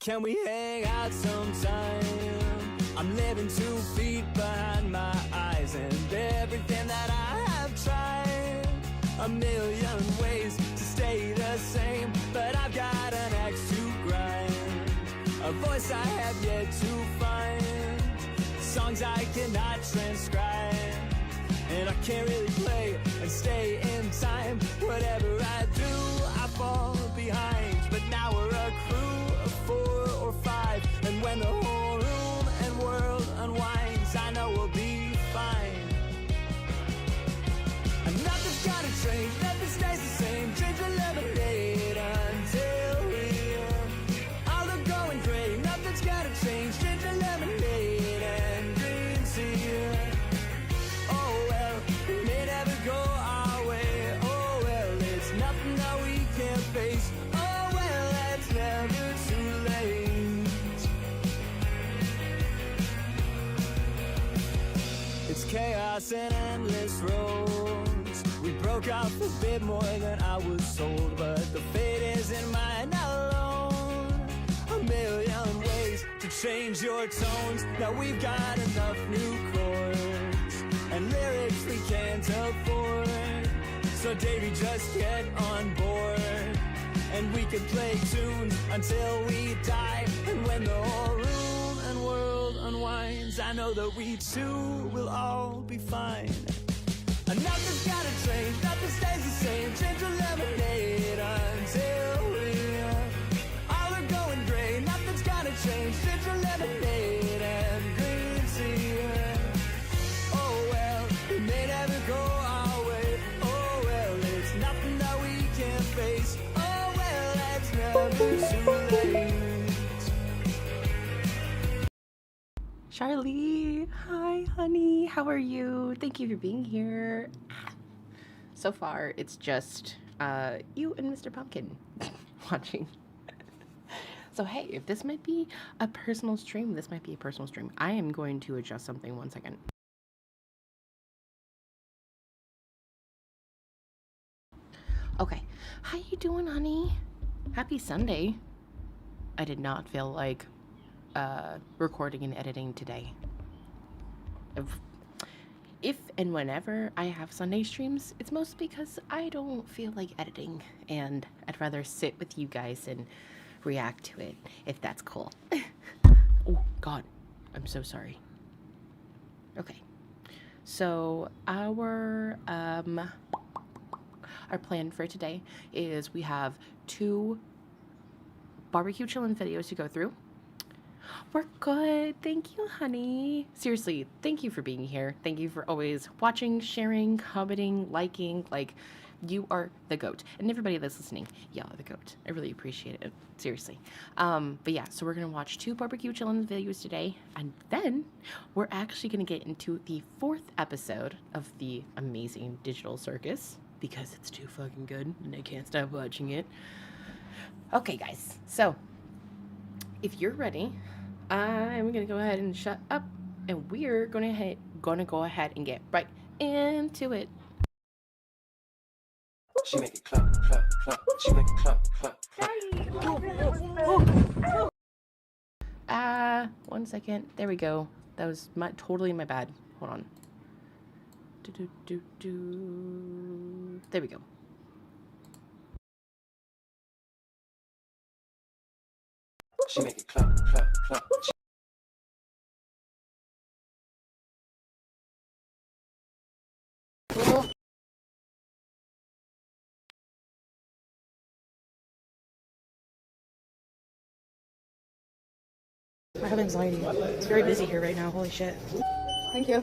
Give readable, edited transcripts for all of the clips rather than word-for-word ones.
Can we hang out sometime? I'm living 2 feet behind my eyes, and everything that I have tried, a million ways to stay the same, but I've got an axe to grind, a voice I have yet to find, songs I cannot transcribe, and I can't really play and stay in time. Whatever I do, I fall behind, but now we're a crew of 4 or 5, and when the whole room and world unwinds, I know we'll be fine. And nothing's gotta change, nothing stays the same. Drink a lemonade until we all are going gray. Nothing's gotta change, drink a lemonade and green tea. Oh well, it may never go our way. Oh well, it's nothing that we can't face. Oh well, it's never too late. It's chaos and endless roads. We broke off a bit more than I was told, but the fate isn't mine alone. A million ways to change your tones. Now we've got enough new chords and lyrics we can't afford. So Davey, just get on board, and we can play tunes until we die. And when the whole room and world unwinds, I know that we too will all be fine. And nothing's gotta change, nothing stays the same. Change a lemonade until we all are going gray. Nothing's gotta change, change a lemonade and green tea. Oh well, it may never go our way. Oh well, it's nothing that we can't face. Oh well, it's never too late. Charlie, hi honey, how are you? Thank you for being here. So far, it's just you and Mr. Pumpkin watching. So hey, if this might be a personal stream, this might be a personal stream. I am going to adjust something 1 second. Okay, how you doing, honey? Happy Sunday. I did not feel like recording and editing today. If and whenever I have Sunday streams, it's mostly because I don't feel like editing, and I'd rather sit with you guys and react to it, if that's cool. Oh god, I'm so sorry. Okay, so our plan for today is we have 2 barbecue chillin videos to go through. We're good. Thank you, honey. Seriously, thank you for being here. Thank you for always watching, sharing, commenting, liking. Like, you are the GOAT. And everybody that's listening, y'all are the GOAT. I really appreciate it. Seriously. But yeah, so we're going to watch 2 barbecue chillin videos today. And then we're actually going to get into the 4th episode of the Amazing Digital Circus, because it's too fucking good and I can't stop watching it. Okay, guys. So, if you're ready, I'm gonna go ahead and shut up, and we're gonna go ahead and get right into it. She make it clap, clap, clap. She make it clap, clap, clap. 1 second. There we go. That was totally my bad. Hold on. There we go. She make it clap, clap, clap. I have anxiety. It's very busy here right now. Holy shit. Thank you.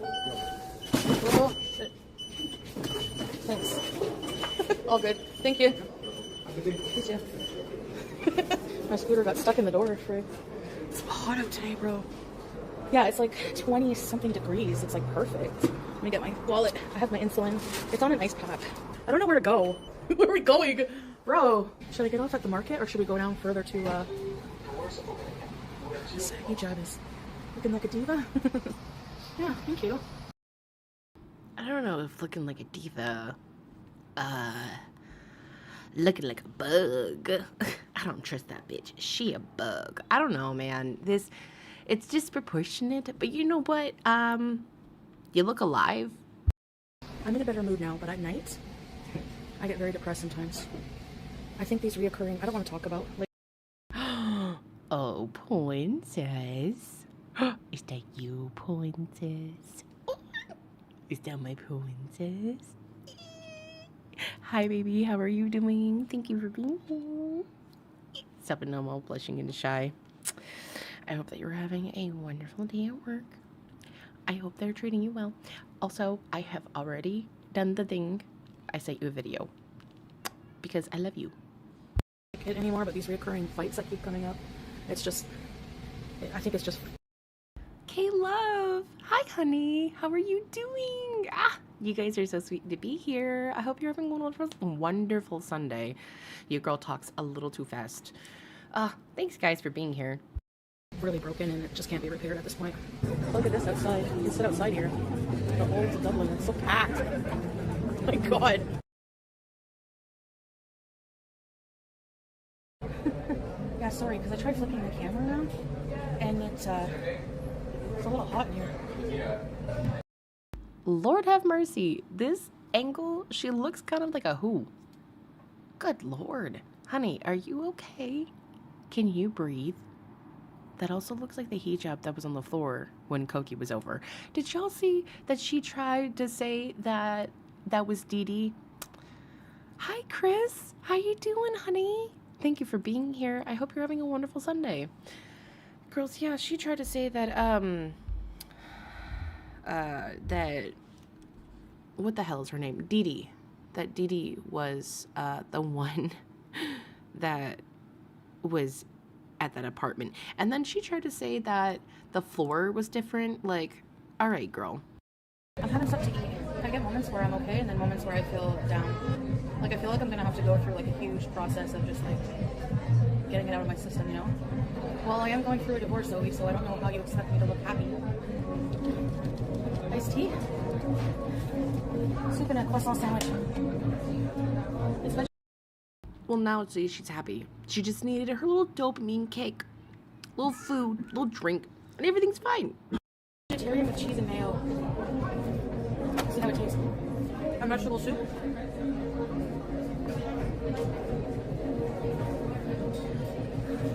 Oh, shit. Thanks. All good. Thank you. You too. My scooter got stuck in the door. It's hot out today, bro. Yeah, it's like 20 something degrees. It's like perfect. Let me get my wallet. I have my insulin. It's on an ice pack. I don't know where to go. Where are we going? Bro, should I get off at the market or should we go down further to this hijab is looking like a diva? Yeah, thank you. I don't know if looking like a diva, looking like a bug. I don't trust that bitch. She a bug. I don't know, man. It's disproportionate, but you know what? You look alive. I'm in a better mood now, but at night, I get very depressed sometimes. I think these reoccurring, I don't want to talk about. Like, Oh, princess. Is that you, princess? Is that my princess? Hi, baby. How are you doing? Thank you for being here. Stop it, no more blushing and shy. I hope that you're having a wonderful day at work. I hope they're treating you well. Also, I have already done the thing. I sent you a video because I love you. It anymore, but these reoccurring fights that keep coming up, it's just, I think it's just. K-Love. Hi, honey. How are you doing? You guys are so sweet to be here. I hope you're having a wonderful Sunday. Your girl talks a little too fast. Thanks, guys, for being here. Really broken and it just can't be repaired at this point. Look at this outside. You can sit outside here. The old Dublin, it's so packed. Oh my god. Yeah, sorry, because I tried flipping the camera around and it's a little hot in here. Lord have mercy. This angle, she looks kind of like a who. Good Lord. Honey, are you okay? Can you breathe? That also looks like the hijab that was on the floor when Koki was over. Did y'all see that she tried to say that that was Dee Dee? Hi, Chris. How you doing, honey? Thank you for being here. I hope you're having a wonderful Sunday. Girls, yeah, she tried to say that, that, what the hell is her name? Dee Dee. That Dee Dee was, the one that was at that apartment. And then she tried to say that the floor was different. Like, all right, girl. I'm having stuff to eat. I get moments where I'm okay and then moments where I feel down. Like, I feel like I'm gonna have to go through like a huge process of just like getting it out of my system, you know? Well, I am going through a divorce, Zoe, so I don't know how you expect me to look happy. Iced tea? Soup and a croissant sandwich. It's veg- Well, now she's happy. She just needed her little dopamine kick. Little food, little drink, and everything's fine. vegetarian with cheese and mayo. See how it tastes. A vegetable soup.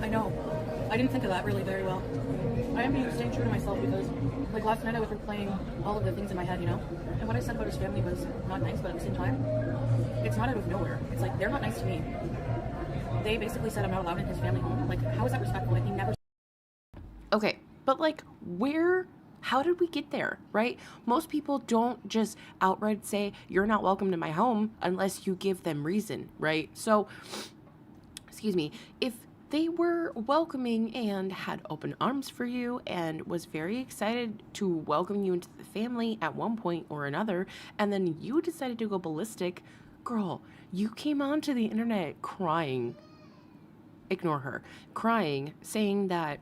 I know. I didn't think of that really very well. I am being staying true to myself because, like, last night I was replaying all of the things in my head, you know? And what I said about his family was not nice, but at the same time, it's not out of nowhere. It's like, they're not nice to me. They basically said I'm not allowed in his family home. Like, how is that respectful? Like, he never... Okay, but like, how did we get there, right? Most people don't just outright say, you're not welcome to my home unless you give them reason, right? So, excuse me, if they were welcoming and had open arms for you and was very excited to welcome you into the family at one point or another, and then you decided to go ballistic, girl, you came onto the internet crying, ignore her, crying, saying that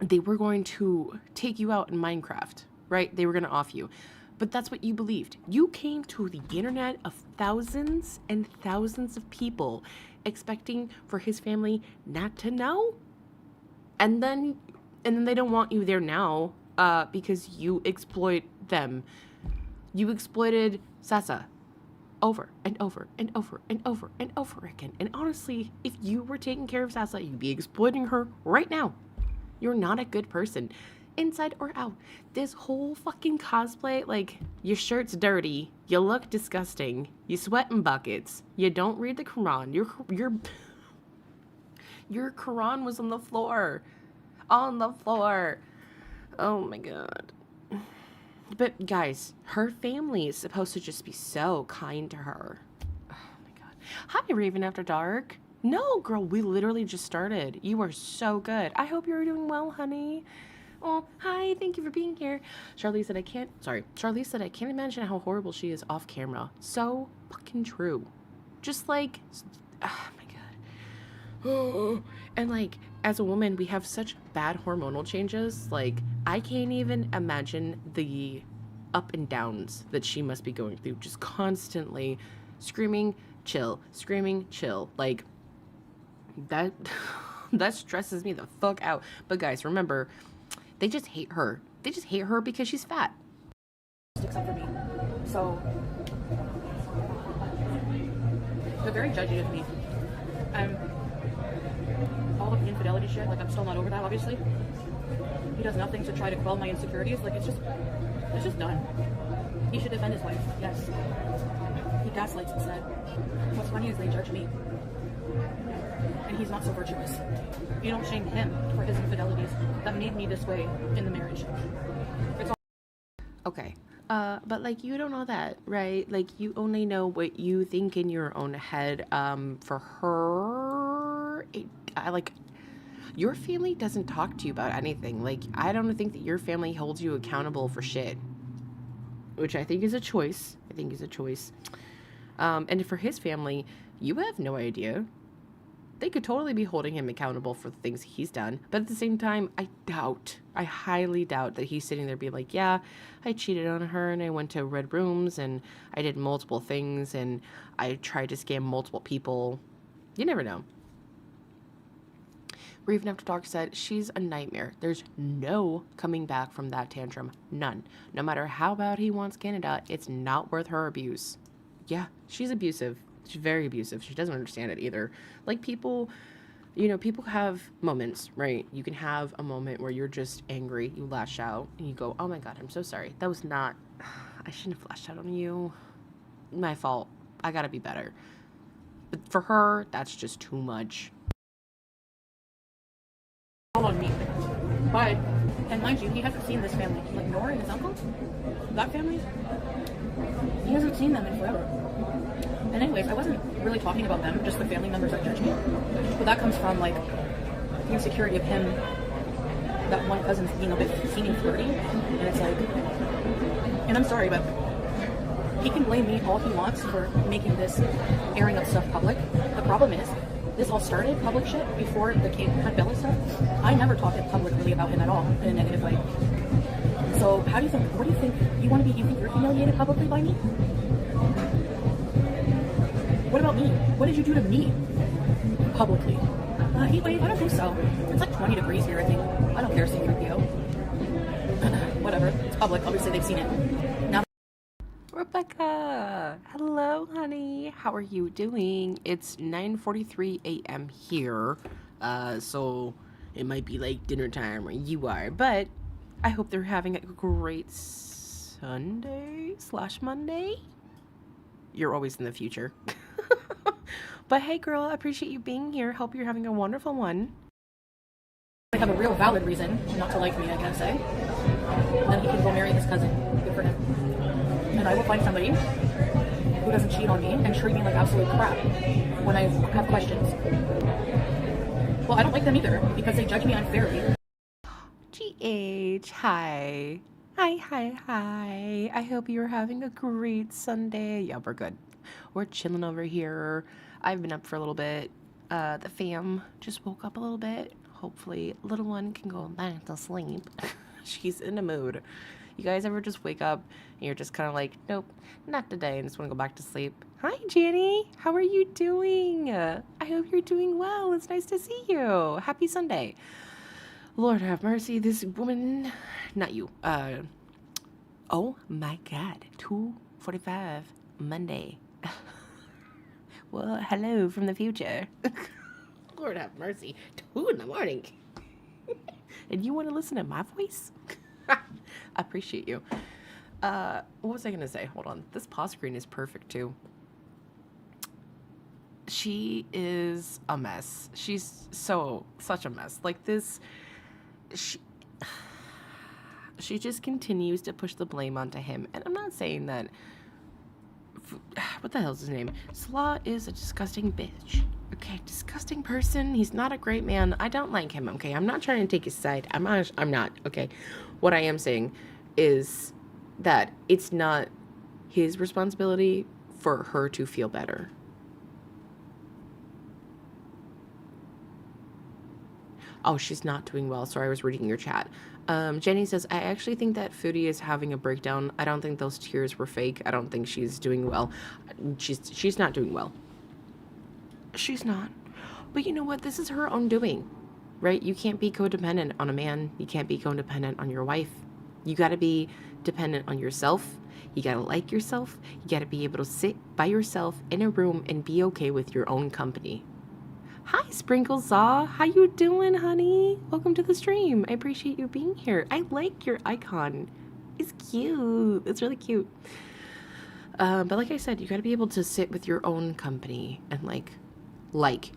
they were going to take you out in Minecraft, right? They were going to off you. But that's what you believed. You came to the internet of thousands and thousands of people expecting for his family not to know. And then they don't want you there now because you exploit them. You exploited Sasa over and over and over and over and over again. And honestly, if you were taking care of Sasa, you'd be exploiting her right now. You're not a good person, inside or out. This whole fucking cosplay, like, your shirt's dirty, you look disgusting, you sweat in buckets, you don't read the Quran, your Quran was on the floor. On the floor. Oh my god. But guys, her family is supposed to just be so kind to her. Oh my god. Hi, Raven After Dark. No, girl, we literally just started. You are so good. I hope you're doing well, honey. Oh, hi, thank you for being here. Charlize said I can't imagine how horrible she is off camera. So fucking true. Just like, oh my god. And like, as a woman, we have such bad hormonal changes. Like, I can't even imagine the up and downs that she must be going through. Just constantly screaming, chill, screaming, chill. Like, That that stresses me the fuck out. But guys, remember, they just hate her. They just hate her because she's fat. Except for me. So they're very judgy of me. All of the infidelity shit, like I'm still not over that, obviously. He does nothing to try to quell my insecurities. Like it's just done. He should defend his wife, yes. He gaslights instead. What's funny is they judge me. And he's not so virtuous. You don't shame him for his infidelities that made me this way in the marriage. It's all Okay. But like you don't know that, right? Like you only know what you think in your own head. For her, your family doesn't talk to you about anything. Like I don't think that your family holds you accountable for shit, which I think is a choice. And for his family, you have no idea. They could totally be holding him accountable for the things he's done. But at the same time, I highly doubt that he's sitting there being like, yeah, I cheated on her and I went to red rooms and I did multiple things and I tried to scam multiple people. You never know. Or even after Doc said, she's a nightmare. There's no coming back from that tantrum. None. No matter how bad he wants Canada, it's not worth her abuse. Yeah, she's abusive. She's very abusive. She doesn't understand it either. Like people have moments, right? You can have a moment where you're just angry, you lash out, and you go, oh my God, I'm so sorry. That was not, I shouldn't have lashed out on you. My fault. I gotta be better. But for her, that's just too much. all on me. But, and mind you, he hasn't seen this family. Like Nora and his uncle, that family, he hasn't seen them in forever. And anyways, I wasn't really talking about them, just the family members that judge me. But that comes from like the insecurity of him, that one cousin's being a bit seeming flirty. And it's like, and I'm sorry, but he can blame me all he wants for making this airing of stuff public. The problem is, this all started public shit before the Kate Hunt Bella stuff. I never talked publicly about him at all in a negative light. So how do you think, what do you think, you think you're humiliated publicly by me? What about me? What did you do to me publicly? Heat wave? I don't think so. It's like 20 degrees here, I think. I don't care, C-3PO. Whatever. It's public. Obviously, they've seen it. Now, Rebecca, hello, honey. How are you doing? It's 9:43 a.m. here, so it might be like dinner time where you are, but I hope they're having a great Sunday/Monday. You're always in the future. But hey, girl, I appreciate you being here. Hope you're having a wonderful one. they have a real valid reason not to like me, I guess, eh? And then he can go marry his cousin. Good for him. And I will find somebody who doesn't cheat on me and treat me like absolute crap when I have questions. Well, I don't like them either because they judge me unfairly. GH, hi. Hi. I hope you're having a great Sunday. Yeah, we're good. We're chilling over here. I've been up for a little bit. The fam just woke up a little bit. Hopefully, little one can go back to sleep. She's in a mood. You guys ever just wake up and you're just kind of like, nope, not today, and just want to go back to sleep? Hi, Jenny. How are you doing? I hope you're doing well. It's nice to see you. Happy Sunday. Lord have mercy, this woman, not you. Oh my God, 2:45 Monday. Well, hello from the future. Lord have mercy, 2 in the morning. And you want to listen to my voice? I appreciate you. What was I going to say? Hold on. This pause screen is perfect too. She is a mess. She's such a mess. Like this, she just continues to push the blame onto him. And I'm not saying that, what the hell's his name? Slaw is a disgusting bitch. Okay, disgusting person. He's not a great man. I don't like him, okay? I'm not trying to take his side. I'm not, okay? What I am saying is that it's not his responsibility for her to feel better. Oh, she's not doing well. Sorry, I was reading your chat. Jenny says, I actually think that Foodie is having a breakdown. I don't think those tears were fake. I don't think she's doing well. She's not doing well. She's not. But you know what? This is her own doing, right? You can't be codependent on a man. You can't be codependent on your wife. You got to be dependent on yourself. You got to like yourself. You got to be able to sit by yourself in a room and be okay with your own company. Hi, Sprinkle Saw. How you doing, honey? Welcome to the stream. I appreciate you being here. I like your icon. It's cute. It's really cute. But like I said, you got to be able to sit with your own company and like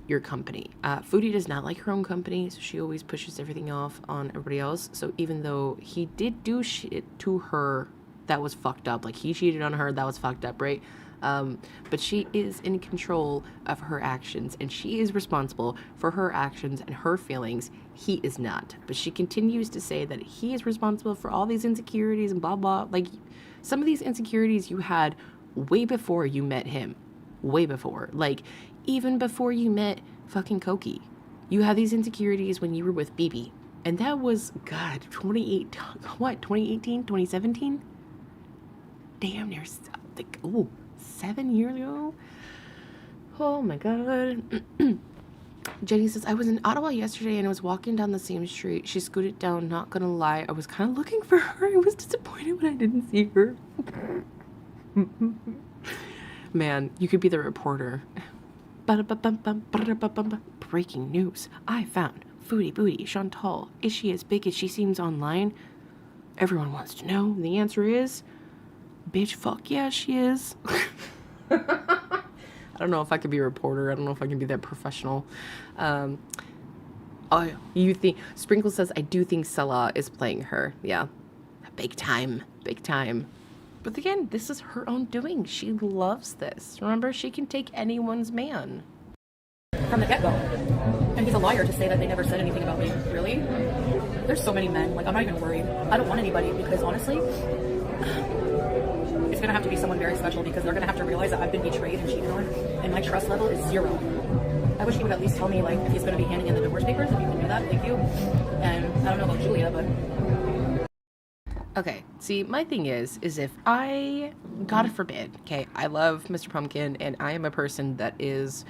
your company. Foodie does not like her own company, so she always pushes everything off on everybody else. So even though he did do shit to her that was fucked up, like he cheated on her, that was fucked up, right? But she is in control of her actions, and she is responsible for her actions and her feelings. He is not. But she continues to say that he is responsible for all these insecurities and blah blah. Like, some of these insecurities you had way before you met him. Way before. Like, even before you met fucking Koki. You had these insecurities when you were with BB. And that was, God, 2018, 2017? Damn near, like, 7 years ago? Oh my God. Jenny says, I was in Ottawa yesterday and I was walking down the same street. She scooted down, not gonna lie. I was kind of looking for her. I was disappointed when I didn't see her. Man, you could be the reporter. Breaking news. I found Foodie Booty Chantal. Is she as big as she seems online? Everyone wants to know. The answer is, bitch, fuck yeah, she is. I don't know if I could be a reporter. I don't know if I can be that professional. Oh, you think Sprinkle says, I do think Salah is playing her. Yeah, big time, big time. But again, this is her own doing. She loves this. Remember, she can take anyone's man. From the get-go. And he's a liar to say that they never said anything about me. Really? There's so many men. Like, I'm not even worried. I don't want anybody because, honestly, it's going to have to be someone very special because they're going to have to realize that I've been betrayed and cheated on, and my trust level is 0. I wish he would at least tell me, like, if he's going to be handing in the divorce papers, if you can do that, thank you. And I don't know about Julia, but... Okay, see, my thing is if I, God forbid, okay, I love Mr. Pumpkin, and I am a person that is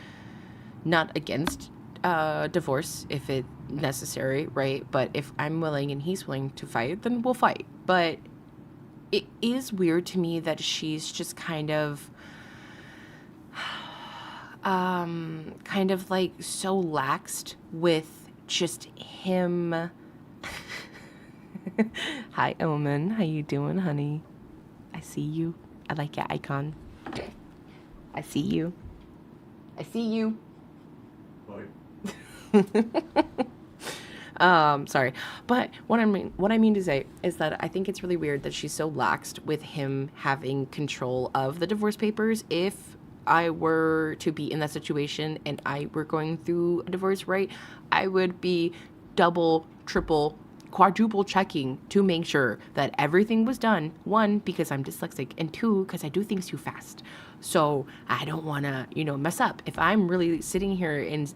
not against divorce if it's necessary, right? But if I'm willing and he's willing to fight, then we'll fight. But it is weird to me that she's just kind of like so laxed with just him. Hi, Omen. How you doing, honey? I see you. I like your icon. I see you. I see you. Sorry. But what I mean to say is that I think it's really weird that she's so laxed with him having control of the divorce papers. If I were to be in that situation and I were going through a divorce, right, I would be double, triple, quadruple checking to make sure that everything was done. 1, because I'm dyslexic, and 2, because I do things too fast. So I don't want to, mess up. If I'm really sitting here and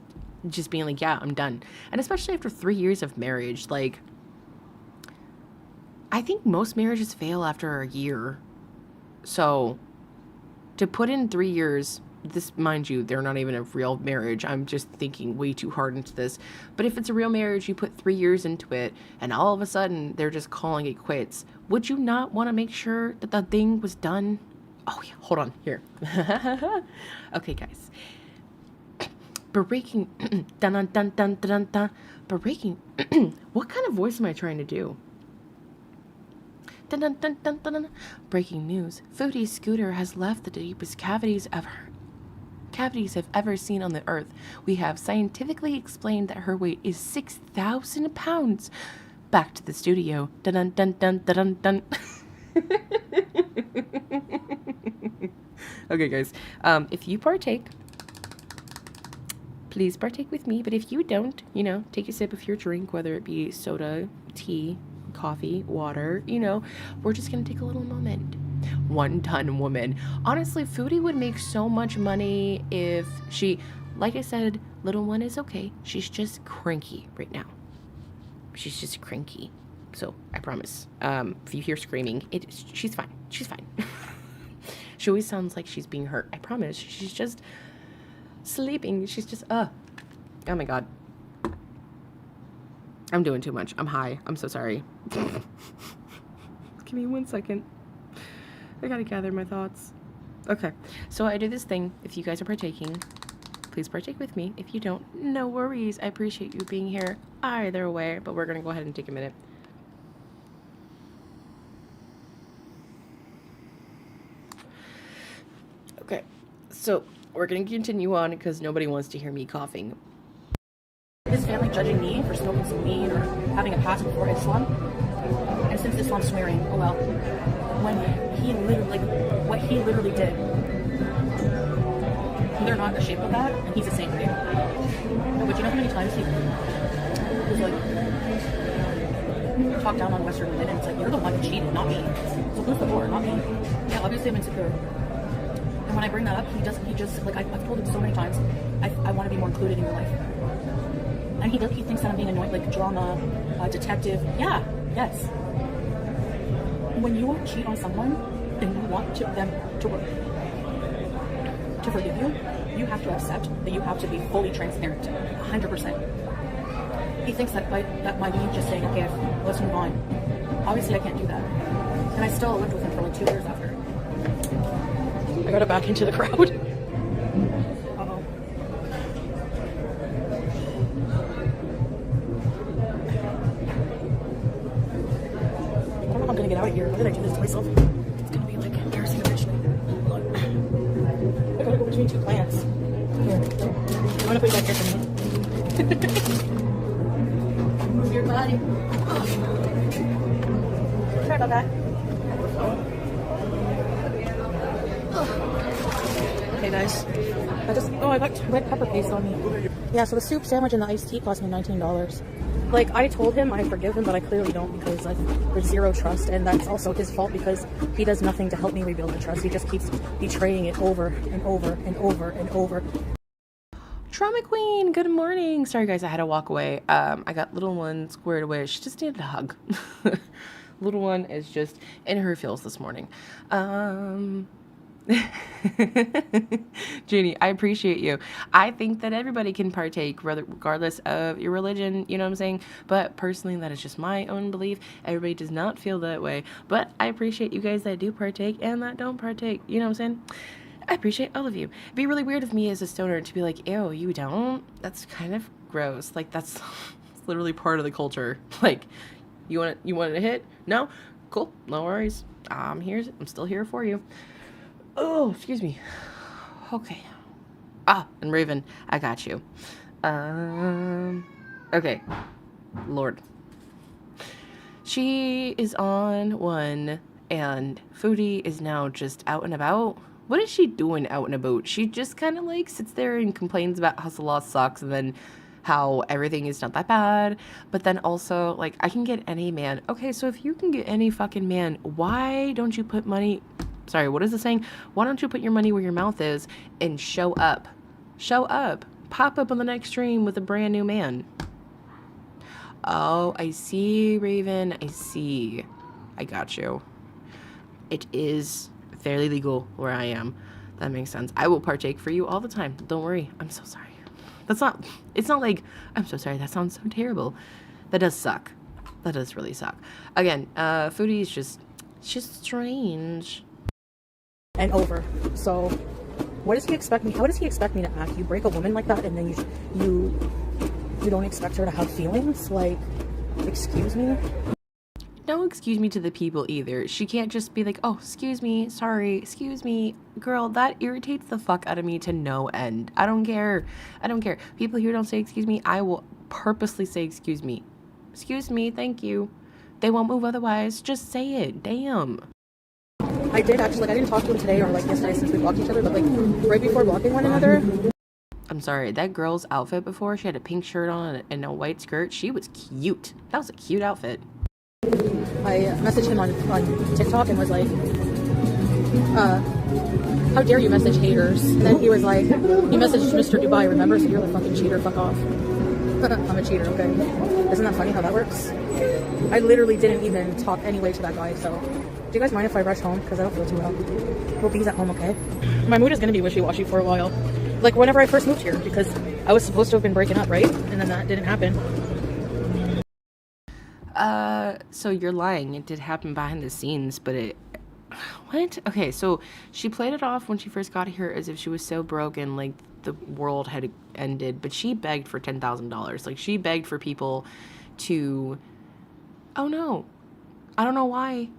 just being like, yeah, I'm done. And especially after 3 years of marriage, like, I think most marriages fail after a year. So to put in 3 years, this, mind you, they're not even a real marriage. I'm just thinking way too hard into this. But if it's a real marriage, you put 3 years into it, and all of a sudden they're just calling it quits. Would you not want to make sure that the thing was done? Oh yeah, hold on here. Okay, guys. Breaking, dun dun dun dun dun dun. Breaking. What kind of voice am I trying to do? Dun dun dun dun dun dun. Breaking news: Foodie's scooter has left the deepest cavities I've ever seen on the earth. We have scientifically explained that her weight is 6,000 pounds. Back to the studio. Dun dun dun dun dun dun. Okay, guys. If you partake, please partake with me. But if you don't, take a sip of your drink, whether it be soda, tea, coffee, water, we're just gonna take a little moment. 1-ton woman. Honestly, Foodie would make so much money if she, like I said, little one is okay. She's just cranky right now. She's just cranky. So I promise. If you hear screaming, she's fine. She's fine. She always sounds like she's being hurt. I promise. She's just sleeping. She's just Oh my god. I'm doing too much. I'm high. I'm so sorry. Give me 1 second. I gotta gather my thoughts. Okay, so I do this thing. If you guys are partaking, please partake with me. If you don't, no worries. I appreciate you being here either way, but we're gonna go ahead and take a minute. Okay, so we're gonna continue on because nobody wants to hear me coughing. His family judging me for smoking some weed or having a past before Islam. And since Islam's swearing, oh well. When he literally, like, what he literally did, they're not ashamed of that, and he's the same way. No, but you know how many times he was like, talk down on Western women, and it's like, you're the one who cheated, not me. So who's the whore, not me? Yeah, obviously I'm insecure. And when I bring that up, he just, like, I've told him so many times, I want to be more included in your life. And he thinks that I'm being annoyed, like drama, detective. Yeah, yes. When you cheat on someone and you want them to forgive you, you have to accept that you have to be fully transparent, 100%. He thinks that by me just saying, okay, let's move on. Obviously, I can't do that. And I still lived with him for like 2 years after. I got it back into the crowd. I'm gonna get out of here. Why did I do this to myself? It's gonna be like embarrassing eventually. Look. I gotta go between 2 plants. Here. I'm gonna put you back here for me. Move your body. Oh. Sorry about that. Oh. Okay, guys. I got red pepper paste on me. Yeah, so the soup sandwich and the iced tea cost me $19. Like, I told him I forgive him, but I clearly don't because, like, there's zero trust, and that's also his fault because he does nothing to help me rebuild the trust. He just keeps betraying it over and over and over and over. Trauma Queen, good morning. Sorry, guys, I had to walk away. I got little one squared away. She just needed a hug. Little one is just in her feels this morning. Jeannie, I appreciate you. I think that everybody can partake regardless of your religion, you know what I'm saying? But personally, that is just my own belief. Everybody does not feel that way, but I appreciate you guys that do partake and that don't partake, you know what I'm saying? I appreciate all of you. It'd be really weird of me as a stoner to be like, ew, you don't? That's kind of gross. Like, that's literally part of the culture. Like, you want it to hit? No? Cool, no worries. I'm still here for you. Oh, excuse me. Okay. And Raven, I got you. Okay. Lord. She is on one, and Foodie is now just out and about. What is she doing out and about? She just kind of like sits there and complains about how the law sucks, and then how everything is not that bad, but then also, like, I can get any man. Okay, so if you can get any fucking man, why don't you put money... Sorry, what is it saying? Why don't you put your money where your mouth is and show up? Show up. Pop up on the next stream with a brand new man. Oh, I see, Raven. I see. I got you. It is fairly legal where I am. That makes sense. I will partake for you all the time. Don't worry. I'm so sorry. It's not like, I'm so sorry. That sounds so terrible. That does suck. That does really suck. Again, Foodie is just strange. And over. So, what does he expect me? How does he expect me to act? You break a woman like that, and then you don't expect her to have feelings? Like, excuse me? Don't excuse me to the people either. She can't just be like, oh, excuse me, sorry, excuse me. Girl, that irritates the fuck out of me to no end. I don't care. People here don't say excuse me. I will purposely say excuse me. Excuse me, thank you. They won't move otherwise. Just say it. Damn. I did actually, like, I didn't talk to him today or like yesterday since we blocked each other, but like right before blocking one another. I'm sorry, that girl's outfit before, she had a pink shirt on and a white skirt. She was cute. That was a cute outfit. I messaged him on TikTok and was like, how dare you message haters? And then he was like, he messaged Mr. Dubai, remember? So you're the fucking cheater, fuck off. I'm a cheater, okay? Isn't that funny how that works? I literally didn't even talk anyway to that guy, so... Do you guys mind if I rush home? Because I don't feel too well. Hope he's at home, okay? My mood is going to be wishy-washy for a while. like whenever I first moved here, because I was supposed to have been breaking up, right? And then that didn't happen. So you're lying. It did happen behind the scenes, but it... What? Okay, so she played it off when she first got here as if she was so broken, like the world had ended, but she begged for $10,000. Like, she begged for people to... Oh, no. I don't know why.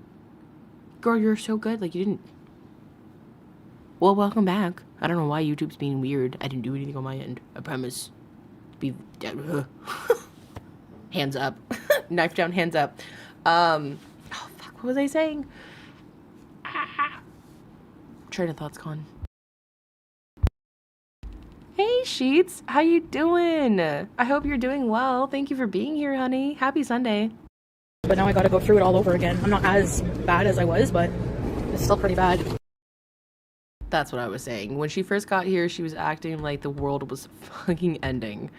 Girl, you're so good. Like, you didn't... Well, welcome back. I don't know why YouTube's being weird. I didn't do anything on my end. I promise. Be... Hands up. Knife down, hands up. Oh, fuck. What was I saying? Train of thought's gone. Hey, Sheets. How you doing? I hope you're doing well. Thank you for being here, honey. Happy Sunday. But now I gotta go through it all over again. I'm not as bad as I was, but it's still pretty bad. That's what I was saying. When she first got here, she was acting like the world was fucking ending.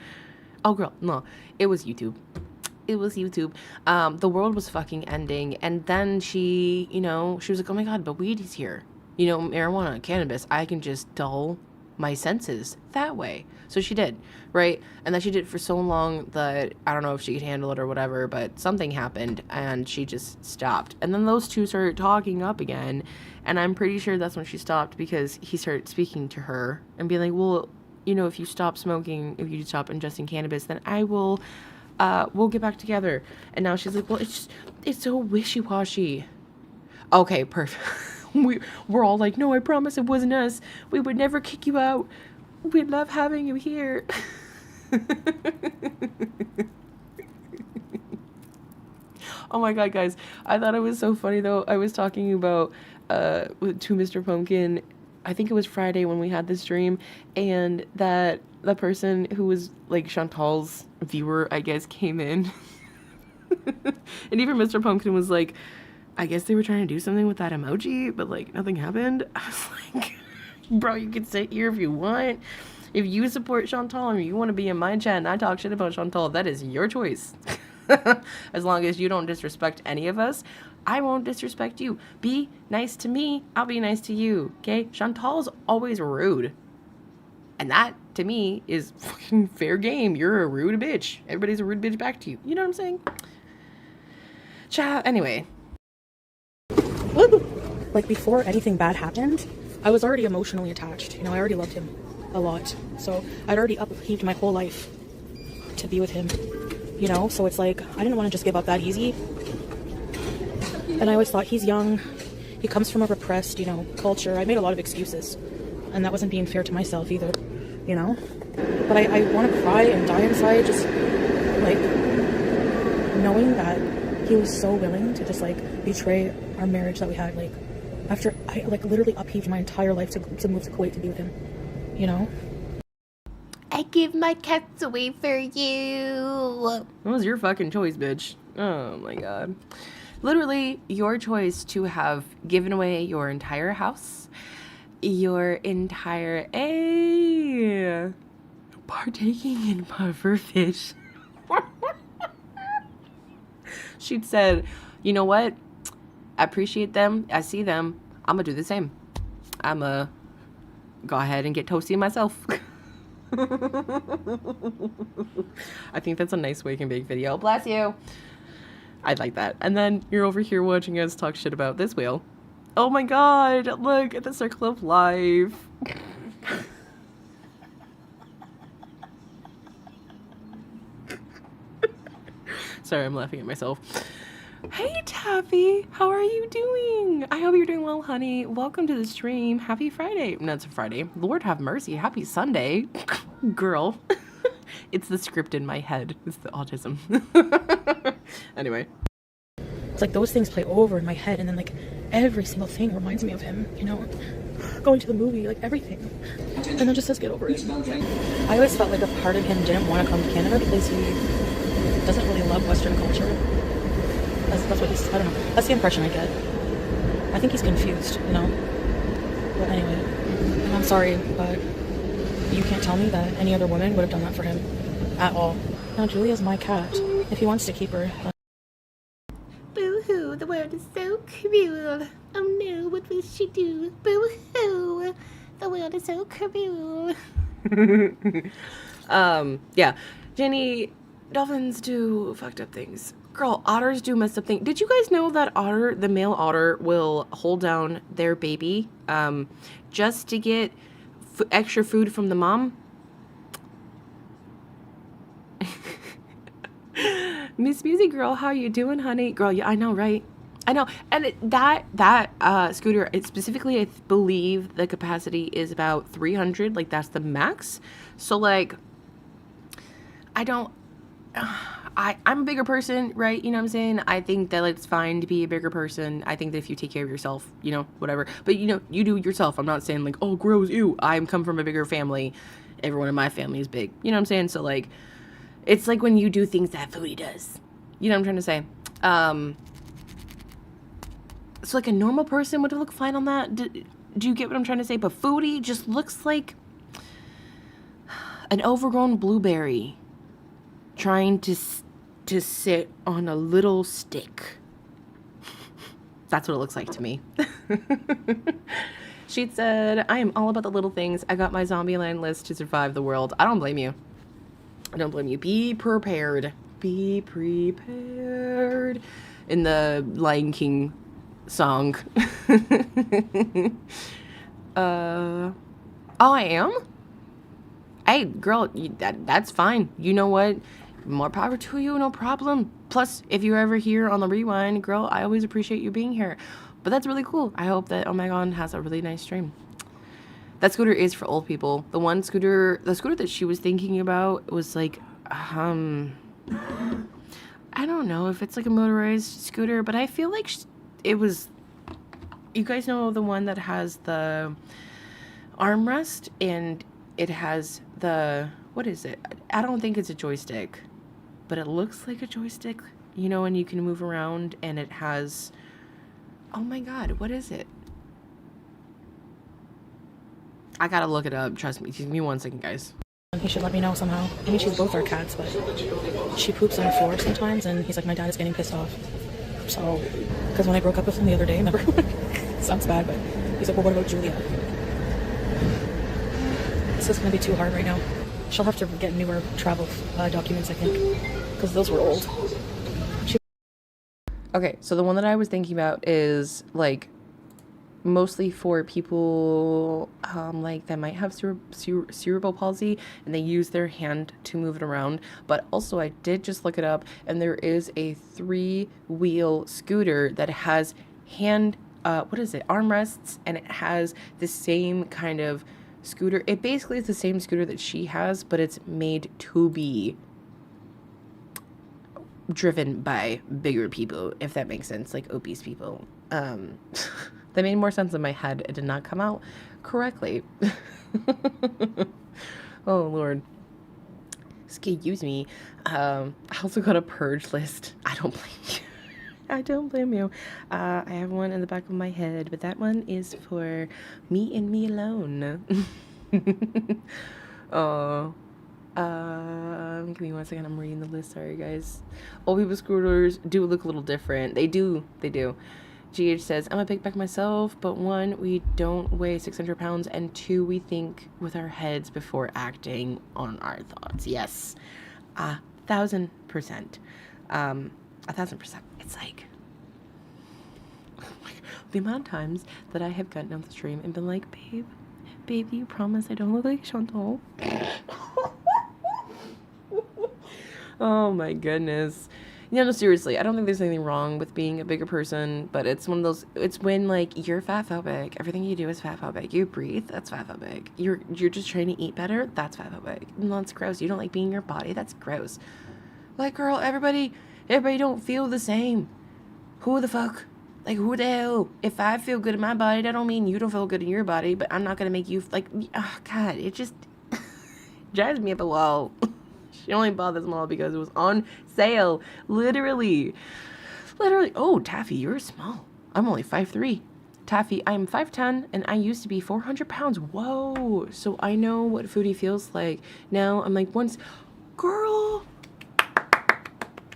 Oh, girl, no. It was YouTube. It was YouTube. The world was fucking ending. And then she, you know, she was like, oh my God, but weed is here. You know, marijuana, cannabis, I can just dull my senses that way. So she did, right? And then she did it for so long that I don't know if she could handle it or whatever, but something happened and she just stopped. And then those two started talking up again. And I'm pretty sure that's when she stopped, because he started speaking to her and being like, well, you know, if you stop smoking, if you stop ingesting cannabis, then I will, we'll get back together. And now she's like, well, it's so wishy-washy. Okay, perfect. We're all like, no, I promise it wasn't us. We would never kick you out. We love having you here. Oh my God, guys. I thought it was so funny, though. I was talking about to Mr. Pumpkin, I think it was Friday when we had this stream, and that the person who was like Chantal's viewer, I guess, came in. And even Mr. Pumpkin was like, I guess they were trying to do something with that emoji, but like nothing happened. I was like, bro, you can sit here if you want. If you support Chantal or you want to be in my chat and I talk shit about Chantal, that is your choice. As long as you don't disrespect any of us, I won't disrespect you. Be nice to me, I'll be nice to you, okay? Chantal's always rude. And that, to me, is fucking fair game. You're a rude bitch. Everybody's a rude bitch back to you. You know what I'm saying? Ciao. Anyway. Like, before anything bad happened, I was already emotionally attached. You know, I already loved him a lot. So I'd already upheaved my whole life to be with him. You know, so it's like, I didn't want to just give up that easy. And I always thought, he's young. He comes from a repressed, you know, culture. I made a lot of excuses. And that wasn't being fair to myself either, you know? But I want to cry and die inside, just, like, knowing that he was so willing to just, like, betray our marriage that we had, like, after I, like, literally upheaved my entire life to move to Kuwait to be with him, you know? I give my cats away for you. That was your fucking choice, bitch. Oh my God. Literally your choice to have given away your entire house, your entire partaking in pufferfish. She'd said, you know what? I appreciate them. I see them. I'm gonna do the same. I'm gonna go ahead and get toasty myself. I think that's a nice wake and bake video. Bless you. I'd like that. And then you're over here watching us talk shit about this wheel. Oh my God, look at the circle of life. Sorry, I'm laughing at myself. Hey, Taffy, how are you doing? I hope you're doing well, honey. Welcome to the stream. Happy Friday. No, it's a Friday. Lord have mercy. Happy Sunday. Girl. It's the script in my head. It's the autism. Anyway. It's like those things play over in my head, and then, like, every single thing reminds me of him, you know? Going to the movie, like, everything. And then just says, get over it. I always felt like a part of him didn't want to come to Canada because he doesn't really love Western culture. That's what he's, I don't know. That's the impression I get. I think he's confused, you know? But anyway, I'm sorry, but you can't tell me that any other woman would have done that for him. At all. Now, Julia's my cat. If he wants to keep her. Boo-hoo, the world is so cruel. Oh no, what will she do? Boo-hoo, the world is so cruel. Yeah. Jenny, dolphins do fucked up things. Girl, otters do messed up things. Did you guys know that the male otter will hold down their baby just to get extra food from the mom? Miss Music Girl, how you doing, honey? Girl, yeah, I know, right? I know. And that scooter, it specifically, I believe the capacity is about 300. Like, that's the max. So, like, I'm a bigger person, right? You know what I'm saying? I think that it's fine to be a bigger person. I think that if you take care of yourself, you know, whatever. But, you know, you do yourself. I'm not saying, like, oh, gross, ew. I come from a bigger family. Everyone in my family is big. You know what I'm saying? So, like, it's like when you do things that Foodie does. You know what I'm trying to say? So, like, a normal person would look fine on that. Do you get what I'm trying to say? But Foodie just looks like an overgrown blueberry trying to sit on a little stick. That's what it looks like to me. She said, I am all about the little things. I got my Zombieland list to survive the world. I don't blame you. I don't blame you. Be prepared. Be prepared. In the Lion King song. Oh, I am? Hey, girl, that's fine. You know what? More power to you, no problem. Plus, if you're ever here on the rewind, girl, I always appreciate you being here. But that's really cool. I hope that Oh My God has a really nice stream. That scooter is for old people. The scooter that she was thinking about was like, I don't know if it's like a motorized scooter, but I feel like it was, you guys know the one that has the armrest and it has the, what is it? I don't think it's a joystick, but it looks like a joystick, you know, and you can move around and it has, oh my God, what is it? I gotta look it up. Trust me. Give me 1 second, guys. He should let me know somehow. I mean, she's both our cats, but she poops on the floor sometimes, and he's like, my dad is getting pissed off. So, because when I broke up with him the other day, remember? Sounds bad, but he's like, well, what about Julia? This is gonna be too hard right now. She'll have to get newer travel documents, I think, because those were old. Okay, so the one that I was thinking about is like mostly for people like that might have cerebral palsy and they use their hand to move it around. But also I did just look it up and there is a 3-wheel scooter that has armrests, and it has the same kind of scooter. It basically is the same scooter that she has, but it's made to be driven by bigger people, if that makes sense, like obese people. That made more sense in my head. It did not come out correctly. Oh Lord, excuse me. I also got a purge list. I don't blame you. I don't blame you. I have one in the back of my head, but that one is for me and me alone. Oh. Give me 1 second. I'm reading the list. Sorry, guys. Old people scooters do look a little different. They do. GH says, I'm a big back myself, but 1, we don't weigh 600 pounds, and 2, we think with our heads before acting on our thoughts. Yes. 1,000%. 1,000%. It's like the amount of times that I have gotten on the stream and been like, babe, you promise I don't look like Chantal? Oh my goodness. Yeah, no, seriously, I don't think there's anything wrong with being a bigger person, but it's one of those, it's when, like, you're fat phobic. Everything you do is fat phobic. You breathe, that's fat phobic. You're just trying to eat better, that's fat phobic. No, that's gross. You don't like being in your body, that's gross. Like, girl, everybody don't feel the same. Who the fuck? Like, who the hell? If I feel good in my body, that don't mean you don't feel good in your body, but I'm not gonna make you, like, oh, God, it just drives me up a wall. She only bought this model because it was on sale. Literally. Oh, Taffy, you're small. I'm only 5'3". Taffy, I'm 5'10", and I used to be 400 pounds. Whoa. So I know what Foodie feels like. Now I'm like, girl.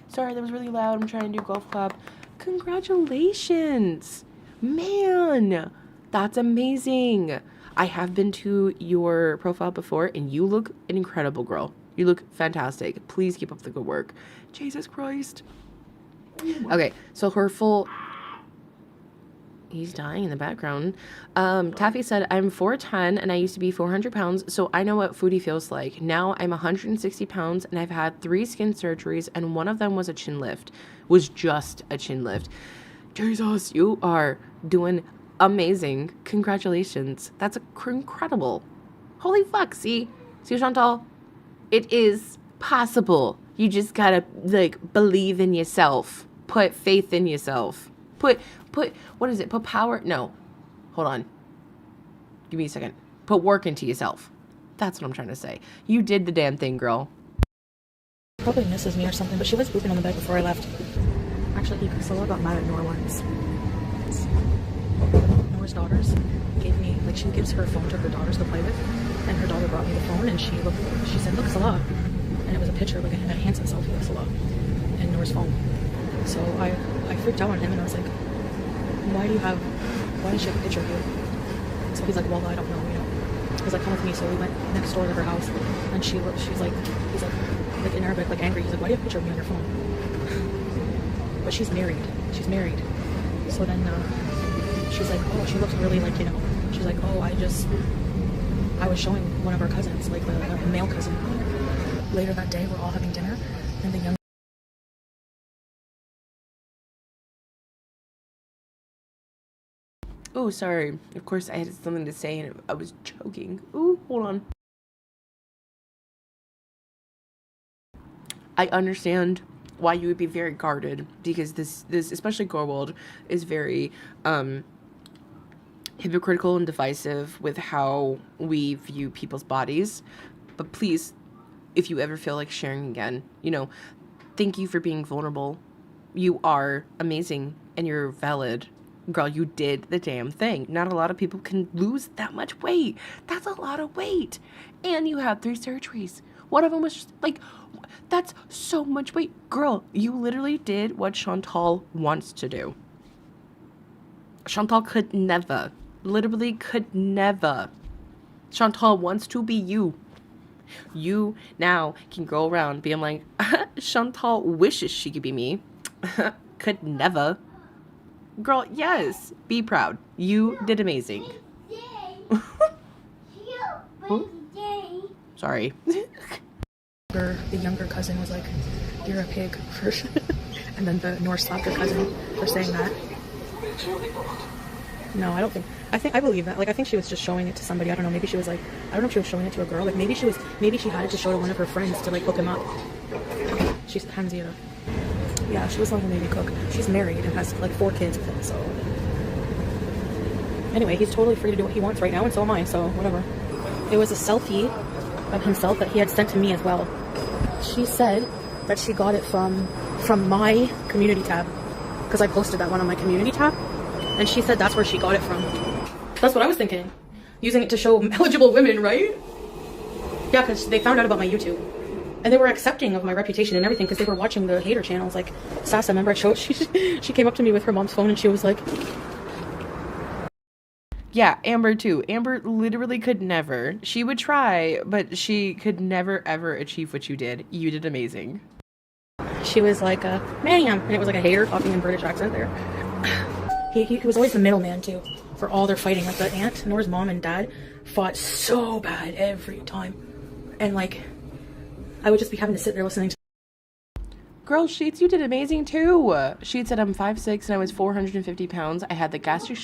Sorry, that was really loud. I'm trying to do golf clap. Congratulations. Man, that's amazing. I have been to your profile before, and you look an incredible girl. You look fantastic. Please keep up the good work. Jesus Christ. Okay, so her full... He's dying in the background. Taffy said, I'm 4'10", and I used to be 400 pounds, so I know what Foodie feels like. Now I'm 160 pounds, and I've had 3 skin surgeries, and one of them was a chin lift. Was just a chin lift. Jesus, you are doing amazing. Congratulations. That's incredible. Holy fuck, see, Chantal? It is possible. You just gotta, like, believe in yourself. Put faith in yourself. Put, what is it? Put power? No. Hold on. Give me a second. Put work into yourself. That's what I'm trying to say. You did the damn thing, girl. Probably misses me or something, but she was pooping on the bed before I left. Actually, Priscilla got mad at Nora once. Nora's daughters gave me, like, she gives her phone to her daughters to play with, and her daughter brought me the phone, and she said, look, Salah. And it was a picture, like a handsome selfie of Salah in Nora's phone. So I freaked out on him, and I was like, why does she have a picture of you? So he's like, well, I don't know, you know. He's like, come with me. So we went next door to her house, and he's like in Arabic, like angry. He's like, why do you have a picture of me on your phone? But she's married. So then she's like, oh, she looks really, like, you know, she's like, oh, I was showing one of our cousins, like the male cousin. Later that day, we're all having dinner, and the young... Oh, sorry. Of course, I had something to say, and I was choking. Ooh, hold on. I understand why you would be very guarded, because this especially Gore World is very hypocritical and divisive with how we view people's bodies. But please, if you ever feel like sharing again, you know, thank you for being vulnerable. You are amazing and you're valid. Girl, you did the damn thing. Not a lot of people can lose that much weight. That's a lot of weight. And you had 3 surgeries. One of them was just like, that's so much weight. Girl, you literally did what Chantal wants to do. Chantal could never. Literally could never. Chantal wants to be you. You now can go around being like, Chantal wishes she could be me. Could never. Girl, yes. Be proud. You did amazing. Sorry. The younger cousin was like, you're a pig. And then the Norse slapped her cousin for saying that. No, I don't think. I believe that. Like, I think she was just showing it to somebody. I don't know. Maybe she was like, I don't know if she was showing it to a girl. Like, maybe she had it to show to one of her friends to, like, hook him up. She's Hamziera. Yeah, she was letting the baby cook. She's married and has, like, 4 kids with him, so. Anyway, he's totally free to do what he wants right now, and so am I, so whatever. It was a selfie of himself that he had sent to me as well. She said that she got it from my community tab, because I posted that one on my community tab, and she said that's where she got it from. That's what I was thinking. Using it to show eligible women, right? Yeah, because they found out about my YouTube. And they were accepting of my reputation and everything because they were watching the hater channels. Like, Sasa, remember I showed, she came up to me with her mom's phone and she was like... Yeah, Amber too. Amber literally could never. She would try, but she could never ever achieve what you did. You did amazing. She was like, ma'am. And it was like a hater talking in British accent there. He was always the middleman too for all their fighting. Like, the aunt, Nora's mom and dad fought so bad every time. And like... I would just be having to sit there listening to... Girl, Sheets, you did amazing too. Sheets said I'm 5'6" and I was 450 pounds. I had the gastric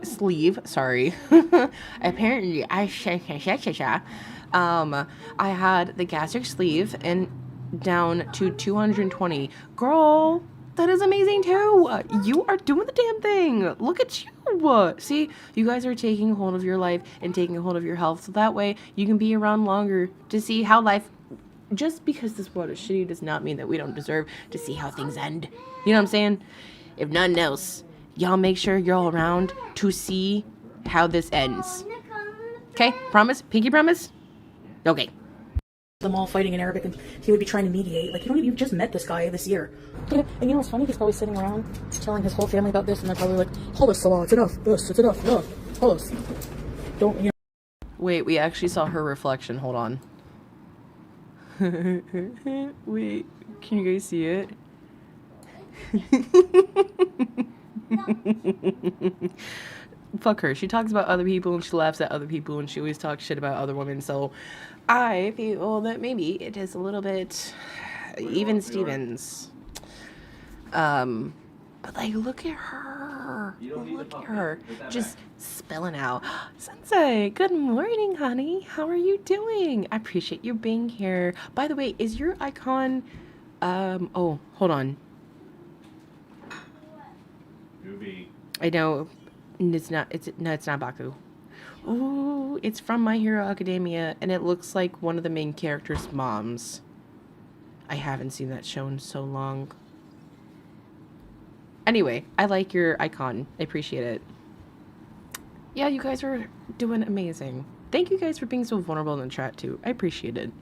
sleeve. Sorry. Apparently, I had the gastric sleeve and down to 220. Girl, that is amazing too. You are doing the damn thing. Look at you. See, you guys are taking hold of your life and taking hold of your health. So that way you can be around longer to see how life... Just because this world is shitty does not mean that we don't deserve to see how things end. You know what I'm saying? If nothing else, y'all make sure you're all around to see how this ends. Okay? Promise? Pinky promise? Okay. Them all fighting in Arabic, and he would be trying to mediate. Like, you just met this guy this year. And you know what's funny? He's probably sitting around telling his whole family about this, and they're probably like, hold us, Salah, it's enough. This, it's enough. No, hold us. Don't, you know. Wait, we actually saw her reflection. Hold on. Wait, can you guys see it? Fuck her. She talks about other people and she laughs at other people and she always talks shit about other women. So I feel that maybe it is a little bit even Stevens. But like, look at her. Look at her. Just spilling out. Sensei, good morning, honey. How are you doing? I appreciate you being here. By the way, is your icon, oh, hold on. I know it's not Baku. Ooh, it's from My Hero Academia and it looks like one of the main characters' moms. I haven't seen that show in so long. Anyway, I like your icon. I appreciate it. Yeah, you guys are doing amazing. Thank you guys for being so vulnerable in the chat too. I appreciate it.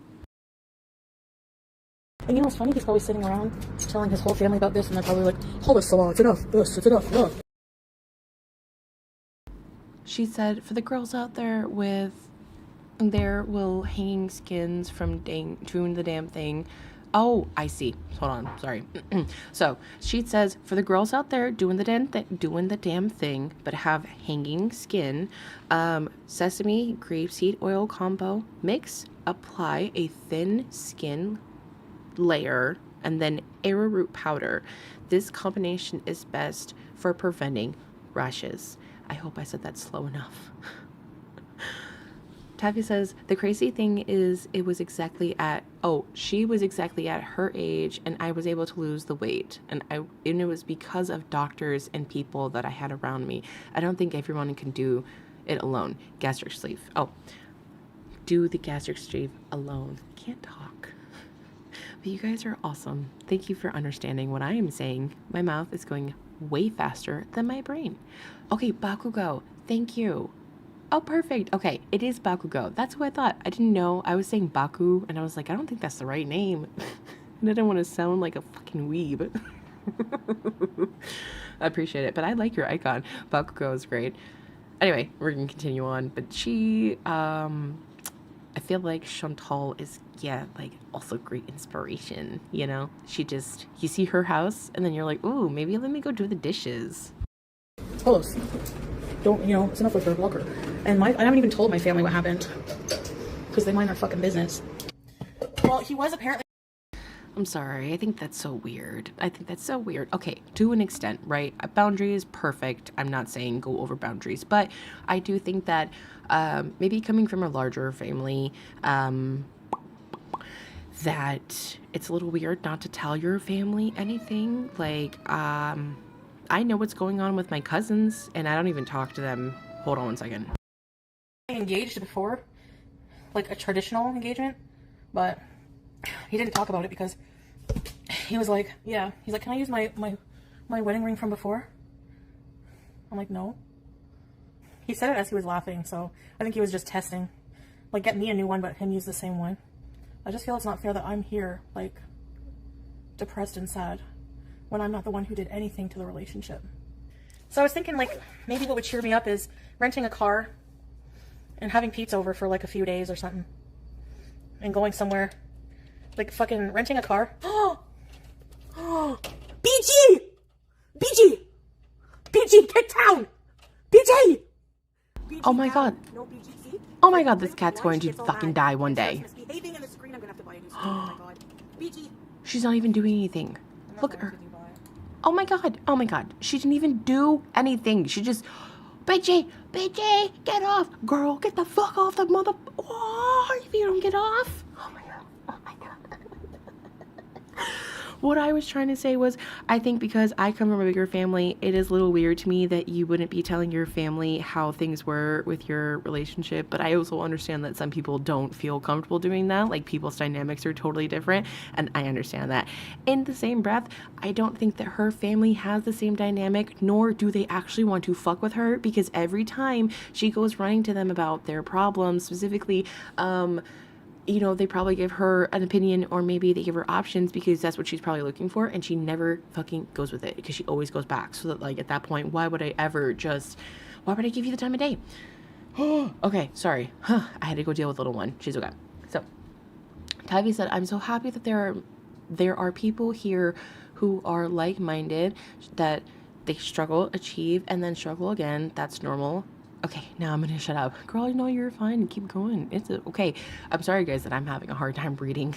And you know what's funny? He's probably sitting around telling his whole family about this and they're probably like, hold this, Salah, it's enough. This, it's enough. Enough. She said, for the girls out there with their will hanging skins from doing the damn thing. Oh, I see. Hold on. Sorry. So she says, for the girls out there doing the damn thing, but have hanging skin, sesame grapeseed oil combo, mix, apply a thin skin layer, and then arrowroot powder. This combination is best for preventing rashes. I hope I said that slow enough. Taffy says, the crazy thing is she was exactly at her age and I was able to lose the weight. And it was because of doctors and people that I had around me. I don't think everyone can do it alone. Gastric sleeve. Oh, do the gastric sleeve alone. Can't talk. But you guys are awesome. Thank you for understanding what I am saying. My mouth is going way faster than my brain. Okay, Bakugo. Thank you. Oh, perfect. Okay, it is Bakugo. That's what I thought. I didn't know. I was saying Baku, and I was like, I don't think that's the right name. And I didn't want to sound like a fucking weeb. I appreciate it, but I like your icon. Bakugo is great. Anyway, we're going to continue on. But she, I feel like Chantal is, yeah, like, also great inspiration, you know? She just, you see her house, and then you're like, ooh, maybe let me go do the dishes. Close. Don't, you know, it's enough with her, block her. And I haven't even told my family what happened. Because they mind their fucking business. Well, he was apparently... I'm sorry. I think that's so weird. Okay, to an extent, right? A boundary is perfect. I'm not saying go over boundaries. But I do think that maybe coming from a larger family, that it's a little weird not to tell your family anything. Like, I know what's going on with my cousins, and I don't even talk to them. Hold on one second. Engaged before, like a traditional engagement, but he didn't talk about it because he was like, yeah, he's like, can I use my wedding ring from before? I'm like, no. He said it as he was laughing, so I think he was just testing. Like, get me a new one, but him use the same one. I just feel it's not fair that I'm here, like, depressed and sad, when I'm not the one who did anything to the relationship. So I was thinking, like, maybe what would cheer me up is renting a car and having Pete's over for, like, a few days or something. And going somewhere. Like, fucking renting a car. Oh! BG! BG! BG, get down! BG! Oh my god. No BG, see? Oh my god, this cat's going to fucking die one day. Misbehaving in the screen, I'm gonna have to buy a new screen. Oh my god. BG! She's not even doing anything. Look at her. Oh my god. Oh my god. She didn't even do anything. She just... BJ, get off. Girl, get the fuck off the mother... Oh, if you don't get off. Oh my god. Oh my god. What I was trying to say was, I think because I come from a bigger family, it is a little weird to me that you wouldn't be telling your family how things were with your relationship. But I also understand that some people don't feel comfortable doing that. Like, people's dynamics are totally different. And I understand that. In the same breath, I don't think that her family has the same dynamic, nor do they actually want to fuck with her. Because every time she goes running to them about their problems, specifically, you know, they probably give her an opinion, or maybe they give her options because that's what she's probably looking for, and she never fucking goes with it because she always goes back. So that, like, at that point, why would I give you the time of day? Okay, sorry. I had to go deal with little one. She's okay. So, Tavi said, I'm so happy that there are people here who are like-minded, that they struggle, achieve, and then struggle again. That's normal. Okay, now I'm gonna shut up. Girl, I know you're fine. Keep going. It's okay. I'm sorry, guys, that I'm having a hard time breathing.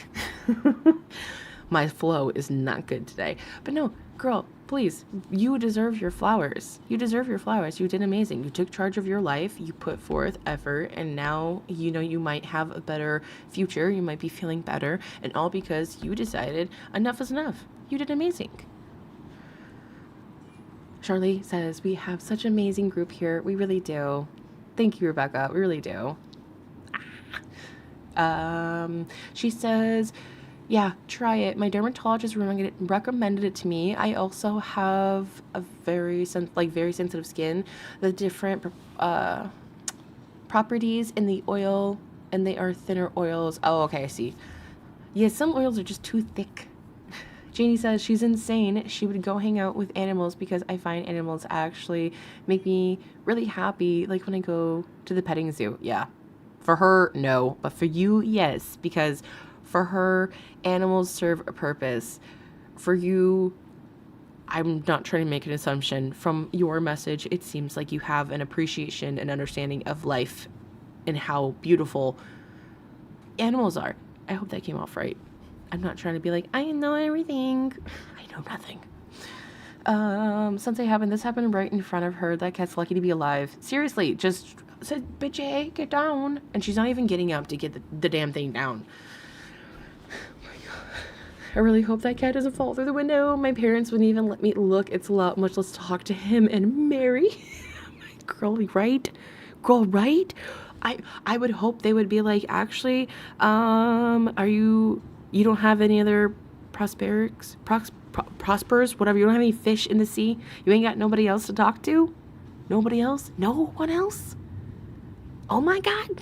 My flow is not good today. But no, girl, please, you deserve your flowers. You deserve your flowers. You did amazing. You took charge of your life. You put forth effort, and now you know you might have a better future. You might be feeling better, and all because you decided enough is enough. You did amazing. Charlie says, we have such an amazing group here. We really do. Thank you, Rebecca. We really do. She says, yeah, try it. My dermatologist recommended it to me. I also have a very sensitive skin. The different properties in the oil, and they are thinner oils. Oh, okay, I see. Yeah, some oils are just too thick. Janie says she's insane. She would go hang out with animals because I find animals actually make me really happy. Like when I go to the petting zoo. Yeah. For her, no. But for you, yes. Because for her, animals serve a purpose. For you, I'm not trying to make an assumption. From your message, it seems like you have an appreciation and understanding of life and how beautiful animals are. I hope that came off right. I'm not trying to be like, I know everything. I know nothing. Since this happened right in front of her. That cat's lucky to be alive. Seriously, just said, bitch, hey, get down. And she's not even getting up to get the damn thing down. Oh my God. I really hope that cat doesn't fall through the window. My parents wouldn't even let me look. It's a lot, much less talk to him and Mary. Girl, right? Girl, right? I would hope they would be like, actually, you don't have any other prospers, whatever. You don't have any fish in the sea. You ain't got nobody else to talk to. Nobody else. No one else. Oh my God.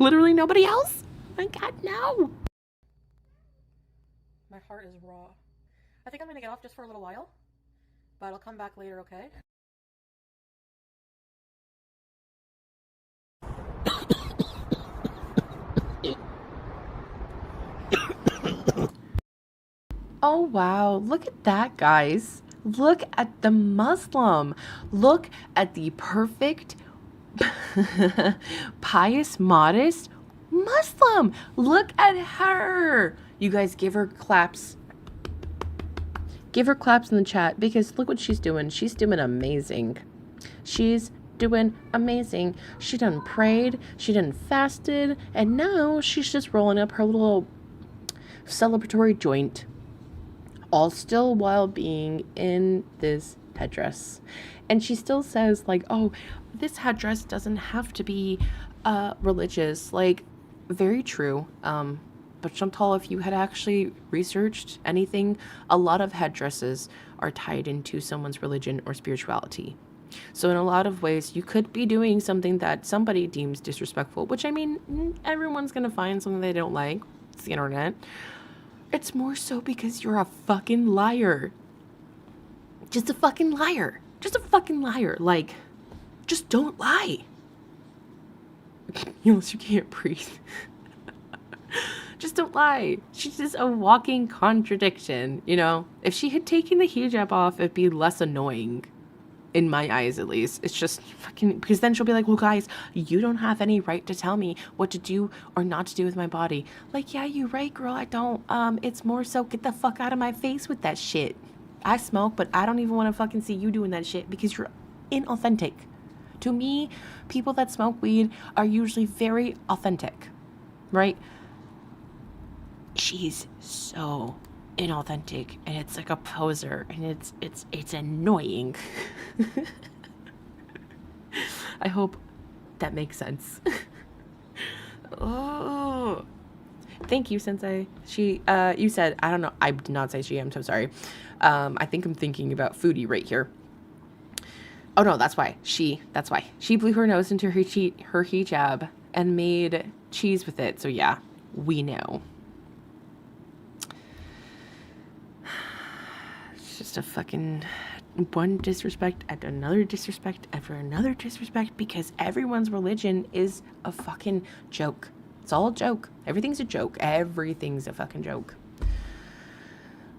Literally nobody else. Oh my God, no. My heart is raw. I think I'm gonna get off just for a little while, but I'll come back later, okay? Oh, wow. Look at that, guys. Look at the Muslim. Look at the perfect, pious, modest Muslim. Look at her. You guys give her claps. Give her claps in the chat because look what she's doing. She's doing amazing. She's doing amazing. She done prayed. She done fasted. And now she's just rolling up her little celebratory joint. All still while being in this headdress. And she still says like, oh, this headdress doesn't have to be religious. Like, very true. But Chantal, if you had actually researched anything, a lot of headdresses are tied into someone's religion or spirituality. So in a lot of ways, you could be doing something that somebody deems disrespectful, which I mean, everyone's going to find something they don't like. It's the internet. It's more so because you're a fucking liar. Just a fucking liar. Just a fucking liar. Like, just don't lie. Unless you can't breathe. Just don't lie. She's just a walking contradiction, you know? If she had taken the hijab off, it'd be less annoying. In my eyes, at least. It's just fucking... Because then she'll be like, well, guys, you don't have any right to tell me what to do or not to do with my body. Like, yeah, you're right, girl. I don't. It's more so get the fuck out of my face with that shit. I smoke, but I don't even want to fucking see you doing that shit because you're inauthentic. To me, people that smoke weed are usually very authentic, right? She's so inauthentic, and it's like a poser, and it's annoying. I hope that makes sense. Oh, thank you, Sensei. You said, I don't know, I did not say she, I'm so sorry. I think I'm thinking about Foodie right here. Oh no, that's why she blew her nose into her hijab and made cheese with it. So yeah, we know. It's just a fucking one disrespect after another disrespect after another disrespect, because everyone's religion is a fucking joke. It's all a joke. Everything's a joke. Everything's a fucking joke.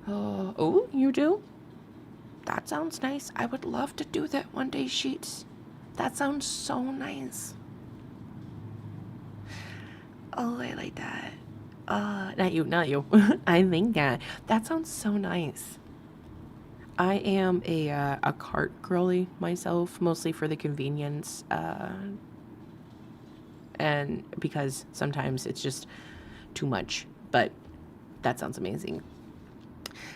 Oh, you do? That sounds nice. I would love to do that one day, Sheets. That sounds so nice. Oh, I like that. Not you. I think that sounds so nice. I am a cart girly myself, mostly for the convenience, and because sometimes it's just too much, but that sounds amazing.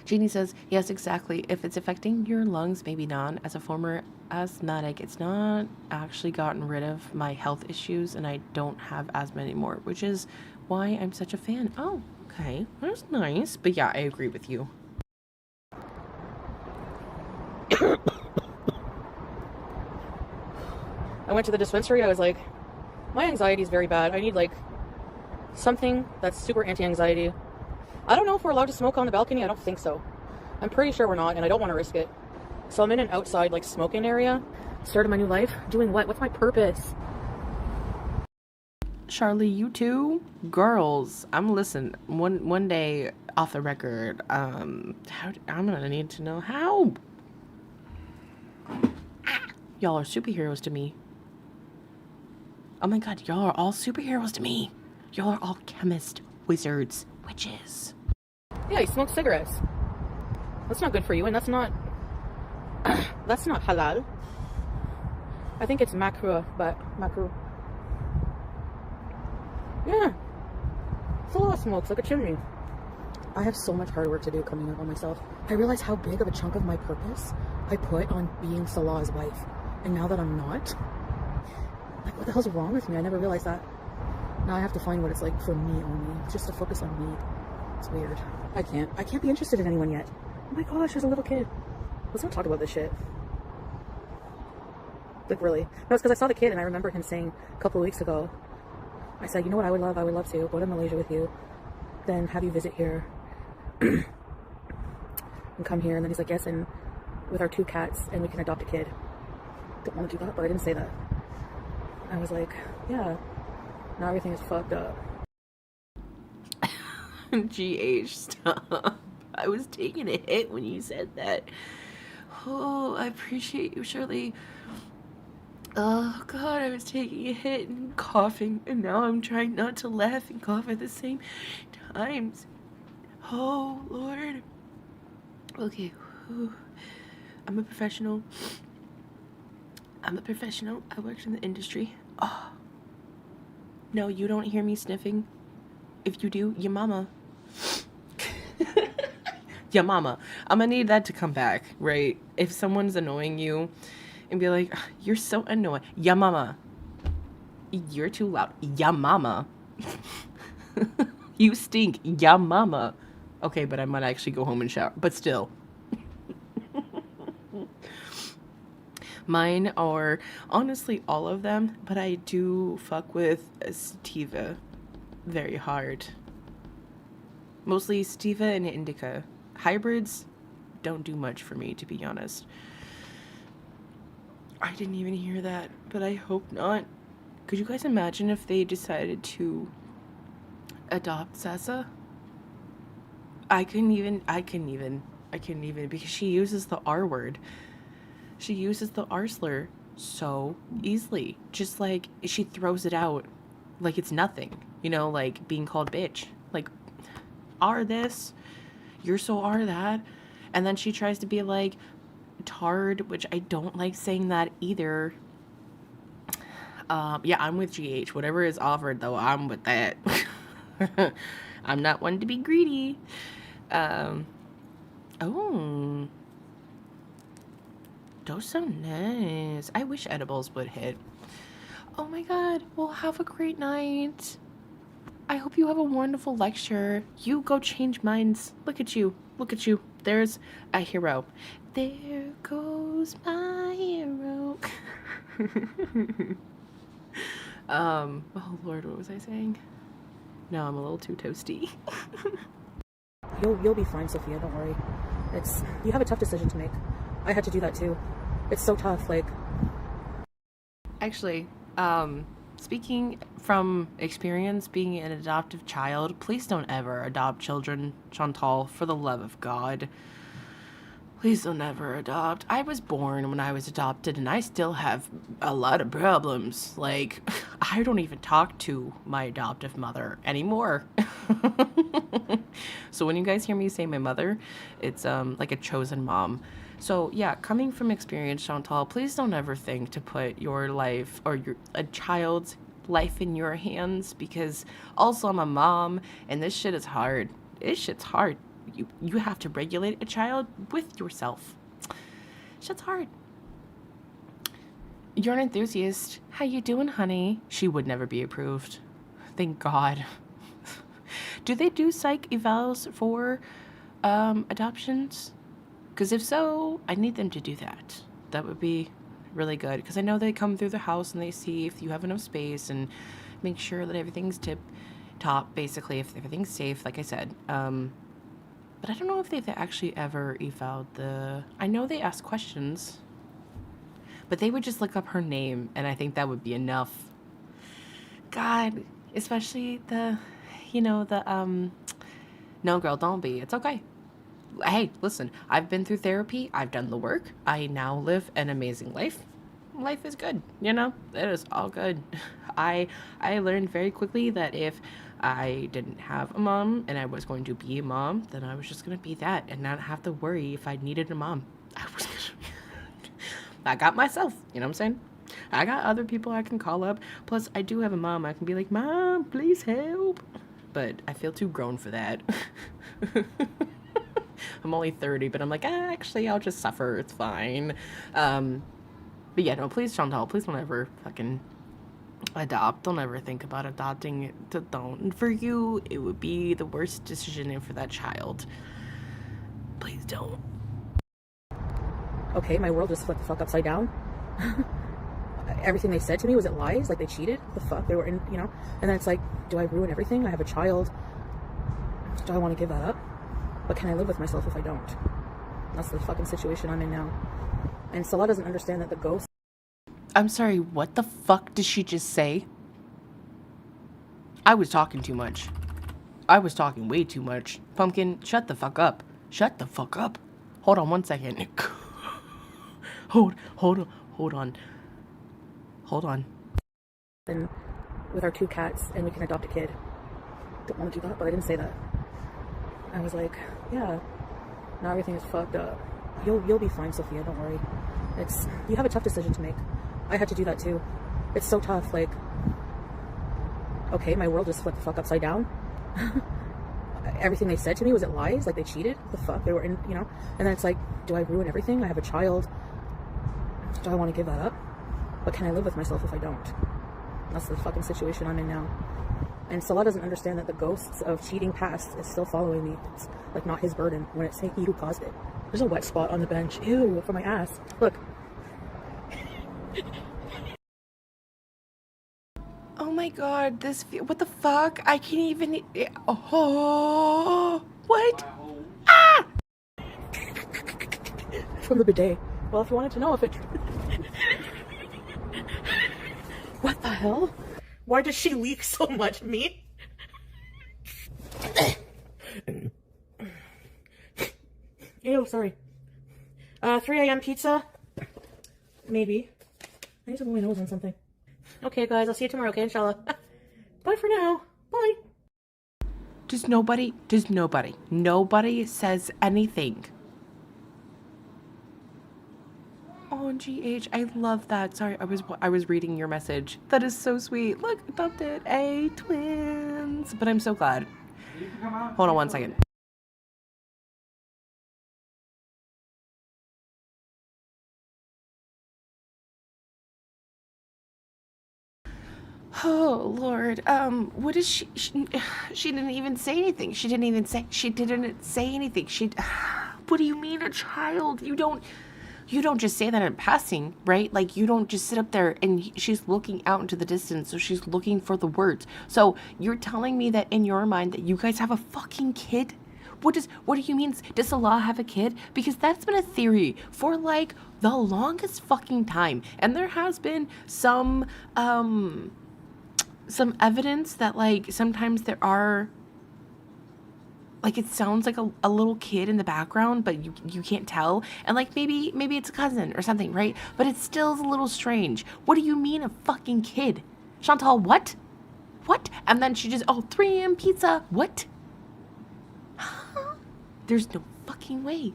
Jeannie says, yes, exactly. If it's affecting your lungs, maybe not. As a former asthmatic, it's not actually gotten rid of my health issues, and I don't have asthma anymore, which is why I'm such a fan. Oh, okay. That's nice. But yeah, I agree with you. I went to the dispensary. I was like, my anxiety is very bad. I need like something that's super anti-anxiety. I don't know if we're allowed to smoke on the balcony. I don't think so. I'm pretty sure we're not, and I don't want to risk it. So I'm in an outside like smoking area. Started my new life. Doing what? What's my purpose? Charlie, you too? Girls, I'm listening. One day off the record, I'm gonna need to know how. Y'all are superheroes to me. Oh my god, y'all are all superheroes to me. Y'all are all chemists, wizards, witches. Yeah, he smokes cigarettes. That's not good for you, and that's not halal. I think it's makruh, but makruh. Yeah. It's a lot of smoke. It's like a chimney. I have so much hard work to do coming up on myself. I realize how big of a chunk of my purpose I put on being Salah's wife. And now that I'm not, like, what the hell's wrong with me? I never realized that. Now I have to find what it's like for me only. It's just to focus on me. It's weird. I can't be interested in anyone yet. Oh my gosh, there's a little kid. Let's not talk about this shit. Like, really. No, it's because I saw the kid and I remember him saying a couple of weeks ago, I said, you know what I would love? I would love to go to Malaysia with you, then have you visit here, and come here. And then he's like, yes, and with our 2 cats, and we can adopt a kid. Don't want to do that, but I didn't say that. I was like, yeah, now everything is fucked up. GH, stop. I was taking a hit when you said that. Oh, I appreciate you, Shirley. Oh god, I was taking a hit and coughing, and now I'm trying not to laugh and cough at the same times. Oh Lord. Okay. Whew. I'm a professional. I worked in the industry. Oh. No, you don't hear me sniffing. If you do, your mama. Your mama. I'm gonna need that to come back, right? If someone's annoying you and be like, you're so annoying. Ya mama. You're too loud. Ya mama. You stink. Ya mama. Okay, but I might actually go home and shower. But still. Mine are honestly all of them, but I do fuck with sativa very hard. Mostly sativa and indica. Hybrids don't do much for me, to be honest. I didn't even hear that, but I hope not. Could you guys imagine if they decided to adopt Sessa? I couldn't even, because she uses the R word. She uses the R slur so easily. Just like, she throws it out like it's nothing. You know, like being called bitch. Like, R this, you're so R that. And then she tries to be like, tard, which I don't like saying that either. Yeah, I'm with GH. Whatever is offered, though, I'm with that. I'm not one to be greedy. Oh. Those sound nice. I wish edibles would hit. Oh my god. Well, have a great night. I hope you have a wonderful lecture. You go change minds. Look at you. Look at you. There's a hero. There goes my hero. Oh Lord, what was I saying? No, I'm a little too toasty. You'll be fine, Sophia. Don't worry. You have a tough decision to make. I had to do that too. It's so tough. Like, Actually, speaking from experience being an adoptive child, please don't ever adopt children, Chantal, for the love of God. Please don't ever adopt. I was born when I was adopted, and I still have a lot of problems. Like, I don't even talk to my adoptive mother anymore. So when you guys hear me say my mother, it's like a chosen mom. So yeah, coming from experience, Chantal, please don't ever think to put your life or a child's life in your hands, because also I'm a mom and this shit is hard. This shit's hard. You have to regulate a child with yourself. Shit's hard. You're an enthusiast. How you doing, honey? She would never be approved. Thank God. Do they do psych evals for adoptions? Because if so, I need them to do that. That would be really good. Because I know they come through the house and they see if you have enough space and make sure that everything's tip top, basically, if everything's safe, like I said. But I don't know if they've actually ever evaled the... I know they ask questions, but they would just look up her name, and I think that would be enough. God, especially the, no, girl, don't be. It's okay. Hey, listen, I've been through therapy. I've done the work. I now live an amazing life. Life is good, it is all good. I learned very quickly that if I didn't have a mom and I was going to be a mom, then I was just going to be that and not have to worry if I needed a mom. I got myself, you know what I'm saying? I got other people I can call up. Plus, I do have a mom. I can be like, Mom, please help. But I feel too grown for that. I'm only 30, but I'm like, actually, I'll just suffer. It's fine. But yeah, no, please, Chantal, please don't ever fucking adopt. Don't ever think about adopting. Don't. For you, it would be the worst decision for that child. Please don't. okay, my world just flipped the fuck upside down. Everything they said to me, was it lies? Like they cheated? The fuck? They were in, And then it's like, do I ruin everything? I have a child. Do I want to give that up? But can I live with myself if I don't? That's the fucking situation I'm in now. And Salah doesn't understand that the ghost... I'm sorry, what the fuck did she just say? I was talking too much. I was talking way too much. Pumpkin, shut the fuck up. Shut the fuck up. Hold on 1 second. Hold on. And with our 2 cats, and we can adopt a kid. Don't want to do that, but I didn't say that. I was like, yeah, now everything is fucked up. You'll be fine, Sophia, don't worry. You have a tough decision to make. I had to do that too. It's so tough, like, okay, my world just flipped the fuck upside down. Everything they said to me, was it lies? Like they cheated? The fuck? They were in, And then it's like, do I ruin everything? I have a child. Do I want to give that up? But can I live with myself if I don't? That's the fucking situation I'm in now. And Salah doesn't understand that the ghosts of cheating past is still following me. It's like not his burden when it's saying he who caused it. There's a wet spot on the bench. Ew, for my ass. Look. Oh my god, what the fuck? I can't even... Oh, what? Ah! From the bidet. Well, if you wanted to know if it... What the hell? Why does she leak so much meat? Ew, sorry. 3 a.m. pizza? Maybe. I need to blow my nose on something. Okay, guys, I'll see you tomorrow, okay, inshallah. Bye for now. Bye. Nobody says anything. Oh, GH, I love that. Sorry, I was reading your message. That is so sweet. Look, adopted. Hey, twins. But I'm so glad. Hold on 1 second. Oh, Lord. What is she didn't even say anything. She didn't say anything. What do you mean, a child? You don't just say that in passing, right? Like, you don't just sit up there and she's looking out into the distance, so she's looking for the words. So you're telling me that in your mind that you guys have a fucking kid What do you mean? Does Salah have a kid? Because that's been a theory for like the longest fucking time. And there has been some evidence that like sometimes there are, like, it sounds like a little kid in the background, but you can't tell. And like maybe it's a cousin or something, right? But it still is a little strange. What do you mean a fucking kid? Chantal, what? What? And then she just, 3 a.m. pizza. What? There's no fucking way.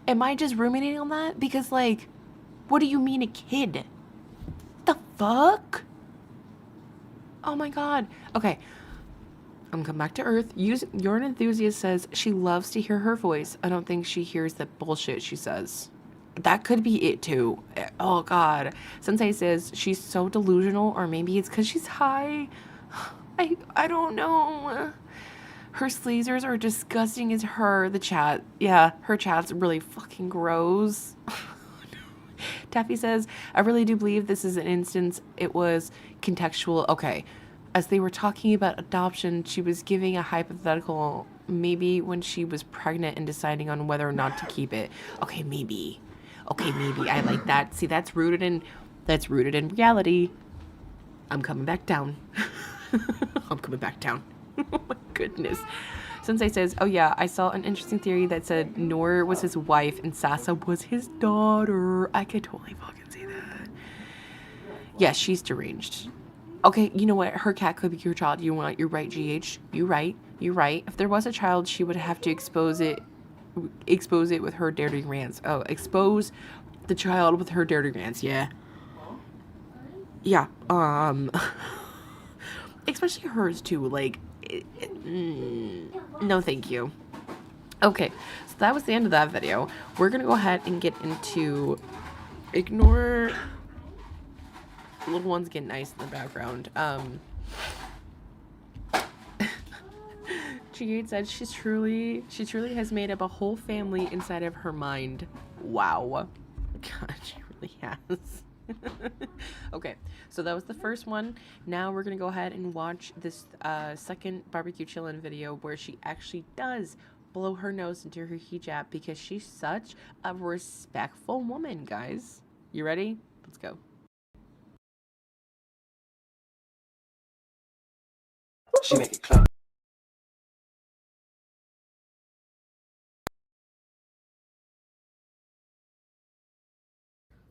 Am I just ruminating on that? Because like, what do you mean a kid? The fuck? Oh my God. Okay. I'm coming back to earth. You're an enthusiast says she loves to hear her voice. I don't think she hears the bullshit she says. That could be it too. Oh God. Sensei says she's so delusional, or maybe it's because she's high. I don't know. Her sleazers are disgusting as her. The chat. Yeah, her chat's really fucking gross. Taffy says, I really do believe this is an instance. It was contextual. Okay. As they were talking about adoption, she was giving a hypothetical, maybe when she was pregnant and deciding on whether or not to keep it. Okay, maybe. I like that. See, that's rooted in reality. I'm coming back down. I'm coming back down. Oh my goodness. Sensei says, oh yeah, I saw an interesting theory that said Noor was his wife and Sasa was his daughter. I could totally fucking see that. Yeah, she's deranged. Okay, you know what? Her cat could be your child. You're right, GH. You're right. If there was a child, she would have to expose it with her dirty rants. Oh, expose the child with her dirty rants. Yeah. Yeah. Especially hers too. Like, no, thank you. Okay, so that was the end of that video. We're gonna go ahead and get into ignore. Little ones get nice in the background. G8 said she truly has made up a whole family inside of her mind. Wow. God, she really has. Okay, so that was the first one. Now we're gonna go ahead and watch this second barbecue chillin video where she actually does blow her nose into her hijab because she's such a respectful woman, guys. You ready? Let's go. She make it clap.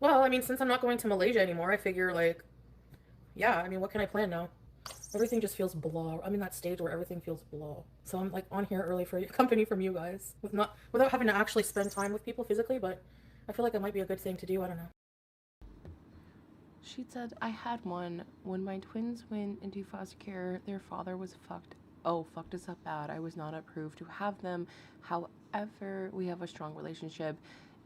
Well, I mean, since I'm not going to Malaysia anymore, I figure, like, yeah, I mean, what can I plan now? Everything just feels blah. I'm in that stage where everything feels blah. So I'm, like, on here early for company from you guys, without having to actually spend time with people physically, but I feel like it might be a good thing to do. I don't know. She said, I had one. When my twins went into foster care, their father was fucked us up bad. I was not approved to have them. However, we have a strong relationship,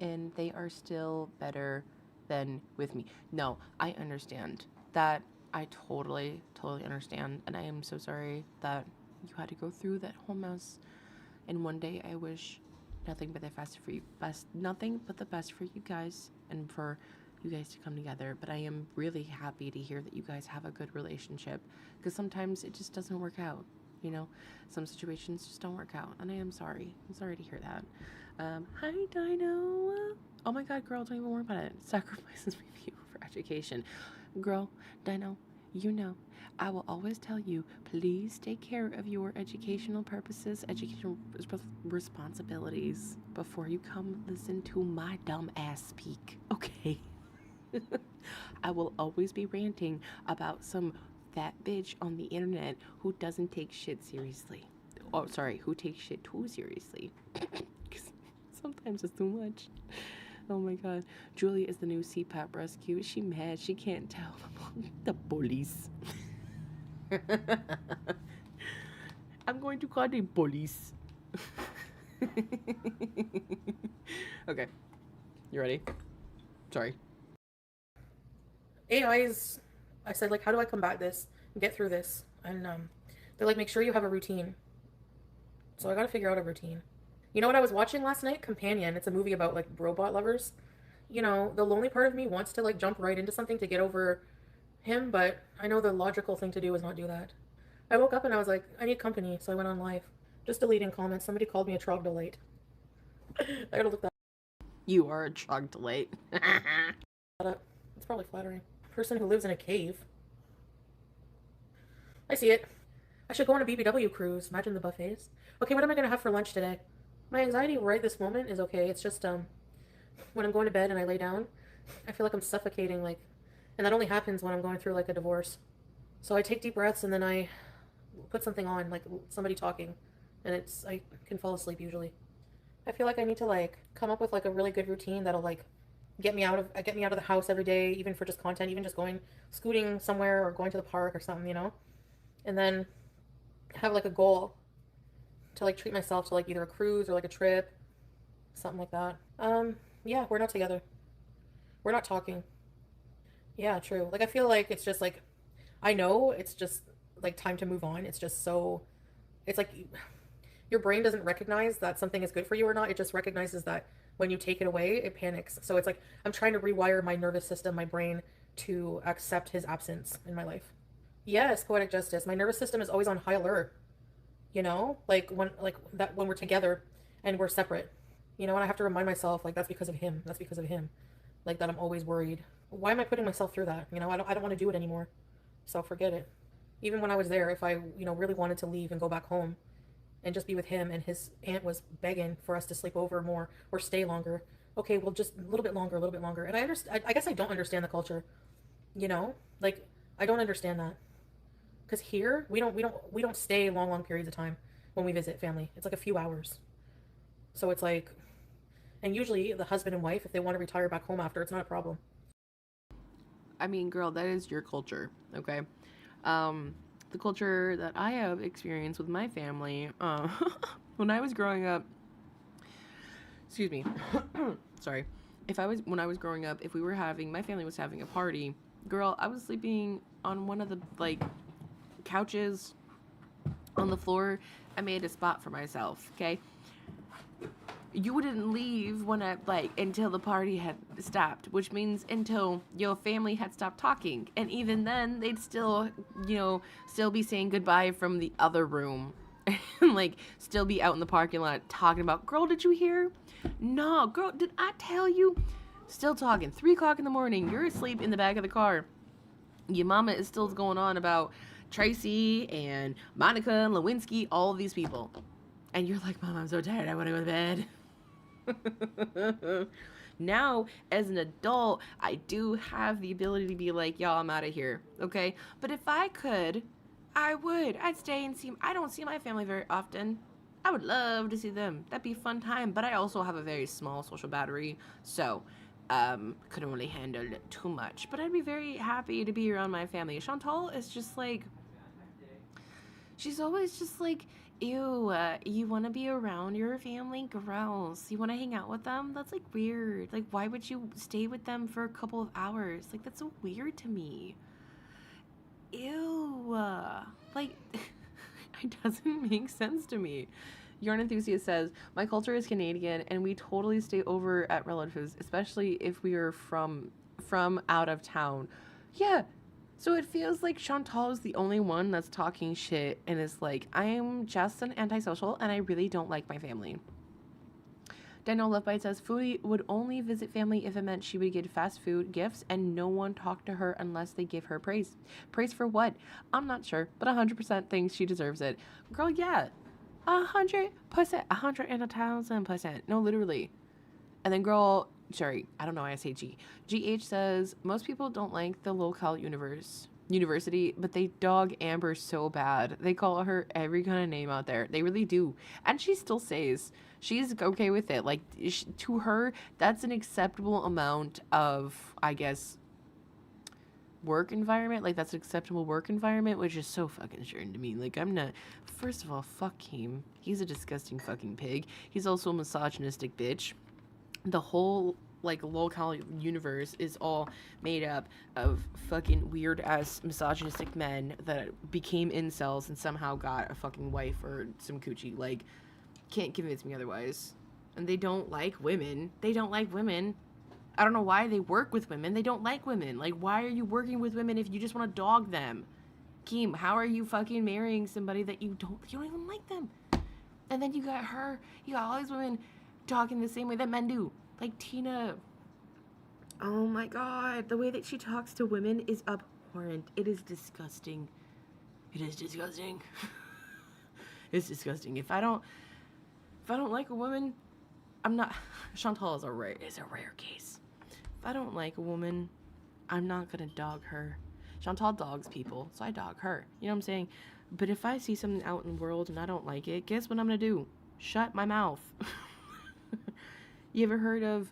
and they are still better than with me. No, I understand that. I totally understand, and I am so sorry that you had to go through that whole mess. And one day I wish nothing but the best for you. Nothing but the best for you guys, and for you guys to come together. But I am really happy to hear that you guys have a good relationship, because sometimes it just doesn't work out. You know, some situations just don't work out, and I am sorry. I'm sorry to hear that. Hi, Dino. Oh my God, girl, don't even worry about it. Sacrifices review for education. Girl, Dino, you know, I will always tell you, please take care of your educational purposes, educational responsibilities before you come listen to my dumb ass speak, okay? I will always be ranting about some fat bitch on the internet who doesn't take shit seriously. Oh, sorry, who takes shit too seriously. Sometimes it's too much. Oh my God. Julie is the new CPAP rescue. She mad. She can't tell the police. I'm going to call the police. Okay. You ready? Sorry. AIs, I said, like, how do I combat this and get through this? And they're like, make sure you have a routine. So I gotta figure out a routine. You know what I was watching last night? Companion. It's a movie about, like, robot lovers. You know, the lonely part of me wants to, like, jump right into something to get over him, but I know the logical thing to do is not do that. I woke up and I was like, I need company, so I went on live. Just deleting comments. Somebody called me a troglodyte. I gotta look that You are a troglodyte. up. It's probably flattering. Person who lives in a cave. I see it. I should go on a BBW cruise. Imagine the buffets. Okay, what am I gonna have for lunch today? My anxiety right this moment is okay. It's just when I'm going to bed and I lay down, I feel like I'm suffocating, like, and that only happens when I'm going through like a divorce. So I take deep breaths and then I put something on, like somebody talking, and I can fall asleep usually. I feel like I need to like come up with like a really good routine that'll like get me out of the house every day, even for just content, even just going scooting somewhere or going to the park or something, you know? And then have like a goal to like treat myself to like either a cruise or like a trip, something like that. Yeah, we're not together. We're not talking. Yeah, true. Like I feel like it's just like I know it's just like time to move on. It's just so it's like your brain doesn't recognize that something is good for you or not. It just recognizes that when you take it away, it panics. So it's like I'm trying to rewire my nervous system, my brain to accept his absence in my life. Yes, poetic justice. My nervous system is always on high alert. You know, when we're together and we're separate. You know, and I have to remind myself like that's because of him. That's because of him. Like that I'm always worried. Why am I putting myself through that? You know, I don't want to do it anymore. So forget it. Even when I was there, if I, really wanted to leave and go back home and just be with him and his aunt was begging for us to sleep over more or stay longer. Okay, well just a little bit longer, a little bit longer. And I guess I don't understand the culture. You know? Like I don't understand that. Cuz here, we don't stay long periods of time when we visit family. It's like a few hours. So it's like and usually the husband and wife, if they want to retire back home after, it's not a problem. I mean, girl, that is your culture, okay? The culture that I have experienced with my family, when I was growing up, excuse me, sorry. When I was growing up, if my family was having a party, girl, I was sleeping on one of the, like, couches on the floor. I made a spot for myself, okay? You wouldn't leave until the party had stopped, which means until your family had stopped talking. And even then, they'd still be saying goodbye from the other room. And, like, still be out in the parking lot talking about, girl, did you hear? No, girl, did I tell you? Still talking. 3 o'clock in the morning, you're asleep in the back of the car. Your mama is still going on about Tracy and Monica and Lewinsky, all of these people. And you're like, Mom, I'm so tired, I want to go to bed. Now, as an adult, I do have the ability to be like, y'all, I'm out of here, okay? But if I could, I would. I'd stay and I don't see my family very often. I would love to see them. That'd be a fun time. But I also have a very small social battery, so couldn't really handle it too much. But I'd be very happy to be around my family. Chantal is just like, she's always just like, ew, you want to be around your family? Gross. You want to hang out with them? That's like weird. Like, why would you stay with them for a couple of hours? Like, that's so weird to me. Ew. Like, it doesn't make sense to me. Yarn Enthusiast says, my culture is Canadian and we totally stay over at relatives, especially if we are from out of town. Yeah. So it feels like Chantal is the only one that's talking shit and is like, I am just an antisocial and I really don't like my family. Dino Lovebite says, Foodie would only visit family if it meant she would get fast food, gifts, and no one talked to her unless they give her praise. Praise for what? I'm not sure, but 100% thinks she deserves it. Girl, yeah. 100%. 1,000%. No, literally. And then girl, sorry, I don't know why I say G. GH says, most people don't like the local university, but they dog Amber so bad. They call her every kind of name out there. They really do. And she still says she's okay with it. Like, to her, that's an acceptable amount of, I guess, work environment. Like, that's an acceptable work environment, which is so fucking strange to me. Like, I'm not, first of all, fuck him. He's a disgusting fucking pig. He's also a misogynistic bitch. The whole, like, local universe is all made up of fucking weird-ass misogynistic men that became incels and somehow got a fucking wife or some coochie. Like, can't convince me otherwise. And they don't like women. They don't like women. I don't know why they work with women. They don't like women. Like, why are you working with women if you just want to dog them? Keem, how are you fucking marrying somebody that you don't even like them? And then you got her, you got all these women talking the same way that men do. Like Tina. Oh my God. The way that she talks to women is abhorrent. It is disgusting. It is disgusting. It's disgusting. If I don't like a woman, I'm not. Chantal is a rare case. If I don't like a woman, I'm not gonna dog her. Chantal dogs people, so I dog her. You know what I'm saying? But if I see something out in the world and I don't like it, guess what I'm gonna do? Shut my mouth. You ever heard of,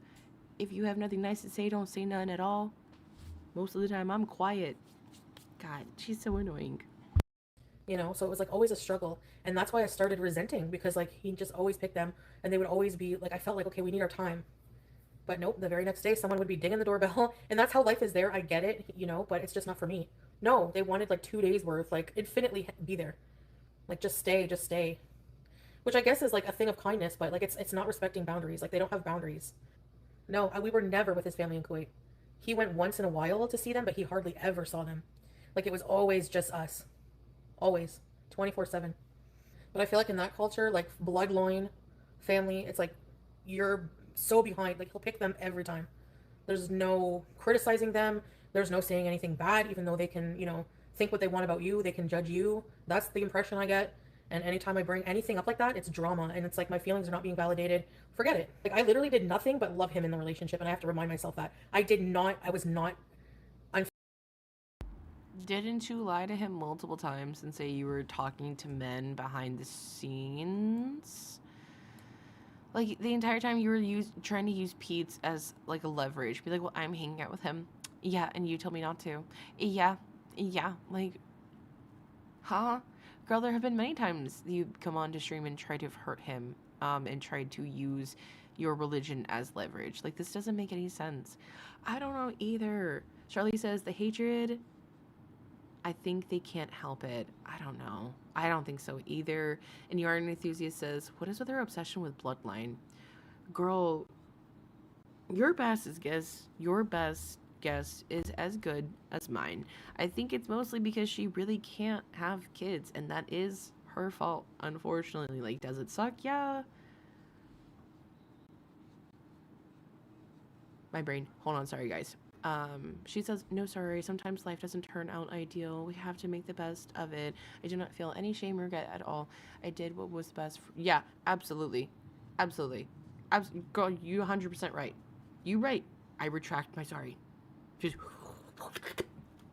if you have nothing nice to say, don't say none at all? Most of the time I'm quiet. God, she's so annoying. You know, so it was like always a struggle. And that's why I started resenting, because like he just always picked them, and they would always be like, I felt like, okay, we need our time. But nope, the very next day someone would be dinging the doorbell. And that's how life is there. I get it, you know, but it's just not for me. No, they wanted like 2 days worth, like infinitely be there. Like just stay, just stay. Which I guess is like a thing of kindness, but like it's not respecting boundaries. Like they don't have boundaries. No, we were never with his family in Kuwait. He went once in a while to see them, but he hardly ever saw them. Like it was always just us. Always. 24/7. But I feel like in that culture, like blood loin, family, it's like you're so behind. Like he'll pick them every time. There's no criticizing them. There's no saying anything bad, even though they can, you know, think what they want about you. They can judge you. That's the impression I get. And anytime I bring anything up like that, it's drama. And it's like my feelings are not being validated. Forget it. Like I literally did nothing but love him in the relationship. And I have to remind myself that. I was not. Didn't you lie to him multiple times and say you were talking to men behind the scenes? Like the entire time you were trying to use Pete's as like a leverage. Be like, well, I'm hanging out with him. Yeah, and you told me not to. Yeah. Like, huh? Girl, there have been many times you come on to stream and try to hurt him, and tried to use your religion as leverage. Like, this doesn't make any sense. I don't know either. Charlie says the hatred, I think they can't help it. I don't know. I don't think so either. And you are an enthusiast says, what is with their obsession with bloodline? Girl, your best guess is as good as mine. I think it's mostly because she really can't have kids, and that is her fault, unfortunately. Like, does it suck? Yeah. My brain. Hold on, sorry guys. She says, no, sorry, sometimes life doesn't turn out ideal. We have to make the best of it. I do not feel any shame or regret at all. I did what was best for— yeah, absolutely. Girl, you 100% right. You right. I retract my sorry. Just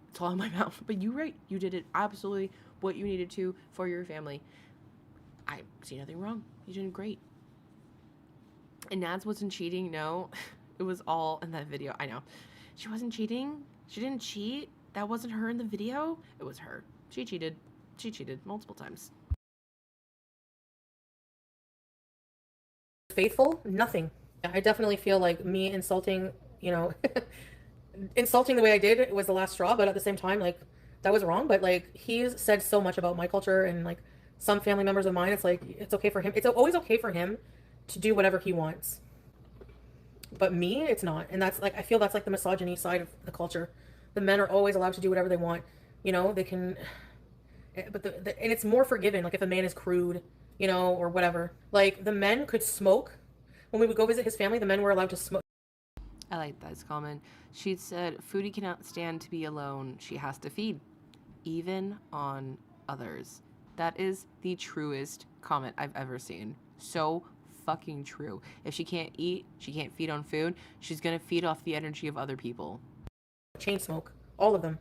it's all in my mouth. But you right. You did it absolutely what you needed to for your family. I see nothing wrong. You did great. And Nads wasn't cheating. No, it was all in that video. I know. She wasn't cheating. She didn't cheat. That wasn't her in the video. It was her. She cheated. She cheated multiple times. Faithful? Nothing. I definitely feel like me insulting, you know, insulting the way I did, it was the last straw, but at the same time, like, that was wrong. But like, he's said so much about my culture and like some family members of mine. It's like, it's okay for him. It's always okay for him to do whatever he wants. But me, it's not. And that's like, I feel that's like the misogyny side of the culture. The men are always allowed to do whatever they want. You know, they can, but and it's more forgiven. Like if a man is crude, you know, or whatever. Like the men could smoke. When we would go visit his family, the men were allowed to smoke. I like that comment. She said, Foodie cannot stand to be alone. She has to feed, even on others. That is the truest comment I've ever seen. So fucking true. If she can't eat, she can't feed on food, she's gonna feed off the energy of other people. Chain smoke. All of them.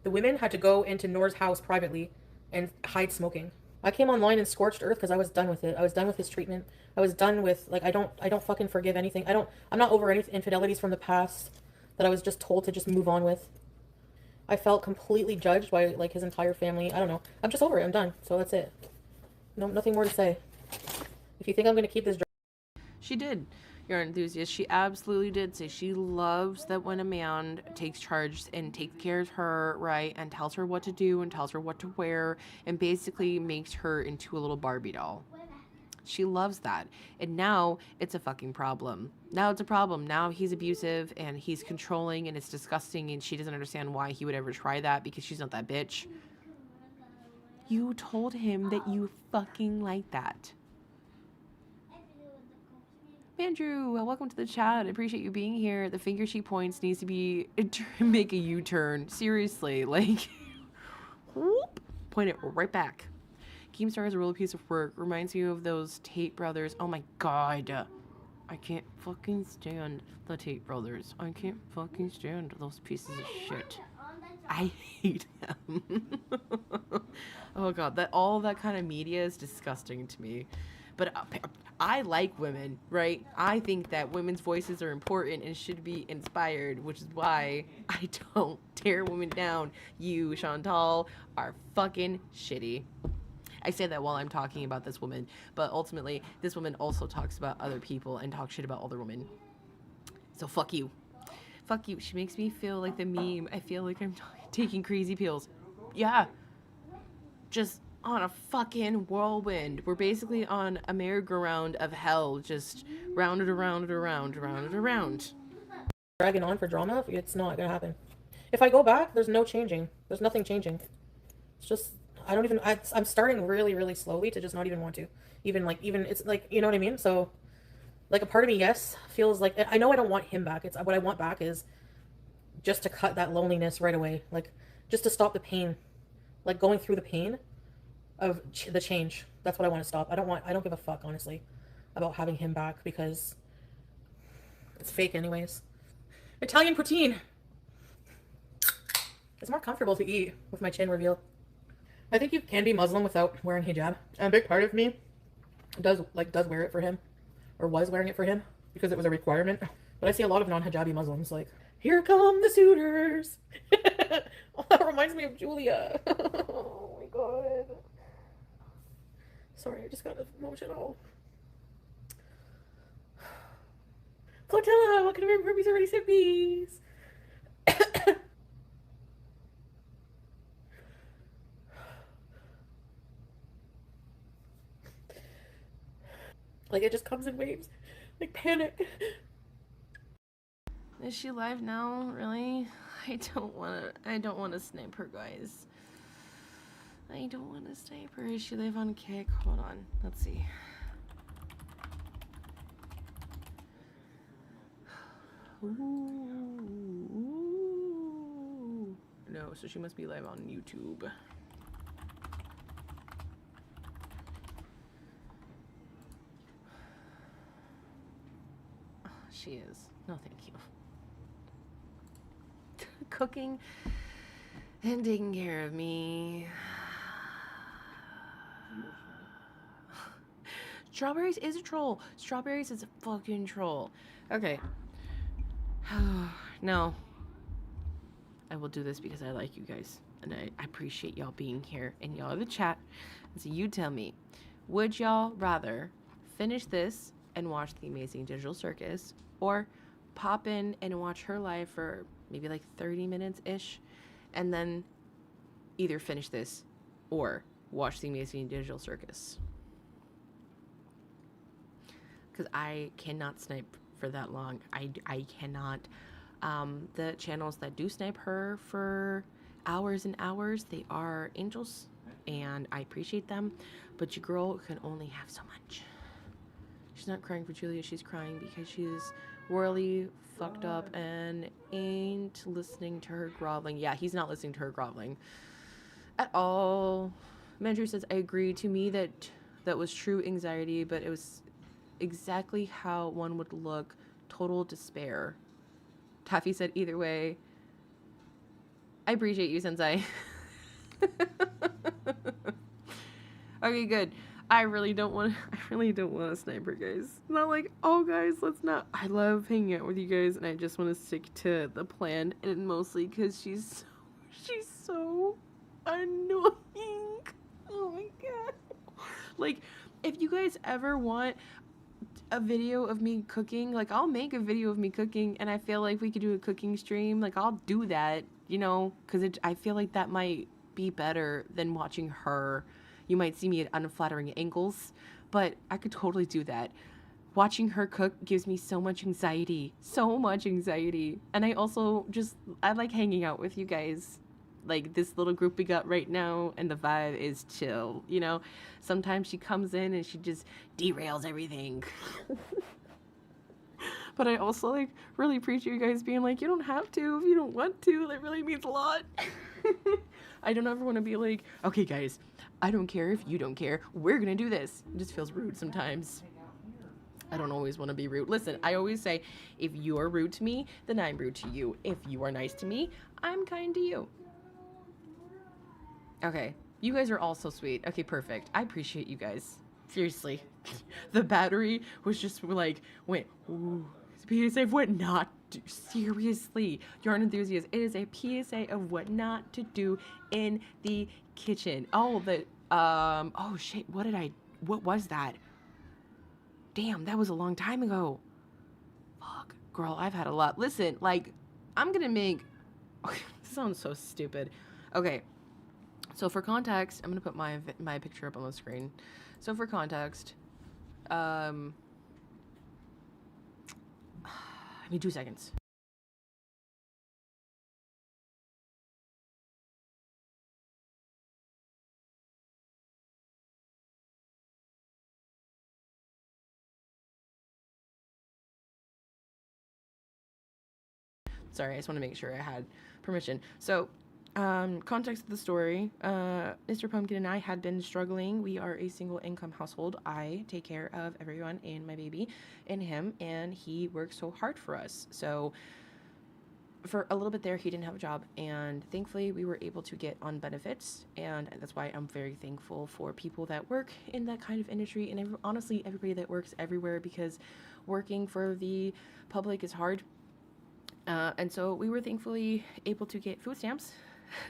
The women had to go into Noor's house privately and hide smoking. I came online in scorched earth because I was done with it. I was done with his treatment. I was done with, like, I don't fucking forgive anything. I'm not over any infidelities from the past that I was just told to just move on with. I felt completely judged by, like, his entire family. I don't know. I'm just over it. I'm done. So that's it. No, nothing more to say. If you think I'm going to keep this... She did. You're an enthusiast. She absolutely did say she loves that when a man takes charge and takes care of her, right, and tells her what to do and tells her what to wear and basically makes her into a little Barbie doll. She loves that. And now it's a fucking problem. Now it's a problem. Now he's abusive and he's controlling and it's disgusting and she doesn't understand why he would ever try that because she's not that bitch. You told him that you fucking like that. Andrew, welcome to the chat. I appreciate you being here. The finger she points needs to be make a U-turn. Seriously, like, whoop, point it right back. Keemstar is a real piece of work. Reminds you of those Tate brothers. Oh my god. I can't fucking stand the Tate brothers. I can't fucking stand those pieces of shit. I hate them. Oh god, all that kind of media is disgusting to me. But I like women, right? I think that women's voices are important and should be inspired, which is why I don't tear women down. You, Chantal, are fucking shitty. I say that while I'm talking about this woman, but ultimately, this woman also talks about other people and talks shit about other women. So fuck you. Fuck you. She makes me feel like the meme. I feel like I'm taking crazy pills. Yeah. Just on a fucking whirlwind. We're basically on a merry-go-round of hell, just rounded around and around, rounded around. Dragging on for drama, it's not gonna happen. If I go back, there's no changing. There's nothing changing. It's just, I'm starting really, really slowly to just not even want to. Even, it's like, you know what I mean? So, like, a part of me, yes, feels like, I know I don't want him back. It's, what I want back is just to cut that loneliness right away. Like, just to stop the pain. Like, going through the pain of the change. That's what I want to stop. I don't give a fuck, honestly, about having him back, because it's fake anyways. Italian poutine. It's more comfortable to eat with my chin revealed. I think you can be Muslim without wearing hijab. And a big part of me does wear it for him, or was wearing it for him, because it was a requirement. But I see a lot of non-hijabi Muslims like, here come the suitors. Oh, that reminds me of Julia. Oh my god. Sorry, I just got emotional. Flotilla, what kind of herpes already sent bees? Like, it just comes in waves. Like, panic. Is she live now? Really? I don't want to snipe her, guys. I don't want to snipe her. Is she live on Kick? Hold on. Let's see. Ooh. No, so she must be live on YouTube. She is. No, thank you. Cooking and taking care of me. Strawberries is a troll. Strawberries is a fucking troll. Okay. No. I will do this because I like you guys. And I appreciate y'all being here. And y'all are the chat. So you tell me, would y'all rather finish this and watch the Amazing Digital Circus, or pop in and watch her live for maybe like 30 minutes-ish, and then either finish this or watch the Amazing Digital Circus? Because I cannot snipe for that long. I cannot. The channels that do snipe her for hours and hours, they are angels, and I appreciate them, but your girl can only have so much. She's not crying for Julia, she's crying because she's royally fucked up and ain't listening to her groveling. Yeah, he's not listening to her groveling at all. Mandrew says, I agree. To me, that was true anxiety, but it was exactly how one would look. Total despair. Taffy said, either way, I appreciate you, Sensei. Okay, good. I really don't want to snipe her, guys. Not like, oh guys, let's not. I love hanging out with you guys, and I just want to stick to the plan, and mostly because she's so annoying. Oh my god. Like, if you guys ever want a video of me cooking, like, I'll make a video of me cooking, and I feel like we could do a cooking stream. Like, I'll do that, you know, because I feel like that might be better than watching her. You might see me at unflattering angles, but I could totally do that. Watching her cook gives me so much anxiety. So much anxiety. And I also I like hanging out with you guys. Like, this little group we got right now, and the vibe is chill, you know? Sometimes she comes in and she just derails everything. But I also like really appreciate you guys being like, you don't have to if you don't want to. That really means a lot. I don't ever want to be like, okay guys, I don't care if you don't care. We're gonna do this. It just feels rude sometimes. I don't always want to be rude. Listen, I always say, if you are rude to me, then I'm rude to you. If you are nice to me, I'm kind to you. Okay, you guys are all so sweet. Okay, perfect. I appreciate you guys. Seriously. The battery was just like, went, ooh. PSA of what not to do. Seriously, you're an enthusiast. It is a PSA of what not to do in the kitchen. Oh, oh shit, what was that? Damn, that was a long time ago. Fuck, girl, I've had a lot. Listen, like, I'm gonna make, this sounds so stupid. Okay, so for context, I'm gonna put my picture up on the screen. So for context, give me 2 seconds. Sorry, I just want to make sure I had permission. So, context of the story, Mr. Pumpkin and I had been struggling. We are a single income household. I take care of everyone and my baby and him, and he works so hard for us. So for a little bit there, he didn't have a job, and thankfully we were able to get on benefits, and that's why I'm very thankful for people that work in that kind of industry, and honestly everybody that works everywhere, because working for the public is hard. And so we were thankfully able to get food stamps.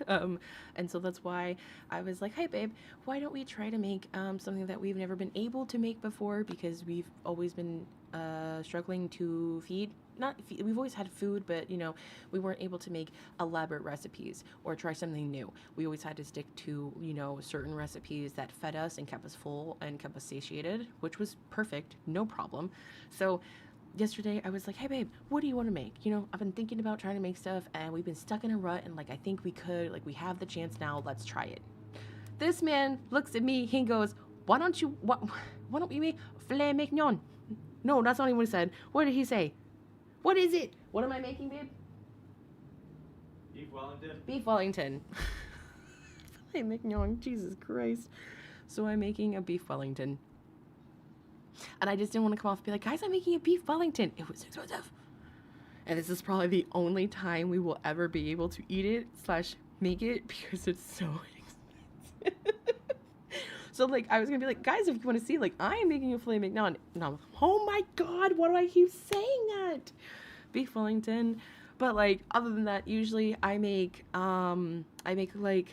And so that's why I was like, hey babe, why don't we try to make something that we've never been able to make before, because we've always been struggling to we've always had food, but you know, we weren't able to make elaborate recipes or try something new. We always had to stick to, you know, certain recipes that fed us and kept us full and kept us satiated, which was perfect, no problem. So yesterday I was like, hey babe, what do you want to make? You know, I've been thinking about trying to make stuff, and we've been stuck in a rut, and like, I think we could, like, we have the chance now, let's try it. This man looks at me, he goes, why don't we make filet mignon? No, that's not even what he said. What did he say? What is it? What am I making, babe? Beef Wellington. Beef Wellington. Filet mignon, Jesus Christ. So I'm making a beef Wellington. And I just didn't want to come off and be like, guys, I'm making a beef Wellington. It was expensive. And this is probably the only time we will ever be able to eat it / make it, because it's so expensive. So like, I was gonna be like, guys, if you want to see, like, I am making a filet mignon. And I'm, oh my god, why do I keep saying that? Beef Wellington. But like, other than that, usually I make like,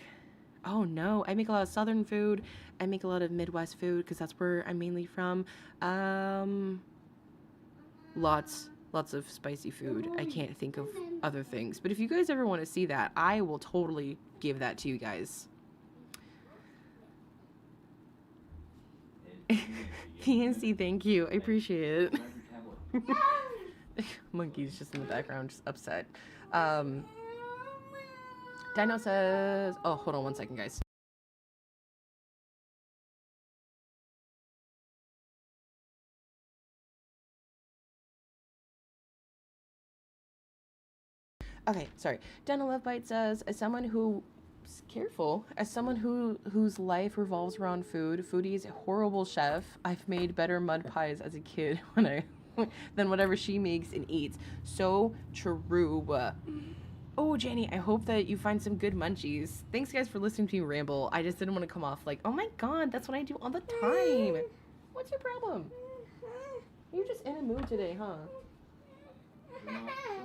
oh no, I make a lot of Southern food. I make a lot of Midwest food, because that's where I'm mainly from. Lots of spicy food. I can't think of other things. But if you guys ever want to see that, I will totally give that to you guys. PNC, thank you. I appreciate it. Monkey's just in the background, just upset. Dino says, oh, hold on 1 second, guys. Okay, sorry. Dino Lovebite says, as someone who's whose life revolves around food, Foodie's a horrible chef. I've made better mud pies as a kid than whatever she makes and eats. So true. Oh, Jenny, I hope that you find some good munchies. Thanks, guys, for listening to me ramble. I just didn't want to come off like, oh my god, that's what I do all the time. What's your problem? You're just in a mood today, huh? She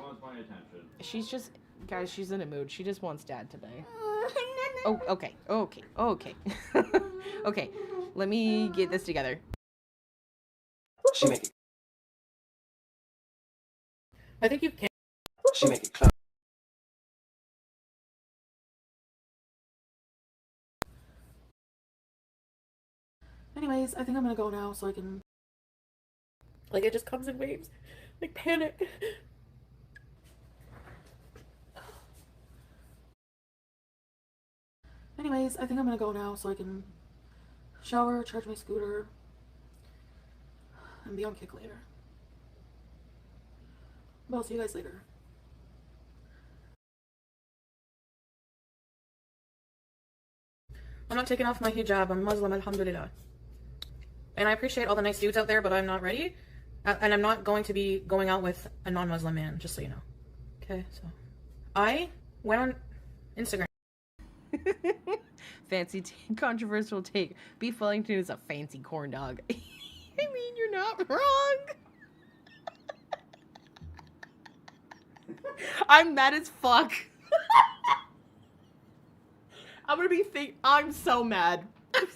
wants my attention. She's just, guys, she's in a mood. She just wants dad today. Oh, okay. Okay, let me get this together. She make it. I think you can. She make it clap. Anyways, I think I'm gonna go now so I can. Like, it just comes in waves. Like, panic. Anyways, I think I'm gonna go now so I can shower, charge my scooter, and be on kick later. Well, I'll see you guys later. I'm not taking off my hijab. I'm Muslim, alhamdulillah. And I appreciate all the nice dudes out there, but I'm not ready. And I'm not going to be going out with a non-Muslim man, just so you know. Okay, so I went on Instagram. Fancy controversial take. Beef Wellington is a fancy corn dog. I mean, you're not wrong. I'm mad as fuck. I'm gonna be I'm so mad. It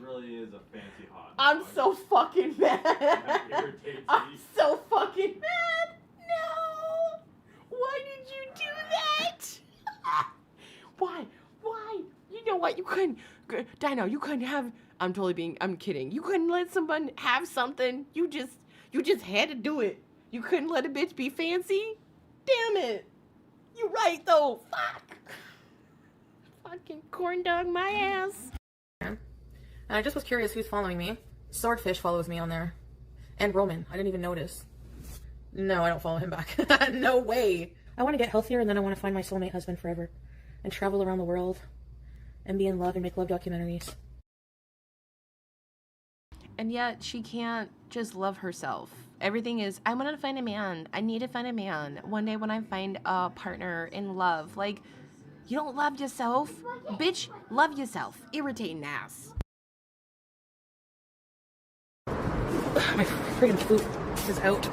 really is a fancy hot dog. I'm so fucking mad. That irritates I'm me. so fucking mad. No. Why did you do that? Why? Why? You know what? You couldn't, Dino, you couldn't have, I'm kidding. You couldn't let someone have something. You just had to do it. You couldn't let a bitch be fancy? Damn it. You're right, though. Fuck. Fucking corn dog my ass. And I just was curious who's following me. Swordfish follows me on there. And Roman. I didn't even notice. No, I don't follow him back. No way. I want to get healthier, and then I want to find my soulmate husband forever. And travel around the world. And be in love and make love documentaries. And yet she can't just love herself. Everything is, I want to find a man. I need to find a man. One day when I find a partner in love. Like, you don't love yourself? Bitch, love yourself. Irritating ass. My friggin' food is out.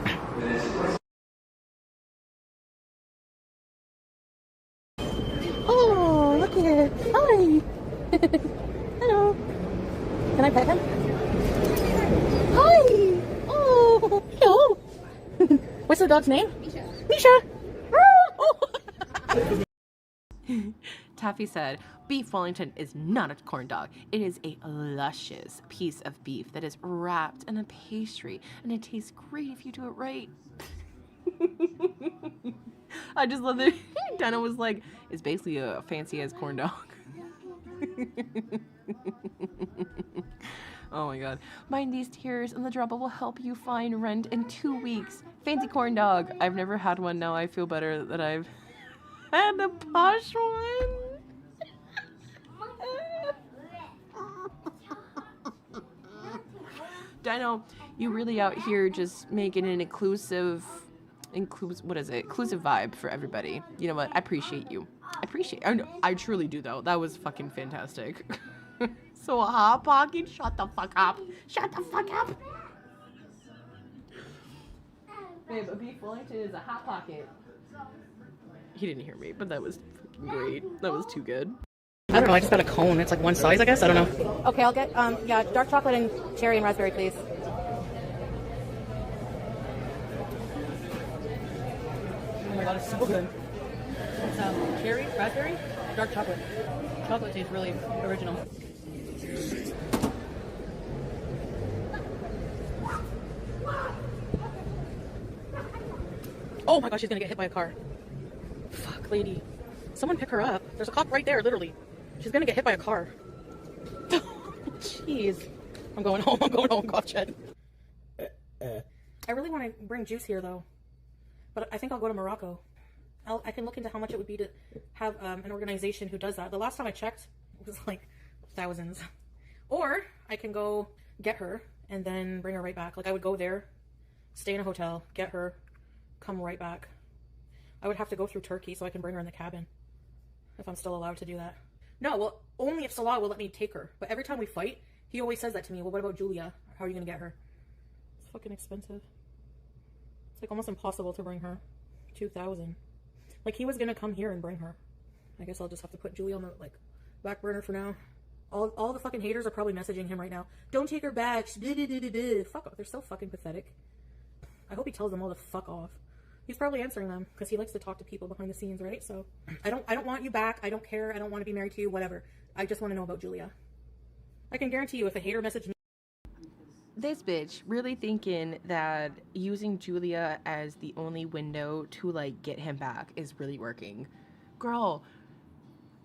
Oh, look at it. Hi. Hello. Can I pet him? Hi. Oh, hello. What's the dog's name? Misha. Misha. Oh. Taffy said, Beef Wellington is not a corn dog. It is a luscious piece of beef that is wrapped in a pastry, and it tastes great if you do it right. I just love that Dino was like, it's basically a fancy-ass corn dog. Oh my god. Mind these tears, and the dropper will help you find rent in 2 weeks. Fancy corn dog. I've never had one. Now I feel better that I've had a posh one. Dino, you really out here just making an inclusive vibe for everybody. You know what? I appreciate you. I truly do, though. That was fucking fantastic. So a hot pocket? Shut the fuck up. Shut the fuck up. Babe, a Beef Wellington is a hot pocket. He didn't hear me, but that was fucking great. That was too good. I don't know, I just got a cone. It's like one size, I guess. I don't know. Okay, I'll get, yeah, dark chocolate and cherry and raspberry, please. Oh my god, it's so good. It's cherry, raspberry, dark chocolate. Chocolate tastes really original. Oh my gosh, she's gonna get hit by a car. Fuck, lady. Someone pick her up. There's a cop right there, literally. She's gonna get hit by a car. Jeez. I'm going home, cough chat. I really want to bring juice here, though. But I think I'll go to Morocco. I can look into how much it would be to have an organization who does that. The last time I checked, it was like thousands. Or I can go get her and then bring her right back. Like, I would go there, stay in a hotel, get her, come right back. I would have to go through Turkey so I can bring her in the cabin. If I'm still allowed to do that. No, well, only if Salah will let me take her. But every time we fight, he always says that to me. Well, what about Julia? How are you going to get her? It's fucking expensive. It's like almost impossible to bring her. 2,000. Like, he was going to come here and bring her. I guess I'll just have to put Julia on the, like, back burner for now. All the fucking haters are probably messaging him right now. Don't take her back. Fuck off. They're so fucking pathetic. I hope he tells them all to fuck off. He's probably answering them because he likes to talk to people behind the scenes, right? So I don't want you back. I don't care. I don't want to be married to you. Whatever. I just want to know about Julia. I can guarantee you, if a hater messaged me. This bitch really thinking that using Julia as the only window to like get him back is really working. Girl,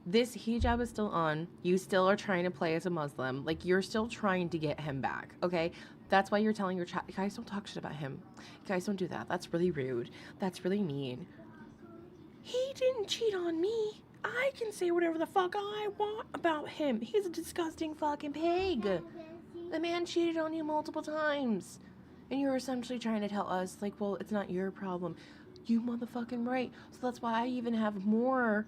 this hijab is still on. You still are trying to play as a Muslim. Like, you're still trying to get him back, okay? That's why you're telling your child, guys, don't talk shit about him. Guys, don't do that. That's really rude. That's really mean. He didn't cheat on me. I can say whatever the fuck I want about him. He's a disgusting fucking pig. The man cheated on you multiple times. And you're essentially trying to tell us, like, well, it's not your problem. You motherfucking right. So that's why I even have more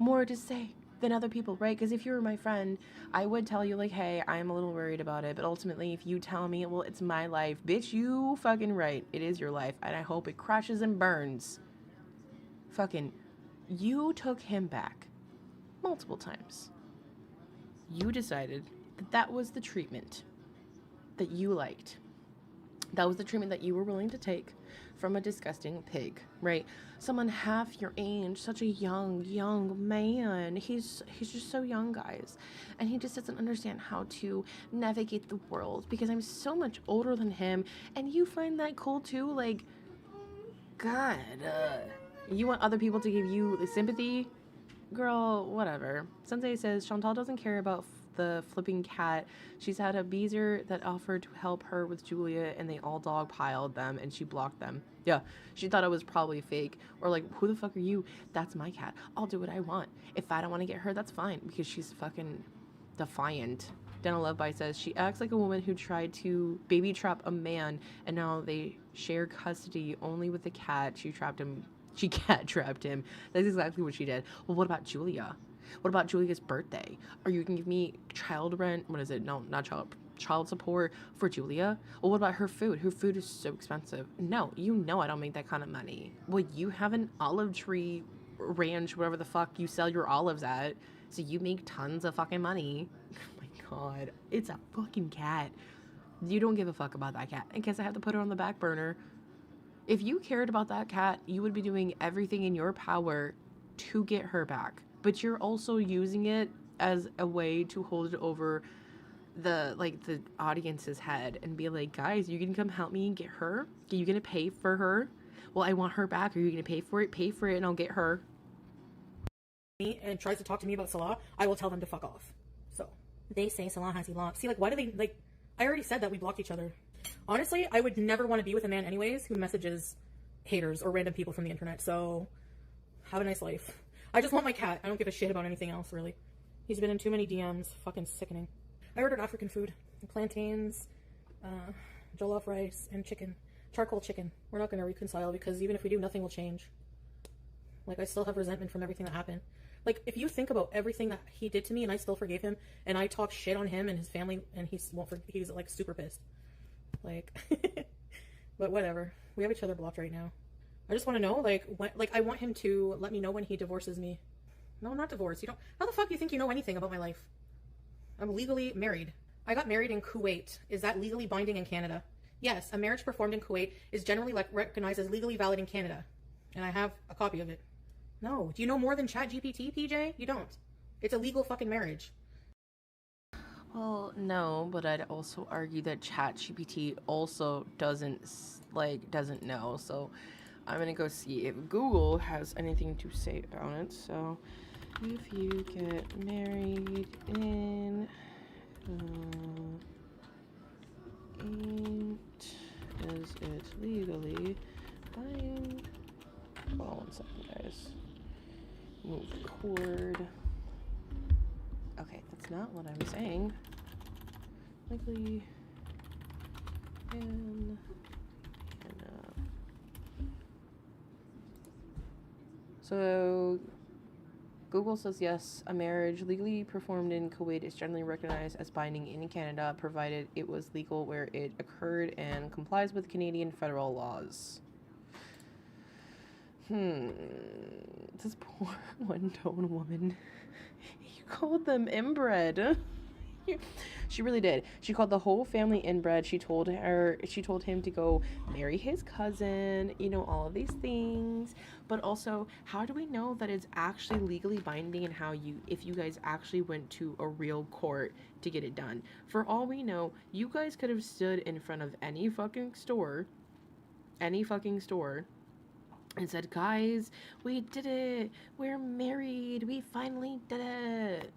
to say than other people, right? Because if you were my friend, I would tell you, like, hey, I'm a little worried about it. But ultimately, if you tell me, well, it's my life, bitch, you fucking right. It is your life. And I hope it crashes and burns. Fucking, you took him back multiple times. You decided that that was the treatment that you liked. That was the treatment that you were willing to take from a disgusting pig, right? Someone half your age, such a young man. He's just so young, guys. And he just doesn't understand how to navigate the world because I'm so much older than him. And you find that cool too? Like, God, you want other people to give you the sympathy? Girl, whatever. Sensei says Chantal doesn't care about the flipping cat. She's had a beezer that offered to help her with Julia and they all dogpiled them and she blocked them. Yeah, she thought it was probably fake. Or like, who the fuck are you? That's my cat. I'll do what I want. If I don't want to get her, that's fine because she's fucking defiant. Dino Loveby says she acts like a woman who tried to baby trap a man and now they share custody only with the cat. She cat trapped him. That's exactly what she did. Well, what about Julia? What about Julia's birthday? Are you gonna give me child rent? What is it? No, not child support for Julia? Well, what about her food? Her food is so expensive. No, you know I don't make that kind of money. Well, you have an olive tree ranch, whatever the fuck you sell your olives at, so you make tons of fucking money. Oh my god, it's a fucking cat. You don't give a fuck about that cat. I guess I have to put her on the back burner. If you cared about that cat, you would be doing everything in your power to get her back. But you're also using it as a way to hold it over the audience's head and be like, guys, you can come help me and get her? Are you gonna pay for her? Well, I want her back. Are you gonna pay for it? Pay for it and I'll get her. And tries to talk to me about Salah, I will tell them to fuck off. So they say Salah has Elon. See, like, why do they, like, I already said that we blocked each other. Honestly, I would never want to be with a man anyways who messages haters or random people from the internet. So have a nice life. I just want my cat. I don't give a shit about anything else, really. He's been in too many DMs. Fucking sickening. I ordered African food. Plantains, jollof rice, and chicken. Charcoal chicken. We're not going to reconcile because even if we do, nothing will change. Like, I still have resentment from everything that happened. Like, if you think about everything that he did to me and I still forgave him, and I talk shit on him and his family, and he's like super pissed. Like, but whatever. We have each other blocked right now. I just want to know, like, when, like, I want him to let me know when he divorces me. No, not divorce. You don't. How the fuck do you think you know anything about my life? I'm legally married. I got married in Kuwait. Is that legally binding in Canada? Yes, a marriage performed in Kuwait is generally recognized as legally valid in Canada. And I have a copy of it. No. Do you know more than ChatGPT, PJ? You don't. It's a legal fucking marriage. Well, no, but I'd also argue that ChatGPT also doesn't know. So I'm gonna go see if Google has anything to say about it. So, if you get married in, is it legally bind? Oh, 1 second, guys. Move cord. Okay, that's not what I'm saying. Legally in. So, Google says yes, a marriage legally performed in Kuwait is generally recognized as binding in Canada, provided it was legal where it occurred and complies with Canadian federal laws. This poor one-tone woman. You called them inbred. She really did. She called the whole family inbred. She told him to go marry his cousin, you know, all of these things. But also, how do we know that it's actually legally binding and if you guys actually went to a real court to get it done? For all we know, you guys could have stood in front of any fucking store, and said, guys, we did it. We're married. We finally did it.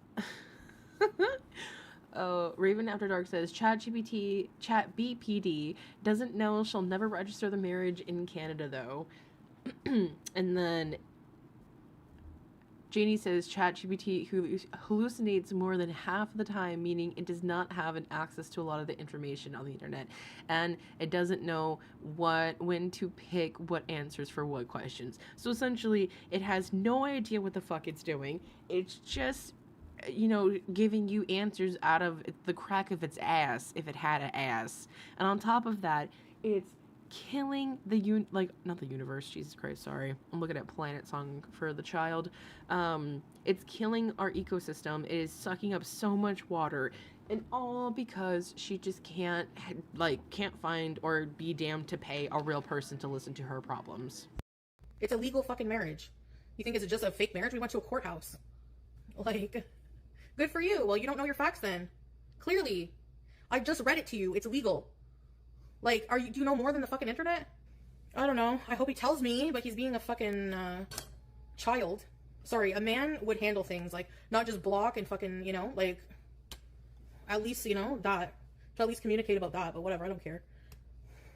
Raven After Dark says, Chat BPD doesn't know she'll never register the marriage in Canada, though. And then Janie says, ChatGPT hallucinates more than half the time, meaning it does not have an access to a lot of the information on the internet, and it doesn't know when to pick what answers for what questions. So essentially, it has no idea what the fuck it's doing. It's just, you know, giving you answers out of the crack of its ass, if it had an ass. And on top of that, it's killing the not the universe, Jesus Christ, sorry, I'm looking at Planet Song for the Child. It's killing our ecosystem. It is sucking up so much water, and all because she just can't find or be damned to pay a real person to listen to her problems. It's a legal fucking marriage. You think it's just a fake marriage? We went to a courthouse. Like, good for you. Well, you don't know your facts then. Clearly. I just read it to you. It's legal. Like, do you know more than the fucking internet? I don't know. I hope he tells me, but he's being a fucking, child. Sorry, a man would handle things, like, not just block and fucking, you know, like, at least, you know, that. To at least communicate about that, but whatever, I don't care.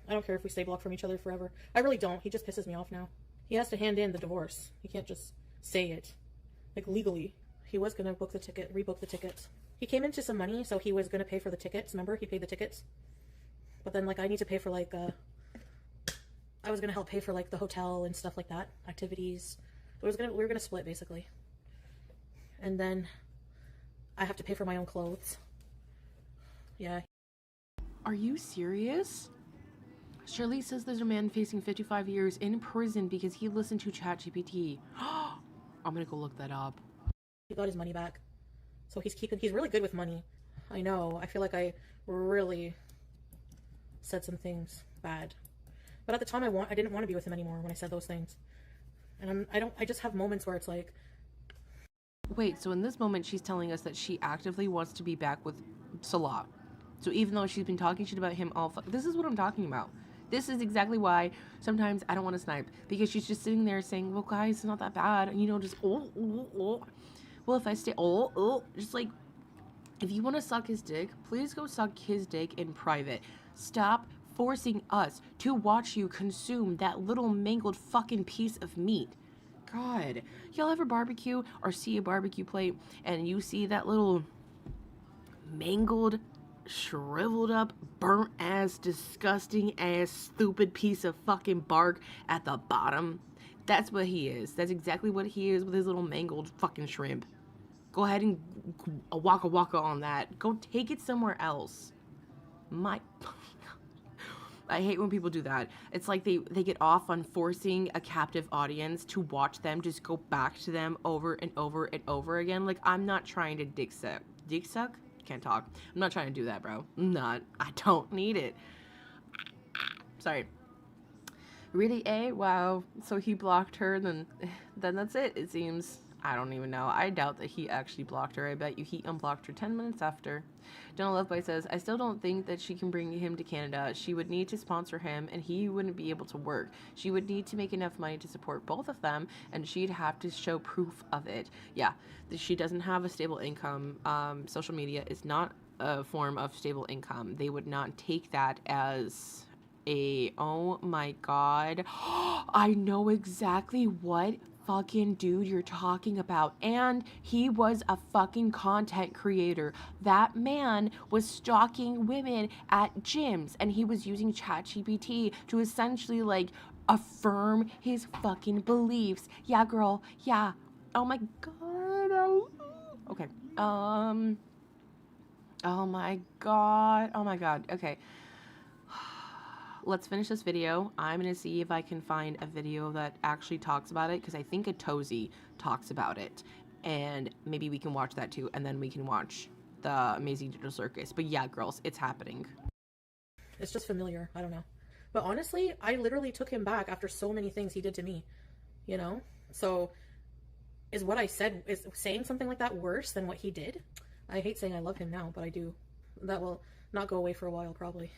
I don't care if we stay blocked from each other forever. I really don't. He just pisses me off now. He has to hand in the divorce. He can't just say it. Like, legally. He was gonna rebook the tickets. He came into some money, so he was gonna pay for the tickets. Remember? He paid the tickets. But then, like, I need to pay for, like, I was gonna help pay for, like, the hotel and stuff like that. Activities. We were gonna split, basically. And then I have to pay for my own clothes. Yeah. Are you serious? Shirley says there's a man facing 55 years in prison because he listened to ChatGPT. I'm gonna go look that up. He got his money back. So he's really good with money. I know. I feel like I really said some things bad. But at the time I didn't want to be with him anymore when I said those things. And I just have moments where it's like... Wait, so in this moment she's telling us that she actively wants to be back with Salah. So even though she's been talking shit about him this is what I'm talking about. This is exactly why sometimes I don't want to snipe. Because she's just sitting there saying, well, guys, it's not that bad. And, you know, just, well, if I stay, just like, if you want to suck his dick, please go suck his dick in private. Stop forcing us to watch you consume that little mangled fucking piece of meat. God. Y'all ever barbecue or see a barbecue plate and you see that little mangled, shriveled up, burnt ass, disgusting ass, stupid piece of fucking bark at the bottom? That's what he is. That's exactly what he is with his little mangled fucking shrimp. Go ahead and waka waka on that. Go take it somewhere else. I hate when people do that. It's like they get off on forcing a captive audience to watch them just go back to them over and over and over again. Like, I'm not trying to dick suck? Can't talk. I'm not trying to do that, bro. I'm not. I don't need it. Sorry. Really, eh? Wow. So he blocked her, then that's it, it seems. I don't even know. I doubt that he actually blocked her. I bet you he unblocked her 10 minutes after. Donald Lovebite says, I still don't think that she can bring him to Canada. She would need to sponsor him, and he wouldn't be able to work. She would need to make enough money to support both of them, and she'd have to show proof of it. Yeah, she doesn't have a stable income. Social media is not a form of stable income. They would not take that as oh my god. I know exactly what fucking dude you're talking about, and he was a fucking content creator. That man was stalking women at gyms, and he was using ChatGPT to essentially like affirm his fucking beliefs. Yeah, girl. Yeah. Oh my god. Okay. Oh my god. Okay. Let's finish this video. I'm going to see if I can find a video that actually talks about it, because I think Atosy talks about it. And maybe we can watch that too, and then we can watch the Amazing Digital Circus. But yeah, girls, it's happening. It's just familiar. I don't know. But honestly, I literally took him back after so many things he did to me. You know? So, is what I said, is saying something like that worse than what he did? I hate saying I love him now, but I do. That will not go away for a while, probably.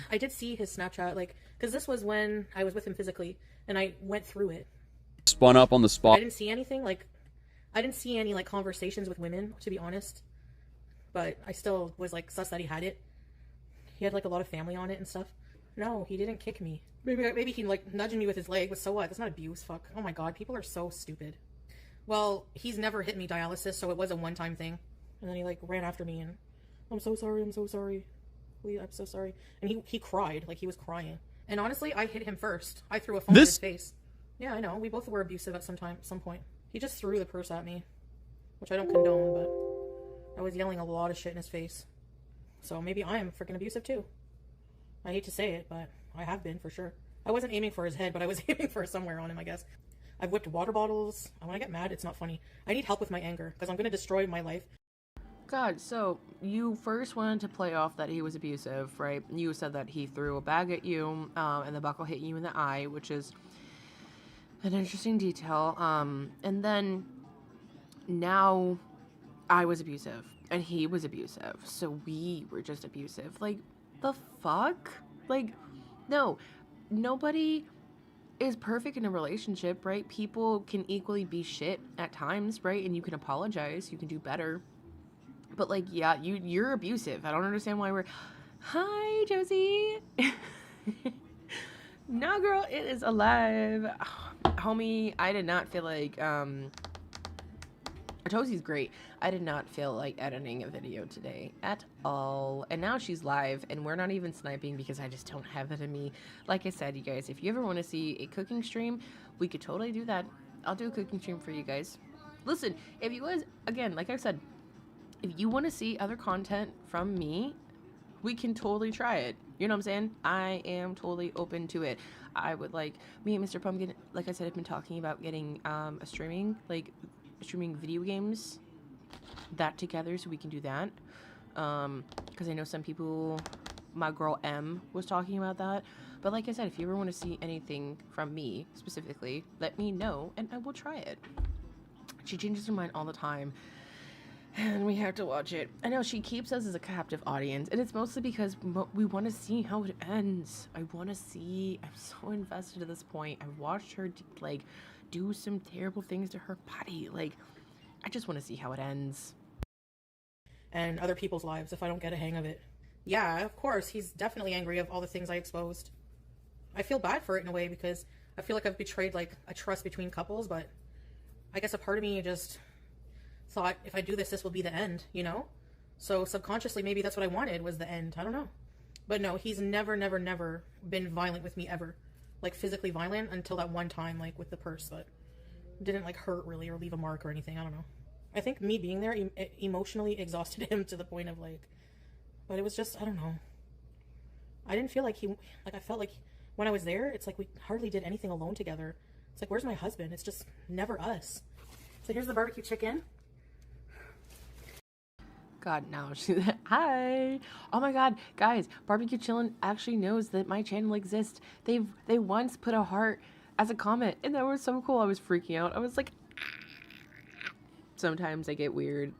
I did see his Snapchat, like, because this was when I was with him physically, and I went through it. Spun up on the spot. I didn't see anything, like, I didn't see any, like, conversations with women, to be honest. but I still was like sus that he had it. He had like a lot of family on it and stuff. No, he didn't kick me. Maybe he like nudged me with his leg, but so what? That's not abuse. Fuck. Oh my god, people are so stupid. Well, he's never hit me dialysis, so it was a one-time thing. And then he like ran after me and I'm so sorry, I'm so sorry. I'm so sorry. And he cried, like he was crying. And honestly, I hit him first. I threw a phone in his face. Yeah, I know. We both were abusive at some point. He just threw the purse at me, which I don't condone, but I was yelling a lot of shit in his face. So maybe I am freaking abusive too. I hate to say it, but I have been for sure. I wasn't aiming for his head, but I was aiming for somewhere on him, I guess. I've whipped water bottles. And when I get mad, it's not funny. I need help with my anger because I'm going to destroy my life. God, so you first wanted to play off that he was abusive, right? You said that he threw a bag at you, and the buckle hit you in the eye, which is an interesting detail. And then now I was abusive, and he was abusive, so we were just abusive. Like, the fuck? Like, no, nobody is perfect in a relationship, right? People can equally be shit at times, right? And you can apologize, you can do better. But like, yeah, you're abusive. I don't understand why we're... Hi, Josie. No, girl, it is alive. Homie, I did not feel like... Atosy's great. I did not feel like editing a video today at all. And now she's live, and we're not even sniping because I just don't have it in me. Like I said, you guys, if you ever want to see a cooking stream, we could totally do that. I'll do a cooking stream for you guys. Listen, if you guys, again, like I said, if you want to see other content from me, we can totally try it. You know what I'm saying? I am totally open to it. I would like, me and Mr. Pumpkin, like I said, I've been talking about getting a streaming video games that together so we can do that. Because I know some people, my girl M was talking about that. But like I said, if you ever want to see anything from me specifically, let me know and I will try it. She changes her mind all the time. And we have to watch it. I know she keeps us as a captive audience, and it's mostly because we want to see how it ends. I want to see. I'm so invested at this point. I watched her like do some terrible things to her body. Like, I just want to see how it ends. And other people's lives if I don't get a hang of it. Yeah, of course, he's definitely angry of all the things I exposed. I feel bad for it in a way because I feel like I've betrayed like a trust between couples, but I guess a part of me just thought if I do this, this will be the end, you know? So subconsciously, maybe that's what I wanted was the end. I don't know. But no, he's never been violent with me ever. Like physically violent until that one time, like with the purse, but didn't like hurt really or leave a mark or anything. I don't know. I think me being there emotionally exhausted him to the point of like, but it was just, I don't know. I didn't feel like I felt like when I was there, it's like we hardly did anything alone together. It's like, where's my husband? It's just never us. So here's the barbecue chicken. God, now she's hi. Oh my god, guys, Barbecue Chillin actually knows that my channel exists. They once put a heart as a comment, and that was so cool. I was freaking out. I was like, sometimes I get weirded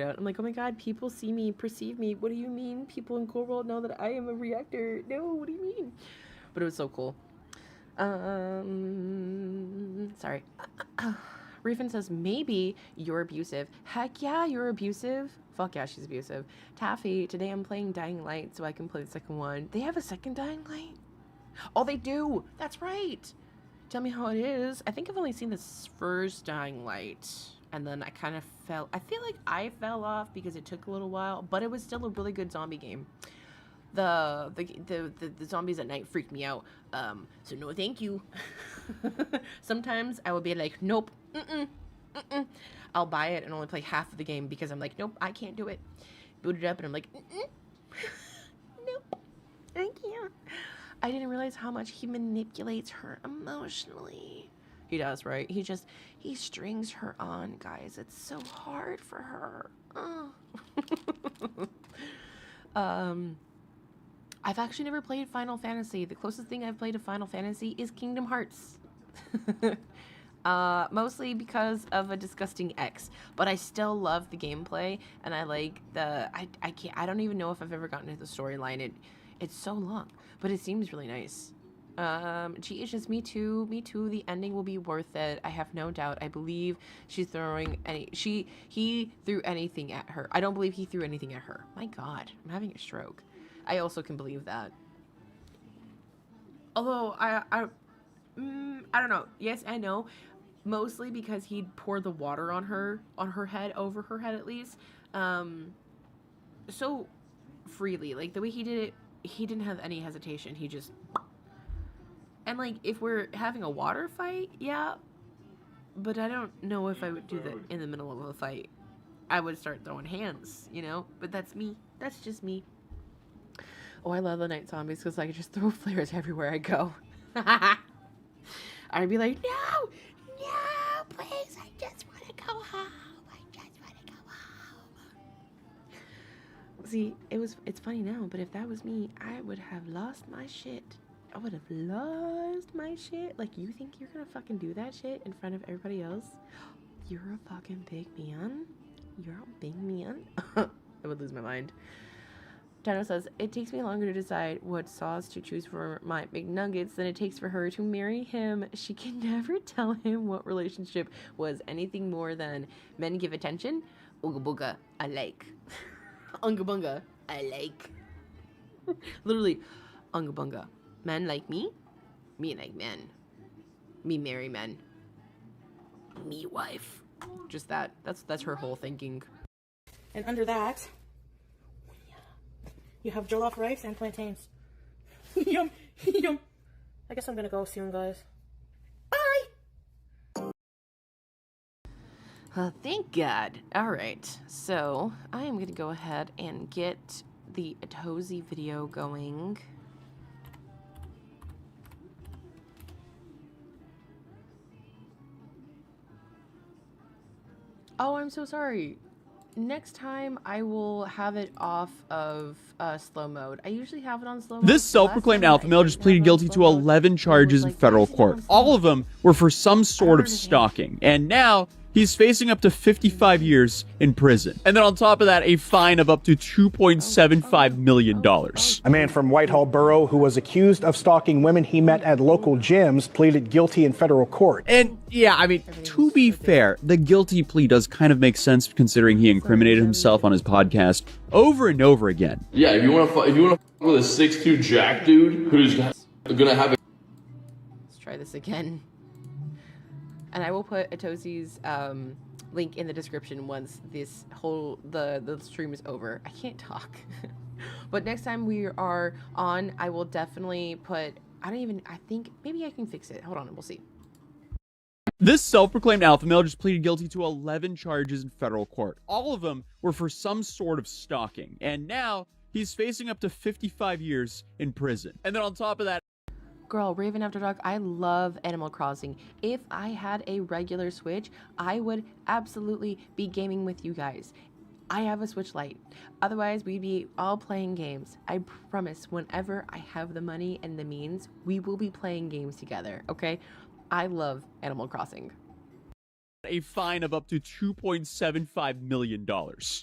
out. I'm like, oh my god, people see me, perceive me. What do you mean? People in Cool World know that I am a reactor. No, what do you mean? But it was so cool. Sorry. Reefin says, maybe you're abusive. Heck yeah, you're abusive. Fuck yeah, she's abusive. Taffy, today I'm playing Dying Light so I can play the second one. They have a second Dying Light? Oh, they do. That's right. Tell me how it is. I think I've only seen this first Dying Light. And then I kind of I feel like I fell off because it took a little while, but it was still a really good zombie game. The zombies at night freaked me out. So no thank you. Sometimes I would be like, nope, I'll buy it and only play half of the game because I'm like, nope, I can't do it. Boot it up and I'm like, nope, thank you. I didn't realize how much he manipulates her emotionally. He does, right? He strings her on, guys. It's so hard for her. I've actually never played Final Fantasy. The closest thing I've played to Final Fantasy is Kingdom Hearts. Mostly because of a disgusting ex. But I still love the gameplay, and I like I don't even know if I've ever gotten into the storyline. It's so long, but it seems really nice. Gee, it's just me too. Me too. The ending will be worth it. I have no doubt. I believe she's throwing he threw anything at her. I don't believe he threw anything at her. My God, I'm having a stroke. I also can believe that. Although I don't know. Yes, I know. Mostly because he'd pour the water on her head, over her head at least. So freely. Like the way he did it, he didn't have any hesitation. He just. And, like, if we're having a water fight, yeah. But I don't know if I would do that in the middle of a fight. I would start throwing hands, you know? But that's me. That's just me. Oh, I love the night zombies because I could just throw flares everywhere I go. I'd be like, no, please, I just want to go home. I just want to go home. See, it's funny now, but if that was me, I would have lost my shit. I would have lost my shit. Like, you think you're gonna fucking do that shit in front of everybody else? You're a fucking big man? You're a big man? I would lose my mind. Dino says, it takes me longer to decide what sauce to choose for my McNuggets than it takes for her to marry him. She can never tell him what relationship was anything more than men give attention. Ooga booga, I like. Unga bunga, I like. Literally, unga bunga. Men like me like men. Me marry men. Me wife. Just that. That's her whole thinking. And under that, you have jollof rice and plantains. Yum, yum. I guess I'm gonna go soon, guys. Bye! Thank God. Alright, so I am gonna go ahead and get the Atosy video going. Oh, I'm so sorry. Next time I will have it off of slow mode. I usually have it on slow mode. This self-proclaimed alpha male just pleaded guilty to 11 charges in federal court. All of them were for some sort of stalking. And now he's facing up to 55 years in prison. And then on top of that, a fine of up to $2.75 million. A man from Whitehall Borough who was accused of stalking women he met at local gyms pleaded guilty in federal court. And yeah, I mean, to be fair, the guilty plea does kind of make sense considering he incriminated himself on his podcast over and over again. Yeah, if you want to with a 6'2" jack dude who's gonna have a... Let's try this again. And I will put Atosy's link in the description once this whole the stream is over. I can't talk. But next time we are on, I will definitely put I think maybe I can fix it. Hold on, we'll see. This self-proclaimed alpha male just pleaded guilty to 11 charges in federal court. All of them were for some sort of stalking. And now he's facing up to 55 years in prison. And then on top of that, Girl, Raven After Dark, I love Animal Crossing. If I had a regular Switch, I would absolutely be gaming with you guys. I have a Switch Lite. Otherwise, we'd be all playing games. I promise, whenever I have the money and the means, we will be playing games together, okay? I love Animal Crossing. a fine of up to $2.75 million.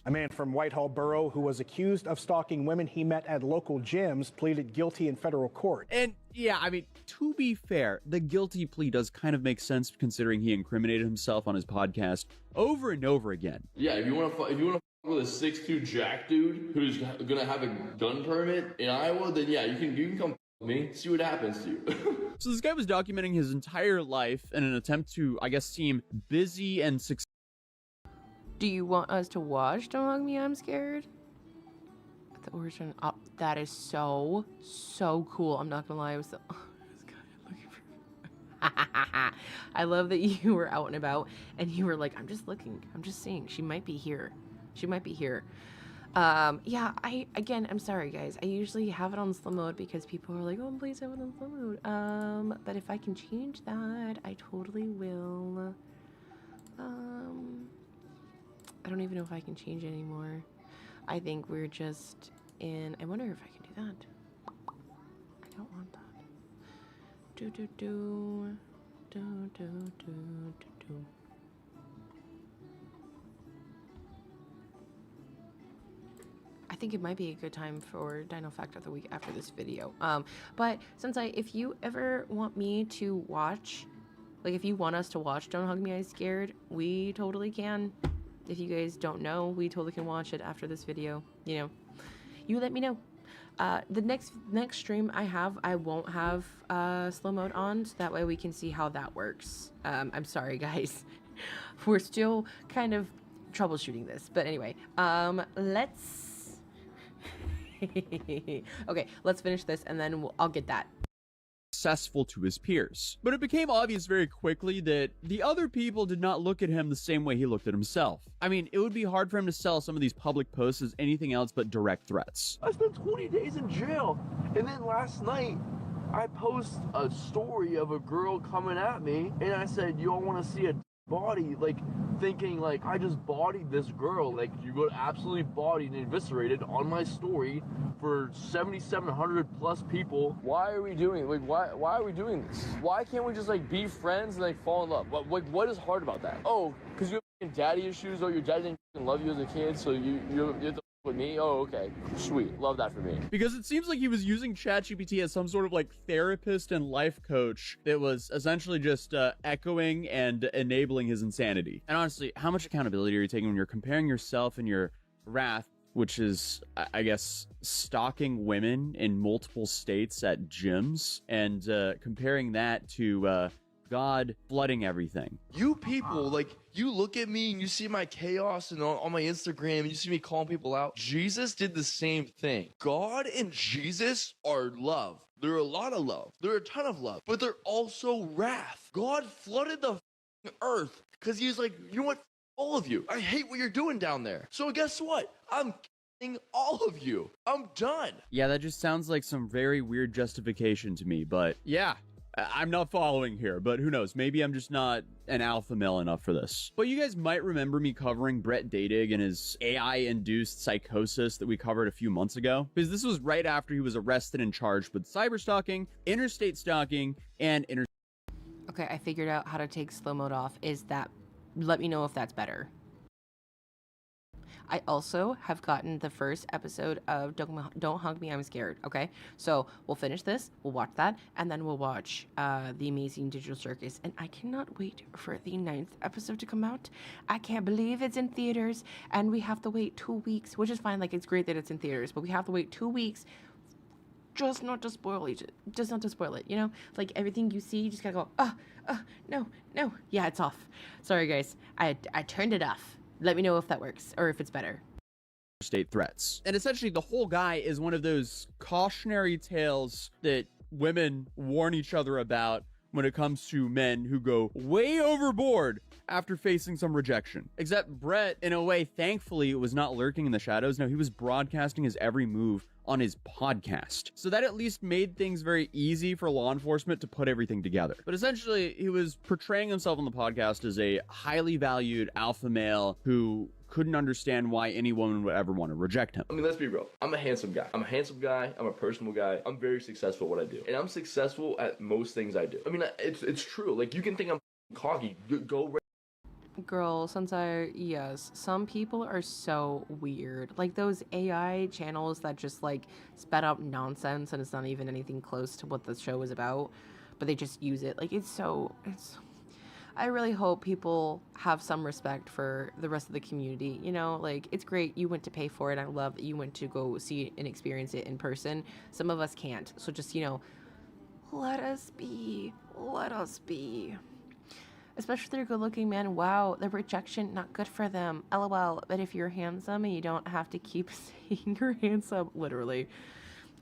A man from Whitehall Borough who was accused of stalking women he met at local gyms pleaded guilty in federal court. And yeah, I mean, to be fair, the guilty plea does kind of make sense considering he incriminated himself on his podcast over and over again. Yeah, if you want to with a 6'2" jack dude who's gonna have a gun permit in Iowa, then yeah, you can come with me, see what happens to you. So this guy was documenting his entire life in an attempt to, I guess, seem busy and successful. Do you want us to watch Don't Hug Me, I'm Scared? The origin. Oh, that is so cool. I'm not gonna lie, I was so... looking for... I love that you were out and about and you were like, I'm just looking, I'm just seeing. She might be here. She might be here. Yeah, I'm sorry guys. I usually have it on slow mode because people are like, oh, please have it on slow mode. But if I can change that, I totally will. I don't even know if I can change it anymore. I think we're just in, I wonder if I can do that. I don't want that. I think it might be a good time for Dino Fact of the Week after this video. But if you ever want me to watch, like if you want us to watch Don't Hug Me, I'm Scared, we totally can. If you guys don't know, we totally can watch it after this video. You know, you let me know. The next stream I won't have slow mode on, so that way we can see how that works. I'm sorry, guys. We're still kind of troubleshooting this, but anyway, let's okay, let's finish this and then I'll get that. Successful to his peers. But it became obvious very quickly that the other people did not look at him the same way he looked at himself. I mean, it would be hard for him to sell some of these public posts as anything else but direct threats. I spent 20 days in jail, and then last night I post a story of a girl coming at me, and I said, you all want to see a body, like thinking like I just bodied this girl, like you got absolutely bodied and eviscerated on my story for 7,700 plus people. Why are we doing like why are we doing this? Why can't we just like be friends and like fall in love? What is hard about that? Oh, because you have daddy issues. Oh, your dad didn't love you as a kid, so you have to with me? Oh, okay. Sweet. Love that for me. Because it seems like he was using ChatGPT as some sort of like therapist and life coach that was essentially just echoing and enabling his insanity. And honestly, how much accountability are you taking when you're comparing yourself and your wrath, which is, I guess, stalking women in multiple states at gyms, and comparing that to God flooding everything? You people, like, you look at me and you see my chaos and on my Instagram and you see me calling people out. Jesus did the same thing. God and Jesus are love. They're a lot of love. They're a ton of love. But they're also wrath. God flooded the earth because he's like, you know what? All of you. I hate what you're doing down there. So guess what? I'm killing all of you. I'm done. Yeah, that just sounds like some very weird justification to me, but yeah. I'm not following here, but who knows? Maybe I'm just not an alpha male enough for this. But you guys might remember me covering Brett Dadig and his AI-induced psychosis that we covered a few months ago, because this was right after he was arrested and charged with cyber stalking, interstate stalking, and Okay, I figured out how to take slow mode off. Let me know if that's better. I also have gotten the first episode of Don't Hug Me, I'm Scared, okay? So we'll finish this, we'll watch that, and then we'll watch The Amazing Digital Circus. And I cannot wait for the 9th episode to come out. I can't believe it's in theaters, and we have to wait 2 weeks, which is fine. Like, it's great that it's in theaters, but we have to wait 2 weeks just not to spoil it, you know? Like, everything you see, you just gotta go, no. Yeah, it's off. Sorry, guys. I turned it off. Let me know if that works or if it's better. State threats. And essentially the whole guy is one of those cautionary tales that women warn each other about when it comes to men who go way overboard after facing some rejection. Except Brett, in a way, thankfully, was not lurking in the shadows. No, he was broadcasting his every move on his podcast. So that at least made things very easy for law enforcement to put everything together. But essentially, he was portraying himself on the podcast as a highly valued alpha male who couldn't understand why any woman would ever want to reject him. I mean, let's be real. I'm a handsome guy. I'm a personable guy. I'm very successful at what I do. And I'm successful at most things I do. I mean, it's true. Like, you can think I'm cocky. Go Girl, Sensei, yes. Some people are so weird. Like those AI channels that just like spat out nonsense and it's not even anything close to what the show is about, but they just use it. Like I really hope people have some respect for the rest of the community. You know, like, it's great you went to pay for it. I love that you went to go see it and experience it in person. Some of us can't. So just, you know, let us be. Especially if they're good looking, man. Wow, the rejection, not good for them. LOL. But if you're handsome and you don't have to keep saying you're handsome, literally.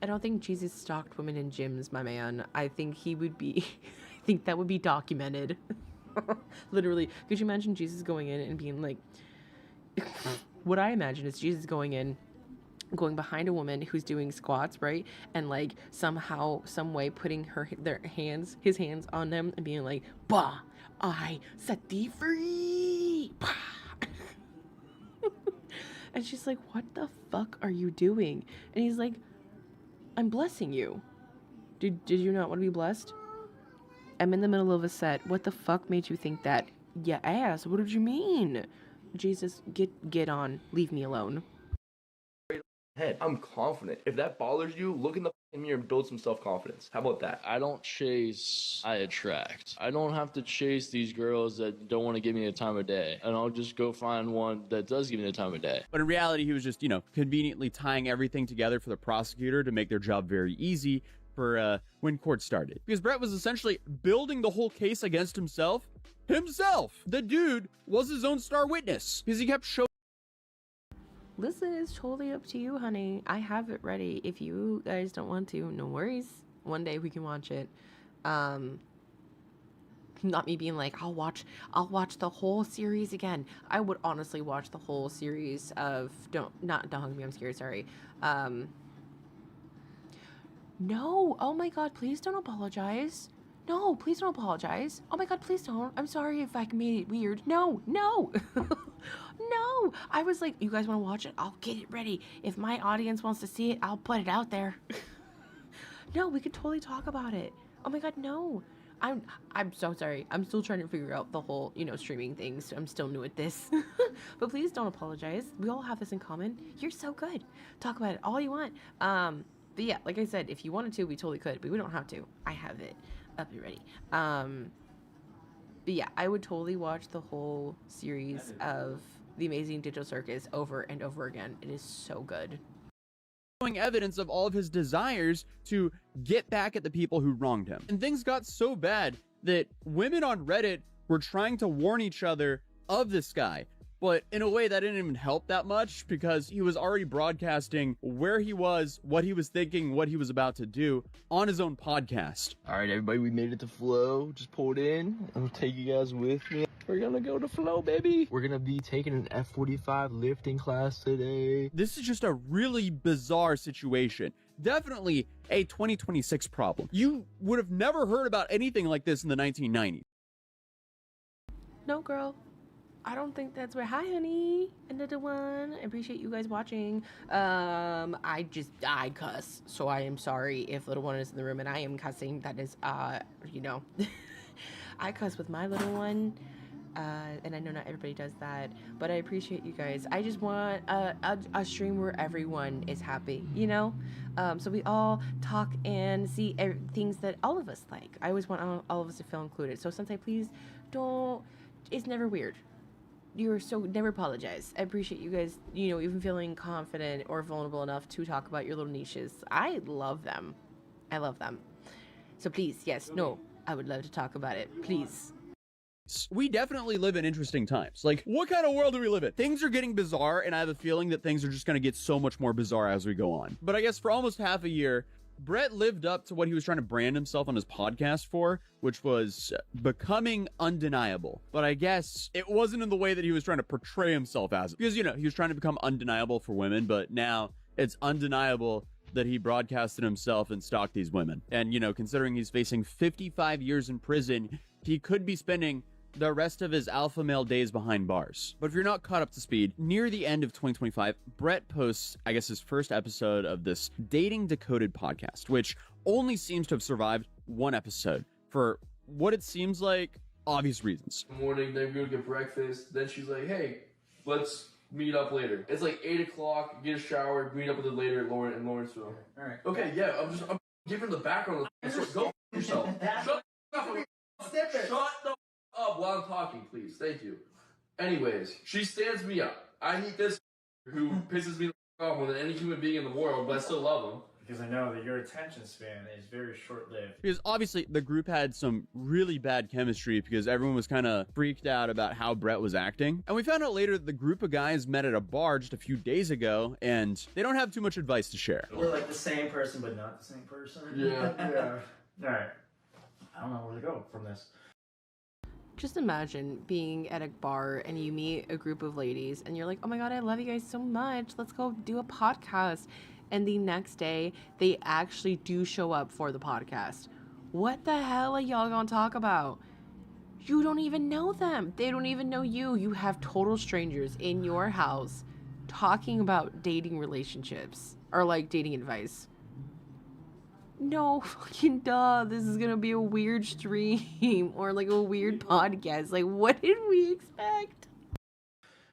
I don't think Jesus stalked women in gyms, my man. I think he would be, I think that would be documented. Literally. Could you imagine Jesus going in and being like, what I imagine is Jesus going behind a woman who's doing squats, right? And like somehow, some way putting his hands on them and being like, bah, I set thee free. And she's like, what the fuck are you doing? And he's like, I'm blessing you. Did you not want to be blessed? I'm in the middle of a set. What the fuck made you think that? Yeah, ass. What did you mean? Jesus, get on. Leave me alone. head. I'm confident. If that bothers you, look in the mirror and build some self-confidence. How about that? I don't chase, I attract. I don't have to chase these girls that don't want to give me the time of day. And I'll just go find one that does give me the time of day. But in reality, he was just, conveniently tying everything together for the prosecutor to make their job very easy for when court started. Because Brett was essentially building the whole case against himself. The dude was his own star witness because he kept showing. Listen, it's totally up to you, honey. I have it ready. If you guys don't want to, no worries. One day we can watch it. Not me being like, I'll watch the whole series again. I would honestly watch the whole series of Don't Hug Me, I'm Scared, sorry. No, oh my god, please don't apologize. No, please don't apologize. Oh my god, please don't. I'm sorry if I made it weird. No. No. I was like, you guys want to watch it? I'll get it ready. If my audience wants to see it, I'll put it out there. No, we could totally talk about it. Oh my god, no. I'm so sorry. I'm still trying to figure out the whole, streaming things. I'm still new at this. But please don't apologize. We all have this in common. You're so good. Talk about it all you want. But yeah, like I said, if you wanted to, we totally could, but we don't have to. I have it up and ready. But yeah, I would totally watch the whole series of The Amazing Digital Circus over and over again. It is so good. Showing evidence of all of his desires to get back at the people who wronged him. And things got so bad that women on Reddit were trying to warn each other of this guy. But in a way that didn't even help that much because he was already broadcasting where he was, what he was thinking, what he was about to do on his own podcast. All right, everybody, we made it to Flow. Just pulled in. I'll take you guys with me. We're gonna go to Flow, baby. We're gonna be taking an F45 lifting class today. This is just a really bizarre situation. Definitely a 2026 problem. You would have never heard about anything like this in the 1990s. No, girl. I don't think that's where. Hi, honey. Another one. I appreciate you guys watching. I cuss, so I am sorry if little one is in the room and I am cussing. That is, I cuss with my little one. And I know not everybody does that, but I appreciate you guys. I just want a stream where everyone is happy, so we all talk and see things that all of us like. I always want all of us to feel included. So Sensei, please don't. It's never weird. You're so never apologize. I appreciate you guys, even feeling confident or vulnerable enough to talk about your little niches. I love them. So please, yes, no, I would love to talk about it. Please. We definitely live in interesting times. Like, what kind of world do we live in? Things are getting bizarre, and I have a feeling that things are just going to get so much more bizarre as we go on. But I guess for almost half a year, Brett lived up to what he was trying to brand himself on his podcast for, which was becoming undeniable. But I guess it wasn't in the way that he was trying to portray himself as. Because, he was trying to become undeniable for women, but now it's undeniable that he broadcasted himself and stalked these women. And, considering he's facing 55 years in prison, he could be spending the rest of his alpha male days behind bars. But if you're not caught up to speed, near the end of 2025, Brett posts, I guess, his first episode of this Dating Decoded podcast, which only seems to have survived one episode for what it seems like obvious reasons. Morning, then we go get breakfast. Then she's like, hey, let's meet up later. It's like 8 o'clock, get a shower, meet up with her later in Lawrenceville. All right. Okay, yeah, I'm giving the background. So go yourself. Shut the up while I'm talking, please. Thank you. Anyways, she stands me up. I need this who pisses me off more than any human being in the world, but I still love him. Because I know that your attention span is very short-lived. Because obviously the group had some really bad chemistry because everyone was kind of freaked out about how Brett was acting. And we found out later that the group of guys met at a bar just a few days ago, and they don't have too much advice to share. We're like the same person, but not the same person. Yeah. Yeah. All right. I don't know where to go from this. Just imagine being at a bar and you meet a group of ladies and you're like, oh my god, I love you guys so much. Let's go do a podcast. And the next day, they actually do show up for the podcast. What the hell are y'all gonna talk about? You don't even know them. They don't even know you. You have total strangers in your house talking about dating relationships or like dating advice. No fucking duh, this is gonna be a weird stream or like a weird podcast. Like, what did we expect?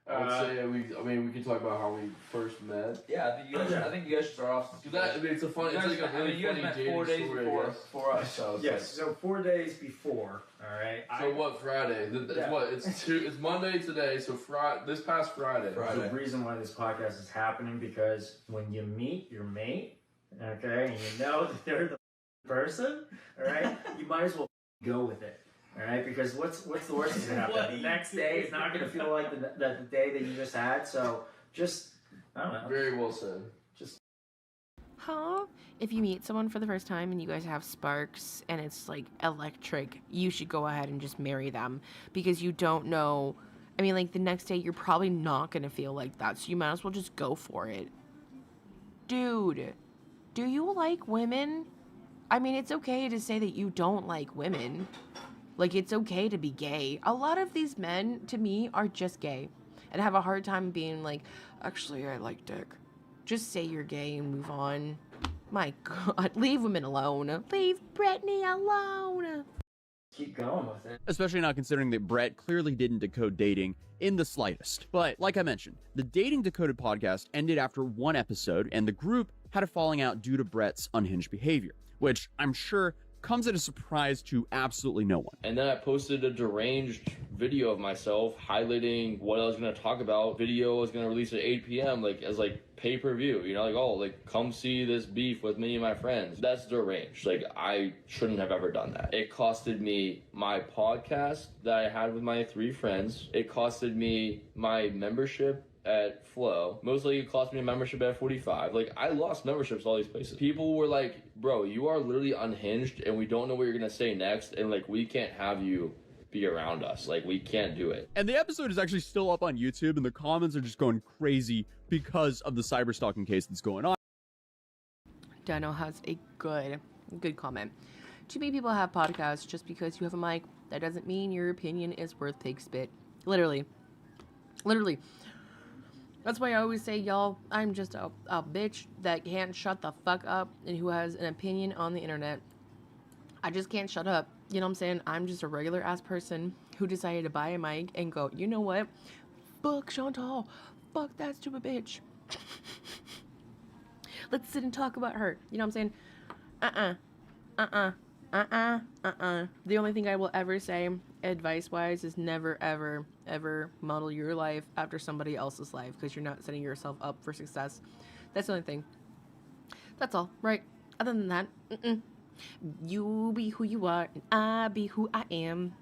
I would say we can talk about how we first met. Yeah, I think you guys should start off. Cause that, I mean, it's a funny, it's like a really you guys funny met dating 4 days story, before us. So Yes, so 4 days before, alright? So what, Friday? Yeah. It's Monday today, so this past Friday. There's a reason why this podcast is happening, because when you meet your mate, okay, and you know that they're the person, alright, you might as well go with it. Alright, because what's the worst that's gonna happen? The next day is not gonna feel like the day that you just had, so just, I don't know. Very well said. Huh? If you meet someone for the first time and you guys have sparks and it's like electric, you should go ahead and just marry them, because you don't know. I mean, like, the next day you're probably not gonna feel like that, so you might as well just go for it. Dude, do you like women? I mean, it's okay to say that you don't like women. Like, it's okay to be gay. A lot of these men, to me, are just gay and have a hard time being like, actually, I like dick. Just say you're gay and move on. My God, leave women alone. Leave Brittany alone. Keep going with it. Especially not considering that Brett clearly didn't decode dating in the slightest. But like I mentioned, the Dating Decoded podcast ended after one episode, and the group had a falling out due to Brett's unhinged behavior, which I'm sure comes at a surprise to absolutely no one. And then I posted a deranged video of myself highlighting what I was going to talk about. Video I was going to release at 8 p.m. like as like pay-per-view, you know, like, oh, like, come see this beef with me and my friends. That's deranged. Like, I shouldn't have ever done that. It costed me my podcast that I had with my 3 friends. It costed me my membership at Flow. Mostly it cost me a membership at 45. Like, I lost memberships to all these places. People were like, bro, you are literally unhinged and we don't know what you're gonna say next, and like, we can't have you be around us. Like, we can't do it. And the episode is actually still up on YouTube, and the comments are just going crazy because of the cyberstalking case that's going on. Dino has a good comment. Too many people have podcasts. Just because you have a mic, that doesn't mean your opinion is worth pig spit. Literally. That's why I always say, y'all, I'm just a bitch that can't shut the fuck up and who has an opinion on the internet. I just can't shut up. You know what I'm saying? I'm just a regular ass person who decided to buy a mic and go, you know what? Fuck Chantal. Fuck that stupid bitch. Let's sit and talk about her. You know what I'm saying? The only thing I will ever say, advice-wise, is never, ever, ever model your life after somebody else's life, because you're not setting yourself up for success. That's the only thing. That's all, right? Other than that, you be who you are, and I be who I am.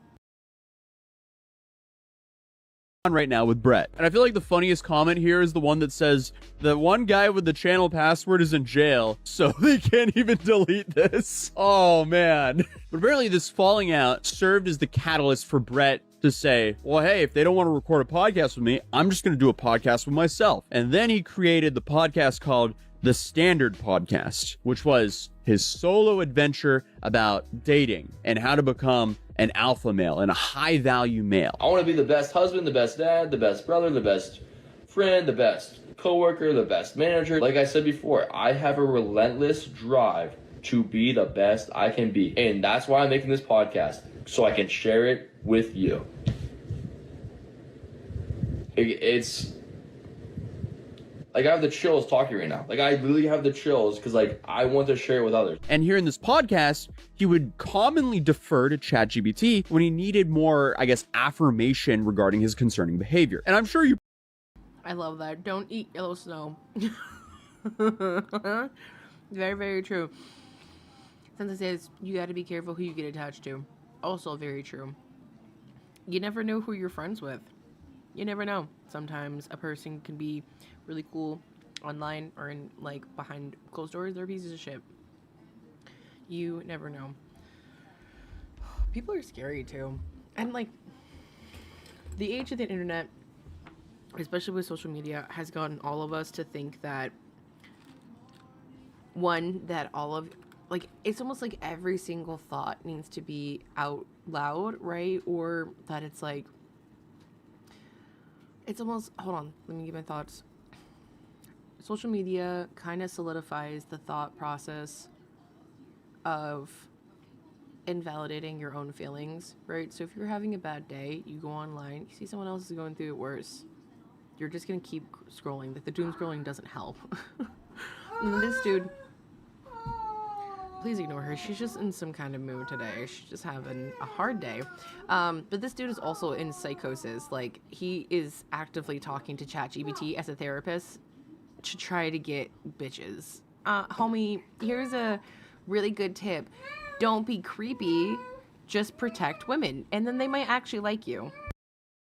Right now with Brett. And I feel like the funniest comment here is the one that says, the one guy with the channel password is in jail, so they can't even delete this. Oh, man. But apparently this falling out served as the catalyst for Brett to say, well, hey, if they don't want to record a podcast with me, I'm just going to do a podcast with myself. And then he created the podcast called The Standard Podcast, which was his solo adventure about dating and how to become an alpha male and a high-value male. I want to be the best husband, the best dad, the best brother, the best friend, the best coworker, the best manager. Like I said before, I have a relentless drive to be the best I can be. And that's why I'm making this podcast, so I can share it with you. It's like, I have the chills talking right now. Like, I literally have the chills because, like, I want to share it with others. And here in this podcast, he would commonly defer to ChatGPT when he needed more, I guess, affirmation regarding his concerning behavior. And I'm sure you... I love that. Don't eat yellow snow. Very, very true. Since it says you got to be careful who you get attached to. Also very true. You never know who you're friends with. You never know. Sometimes a person can be really cool online or in, like, behind closed doors. They're pieces of shit. You never know. People are scary too. And, like, the age of the internet, especially with social media, has gotten all of us to think that, one, that all of, like, it's almost like every single thought needs to be out loud, right? Or that it's like, it's almost, hold on, let me get my thoughts. Social media kind of solidifies the thought process of invalidating your own feelings, right? So if you're having a bad day, you go online, you see someone else is going through it worse. you're just gonna keep scrolling. Like, the doom scrolling doesn't help. And this dude, please ignore her. She's just in some kind of mood today. She's just having a hard day. But this dude is also in psychosis. Like, he is actively talking to ChatGPT as a therapist to try to get bitches. Homie, here's a really good tip. Don't be creepy. Just protect women, and then they might actually like you.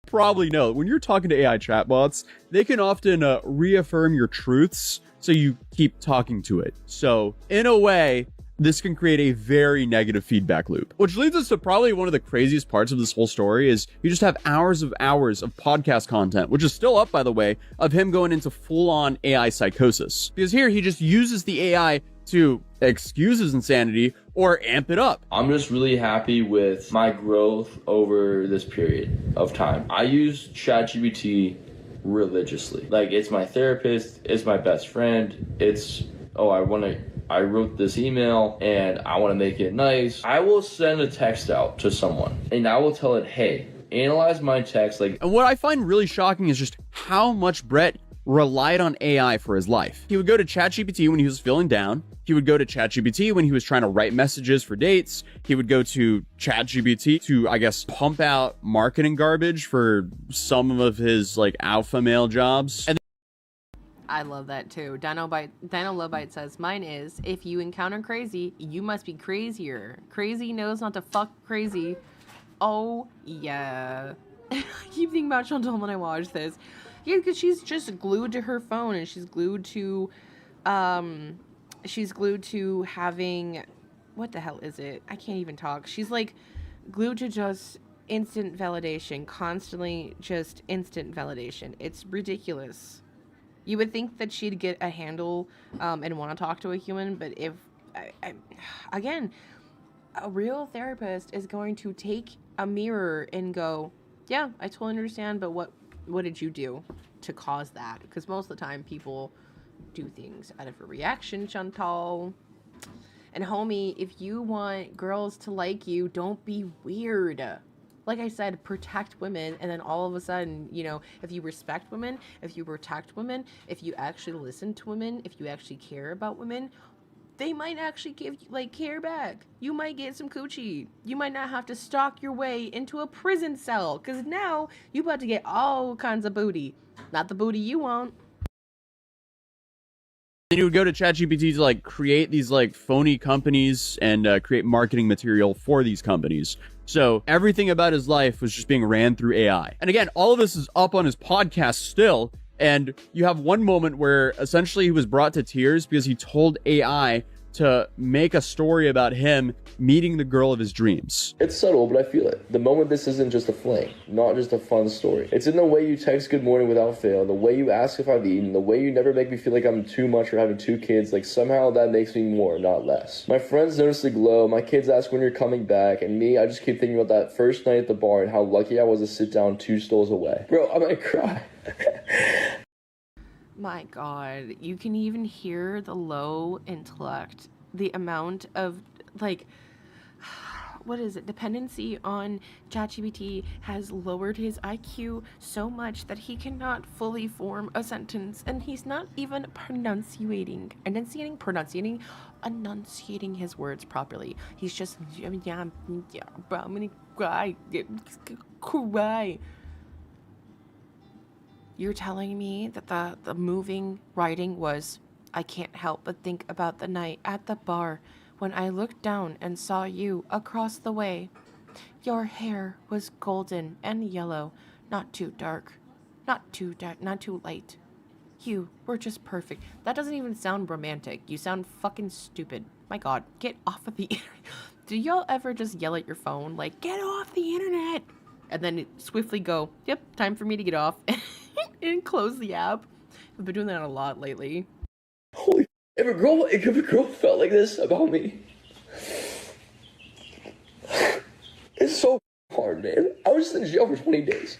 Probably know when you're talking to AI chatbots, they can often reaffirm your truths, so you keep talking to it. So in a way, this can create a very negative feedback loop, which leads us to probably one of the craziest parts of this whole story is you just have hours of podcast content, which is still up, by the way, of him going into full-on AI psychosis. Because here he just uses the AI to excuse his insanity or amp it up. I'm just really happy with my growth over this period of time. I use ChatGPT religiously. Like, it's my therapist, it's my best friend, it's, I wrote this email and I want to make it nice. I will send a text out to someone and I will tell it, hey, analyze my text. And what I find really shocking is just how much Brett relied on AI for his life. He would go to ChatGPT when he was feeling down. He would go to ChatGPT when he was trying to write messages for dates. He would go to ChatGPT to, I guess, pump out marketing garbage for some of his alpha male jobs. And I love that too. Dino Lovebite says, mine is, if you encounter crazy, you must be crazier. Crazy knows not to fuck crazy. Oh, yeah. I keep thinking about Chantal when I watch this. Yeah, because she's just glued to her phone, and she's glued to having, what the hell is it? I can't even talk. She's glued to just instant validation, constantly just instant validation. It's ridiculous. You would think that she'd get a handle and want to talk to a human, but if, again, a real therapist is going to take a mirror and go, yeah, I totally understand, but what did you do to cause that? Because most of the time people do things out of a reaction, Chantal. And homie, if you want girls to like you, don't be weird. Like I said, protect women, and then all of a sudden, if you respect women, if you protect women, if you actually listen to women, if you actually care about women, they might actually give you, care back. You might get some coochie. You might not have to stalk your way into a prison cell, because now you about to get all kinds of booty. Not the booty you want. Then you would go to ChatGPT to create these phony companies and create marketing material for these companies. So everything about his life was just being ran through AI. And again, all of this is up on his podcast still. And you have one moment where essentially he was brought to tears because he told AI to make a story about him meeting the girl of his dreams. it's subtle, but I feel it. The moment this isn't just a fling, not just a fun story. It's in the way you text good morning without fail, the way you ask if I've eaten, the way you never make me feel like I'm too much for having 2 kids. Somehow that makes me more, not less. My friends notice the glow, my kids ask when you're coming back, and me, I just keep thinking about that first night at the bar and how lucky I was to sit down 2 stools away. Bro, I might cry. My God, you can even hear the low intellect, the amount of dependency on ChatGPT has lowered his IQ so much that he cannot fully form a sentence, and he's not even enunciating his words properly. He's just, I'm gonna cry. You're telling me that the moving writing was, I can't help but think about the night at the bar when I looked down and saw you across the way. Your hair was golden and yellow, not too dark, not too light. You were just perfect. That doesn't even sound romantic. You sound fucking stupid. My God, get off of the internet. Do y'all ever just yell at your phone, get off the internet? And then swiftly go, yep, time for me to get off, and close the app. I've been doing that a lot lately. Holy, if a girl felt like this about me, it's so hard, man. I was in jail for 20 days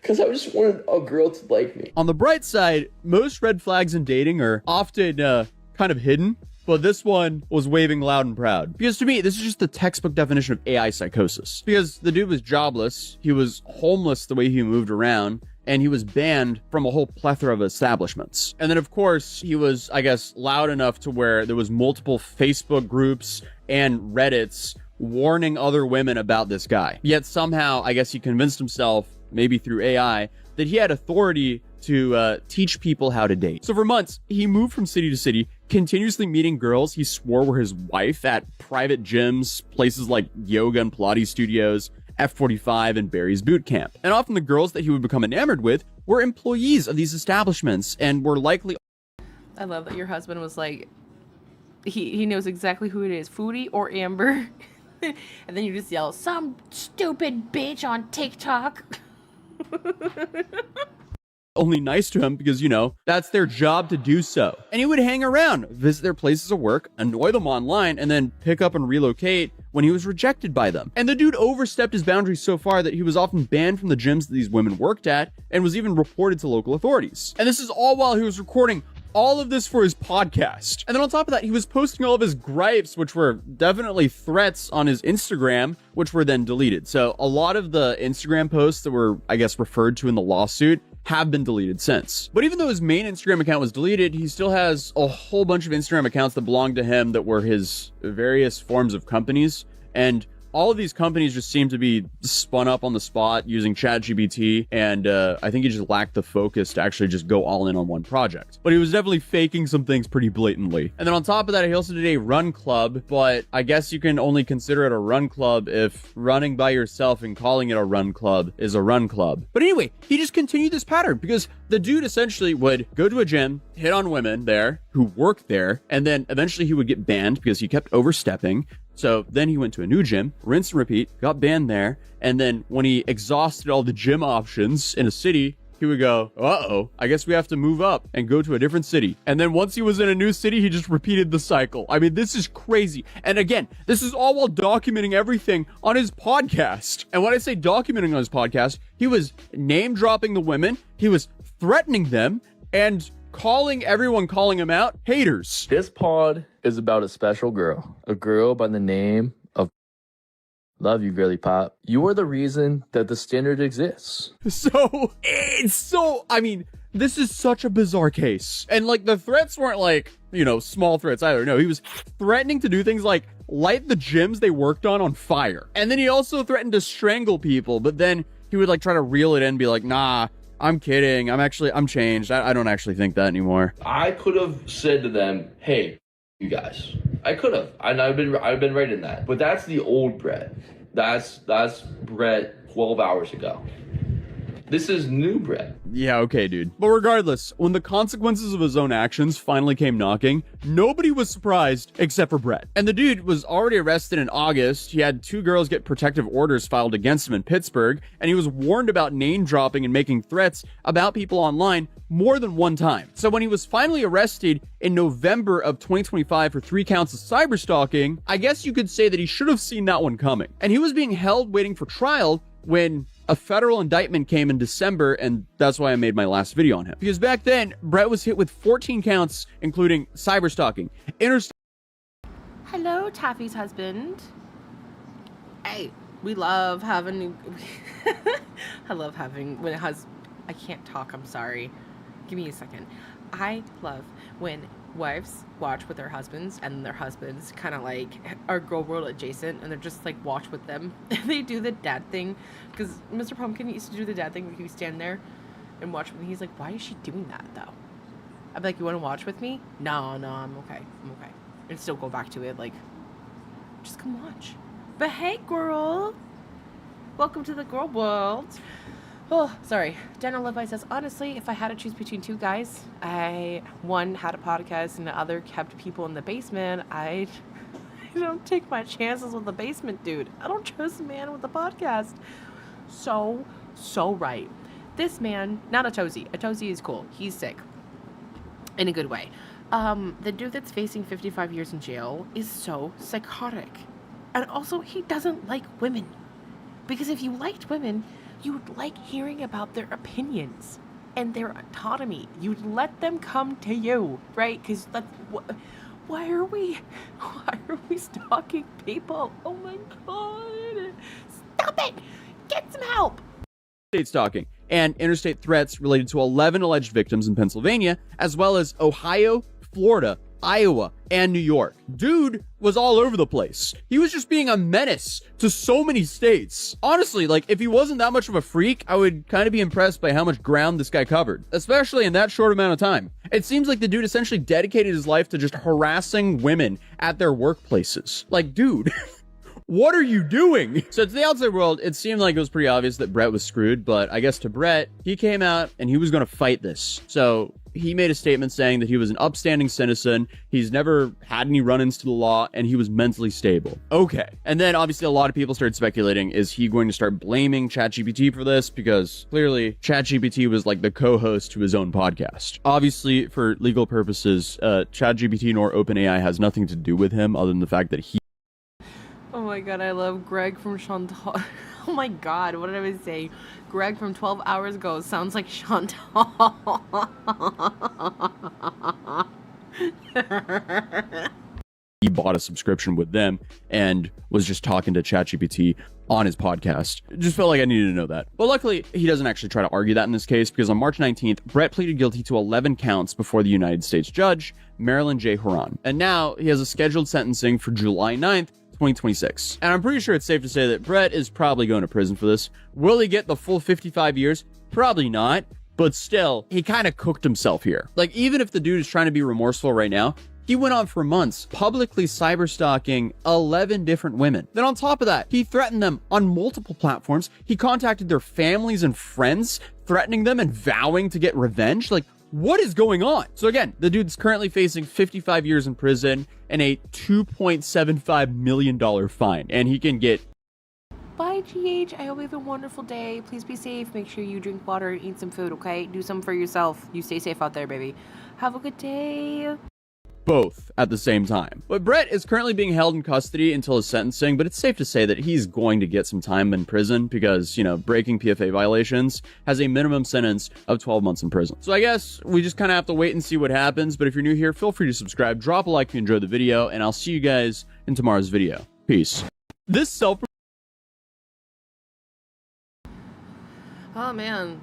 because I just wanted a girl to like me. On the bright side, most red flags in dating are often kind of hidden, but this one was waving loud and proud. Because to me, this is just the textbook definition of AI psychosis. Because the dude was jobless, he was homeless the way he moved around, and he was banned from a whole plethora of establishments. And then, of course, he was, I guess, loud enough to where there was multiple Facebook groups and Reddits warning other women about this guy. Yet somehow, I guess he convinced himself, maybe through AI, that he had authority to teach people how to date. So for months, he moved from city to city, continuously meeting girls he swore were his wife at private gyms, places like yoga and Pilates studios, F45, and Barry's boot camp. And often the girls that he would become enamored with were employees of these establishments and were likely... I love that your husband was like, he knows exactly who it is, Foodie or Amber. And then you just yell, some stupid bitch on TikTok. only nice to him because, you know, that's their job to do so. And he would hang around, visit their places of work, annoy them online, and then pick up and relocate when he was rejected by them. And the dude overstepped his boundaries so far that he was often banned from the gyms that these women worked at and was even reported to local authorities. And this is all while he was recording all of this for his podcast. And then on top of that, he was posting all of his gripes, which were definitely threats, on his Instagram, which were then deleted. So a lot of the Instagram posts that were, I guess, referred to in the lawsuit have been deleted since. But even though his main Instagram account was deleted, he still has a whole bunch of Instagram accounts that belonged to him that were his various forms of companies. And all of these companies just seem to be spun up on the spot using ChatGPT, and I think he just lacked the focus to actually just go all in on one project. But he was definitely faking some things pretty blatantly. And then on top of that, he also did a run club, but I guess you can only consider it a run club if running by yourself and calling it a run club is a run club. But anyway, he just continued this pattern because the dude essentially would go to a gym, hit on women there who worked there, and then eventually he would get banned because he kept overstepping. So then he went to a new gym, rinse and repeat, got banned there. And then when he exhausted all the gym options in a city, he would go, uh-oh, I guess we have to move up and go to a different city. And then once he was in a new city, he just repeated the cycle. I mean, this is crazy. And again, this is all while documenting everything on his podcast. And when I say documenting on his podcast, he was name dropping the women, he was threatening them, and calling everyone calling him out haters. This pod is about a special girl. A girl by the name of... Love you, girly pop. You are the reason that the standard exists. I mean, this is such a bizarre case. And like, the threats weren't like, you know, small threats either. No, he was threatening to do things like light the gyms they worked on fire. And then he also threatened to strangle people, but then he would like try to reel it in and be like, nah, I'm kidding. I'm changed. I don't actually think that anymore. I could have said to them, hey, you guys. I could have. And I've been right in that. But that's the old Brett. That's Brett 12 hours ago. This is new Brett. Yeah, okay, dude. But regardless, when the consequences of his own actions finally came knocking, nobody was surprised except for Brett. And the dude was already arrested in August. He had 2 girls get protective orders filed against him in Pittsburgh, and he was warned about name dropping and making threats about people online more than one time. So when he was finally arrested in November of 2025 for 3 counts of cyberstalking, I guess you could say that he should have seen that one coming. And he was being held waiting for trial when a federal indictment came in December, and that's why I made my last video on him. Because back then, Brett was hit with 14 counts, including cyberstalking, Hello, Taffy's husband. Hey, we love having... I love having... when it has... I can't talk, I'm sorry. Give me a second. I love when wives watch with their husbands and their husbands kind of like are girl world adjacent and they're just like watch with them. They do the dad thing because Mr. Pumpkin used to do the dad thing where he would stand there and watch with me. He's like, why is she doing that though? I'd be like, you want to watch with me? No, I'm okay. And still go back to it like, just come watch. But hey, girl, welcome to the girl world. Oh, sorry. Dino Levi says, honestly, if I had to choose between 2 guys, one had a podcast and the other kept people in the basement, I don't take my chances with the basement dude. I don't trust a man with a podcast. So right. This man, not Atosy. Atosy is cool. He's sick. In a good way. The dude that's facing 55 years in jail is so psychotic. And also, he doesn't like women. Because if you liked women, you would like hearing about their opinions and their autonomy. You'd let them come to you, right? Because that's why are we stalking people? Oh my god! Stop it! Get some help! state stalking and interstate threats related to 11 alleged victims in Pennsylvania, as well as Ohio, Florida, Iowa, and New York. Dude was all over the place. He was just being a menace to so many states. Honestly, like, if he wasn't that much of a freak, I would kind of be impressed by how much ground this guy covered, especially in that short amount of time. It seems like the dude essentially dedicated his life to just harassing women at their workplaces. Like, dude, what are you doing? So to the outside world, it seemed like it was pretty obvious that Brett was screwed, but I guess to Brett, he came out and he was going to fight this. So he made a statement saying that he was an upstanding citizen, he's never had any run-ins to the law, and he was mentally stable. Okay. And then obviously a lot of people started speculating, is he going to start blaming ChatGPT for this? Because clearly ChatGPT was like the co-host to his own podcast. Obviously, for legal purposes, ChatGPT nor OpenAI has nothing to do with him other than the fact that he... Oh my god, I love Greg from Chantal. Oh my god, what did I say? Greg from 12 hours ago sounds like Chantal. He bought a subscription with them and was just talking to ChatGPT on his podcast. Just felt like I needed to know that. But luckily, he doesn't actually try to argue that in this case, because on March 19th, Brett pleaded guilty to 11 counts before the United States judge, Marilyn J. Horan. And now he has a scheduled sentencing for July 9th, 2026. And I'm pretty sure it's safe to say that Brett is probably going to prison for this. Will he get the full 55 years? Probably not. But still, he kind of cooked himself here. Like, even if the dude is trying to be remorseful right now, he went on for months publicly cyberstalking 11 different women. Then on top of that, he threatened them on multiple platforms. He contacted their families and friends, threatening them and vowing to get revenge. Like, what is going on? So again, the dude's currently facing 55 years in prison and a $2.75 million fine. And he can get... Bye, GH. I hope you have a wonderful day. Please be safe. Make sure you drink water and eat some food, okay? Do something for yourself. You stay safe out there, baby. Have a good day. Both at the same time. But Brett is currently being held in custody until his sentencing, but it's safe to say that he's going to get some time in prison because, you know, breaking PFA violations has a minimum sentence of 12 months in prison. So I guess we just kind of have to wait and see what happens. But if you're new here, feel free to subscribe, drop a like if you enjoyed the video, and I'll see you guys in tomorrow's video. Peace. This self... Oh, man.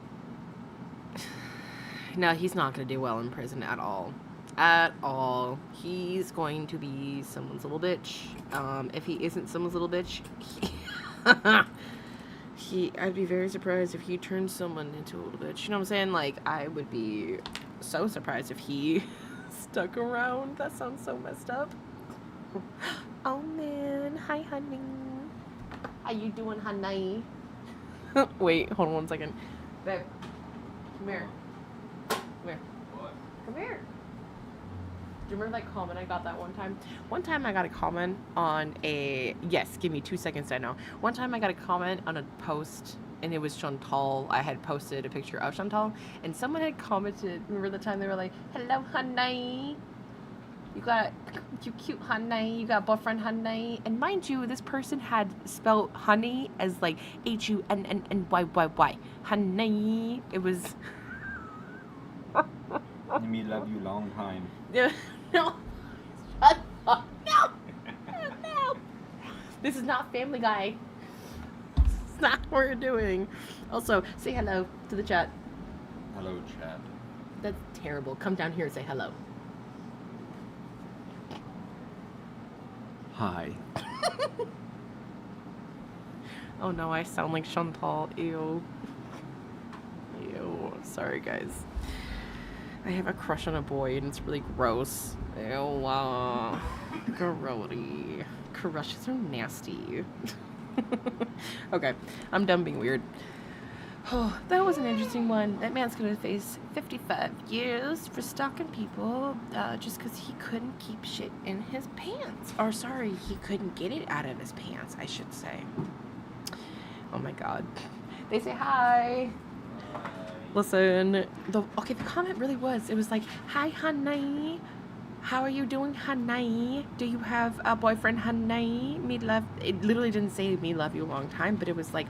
No, he's not going to do well in prison at all. At all. He's going to be someone's little bitch. If he isn't someone's little bitch, I'd be very surprised if he turned someone into a little bitch. You know what I'm saying? Like, I would be so surprised if he stuck around. That sounds so messed up. Oh, man. Hi, honey. How you doing, honey? Wait, hold on 1 second. Babe, come here. Come here. What? Come here. Do you remember that comment I got that one time? One time I got a comment on a... Yes, give me 2 seconds, I know. One time I got a comment on a post, and it was Chantal. I had posted a picture of Chantal, and someone had commented... Remember the time they were like, hello, honey. You cute honey. You got a boyfriend, honey. And mind you, this person had spelled honey as like H-U-N-N-N-Y-Y-Y. Honey. It was... Me love you long time. No. Shut up. No. No. This is not Family Guy. It's not what we're doing. Also, say hello to the chat. Hello, chat. That's terrible. Come down here and say hello. Hi. Oh no, I sound like Chantal. Ew. Ew. Sorry, guys. I have a crush on a boy and it's really gross. Ew. Grody. Crushes are nasty. Okay, I'm done being weird. Oh, that was an interesting one. That man's gonna face 55 years for stalking people just because he couldn't keep shit in his pants. Or sorry, he couldn't get it out of his pants, I should say. Oh my god. They say hi. Listen, the comment really was, it was like, hi, honey. How are you doing, honey? Do you have a boyfriend, honey? Me love, it literally didn't say me love you a long time, but it was like,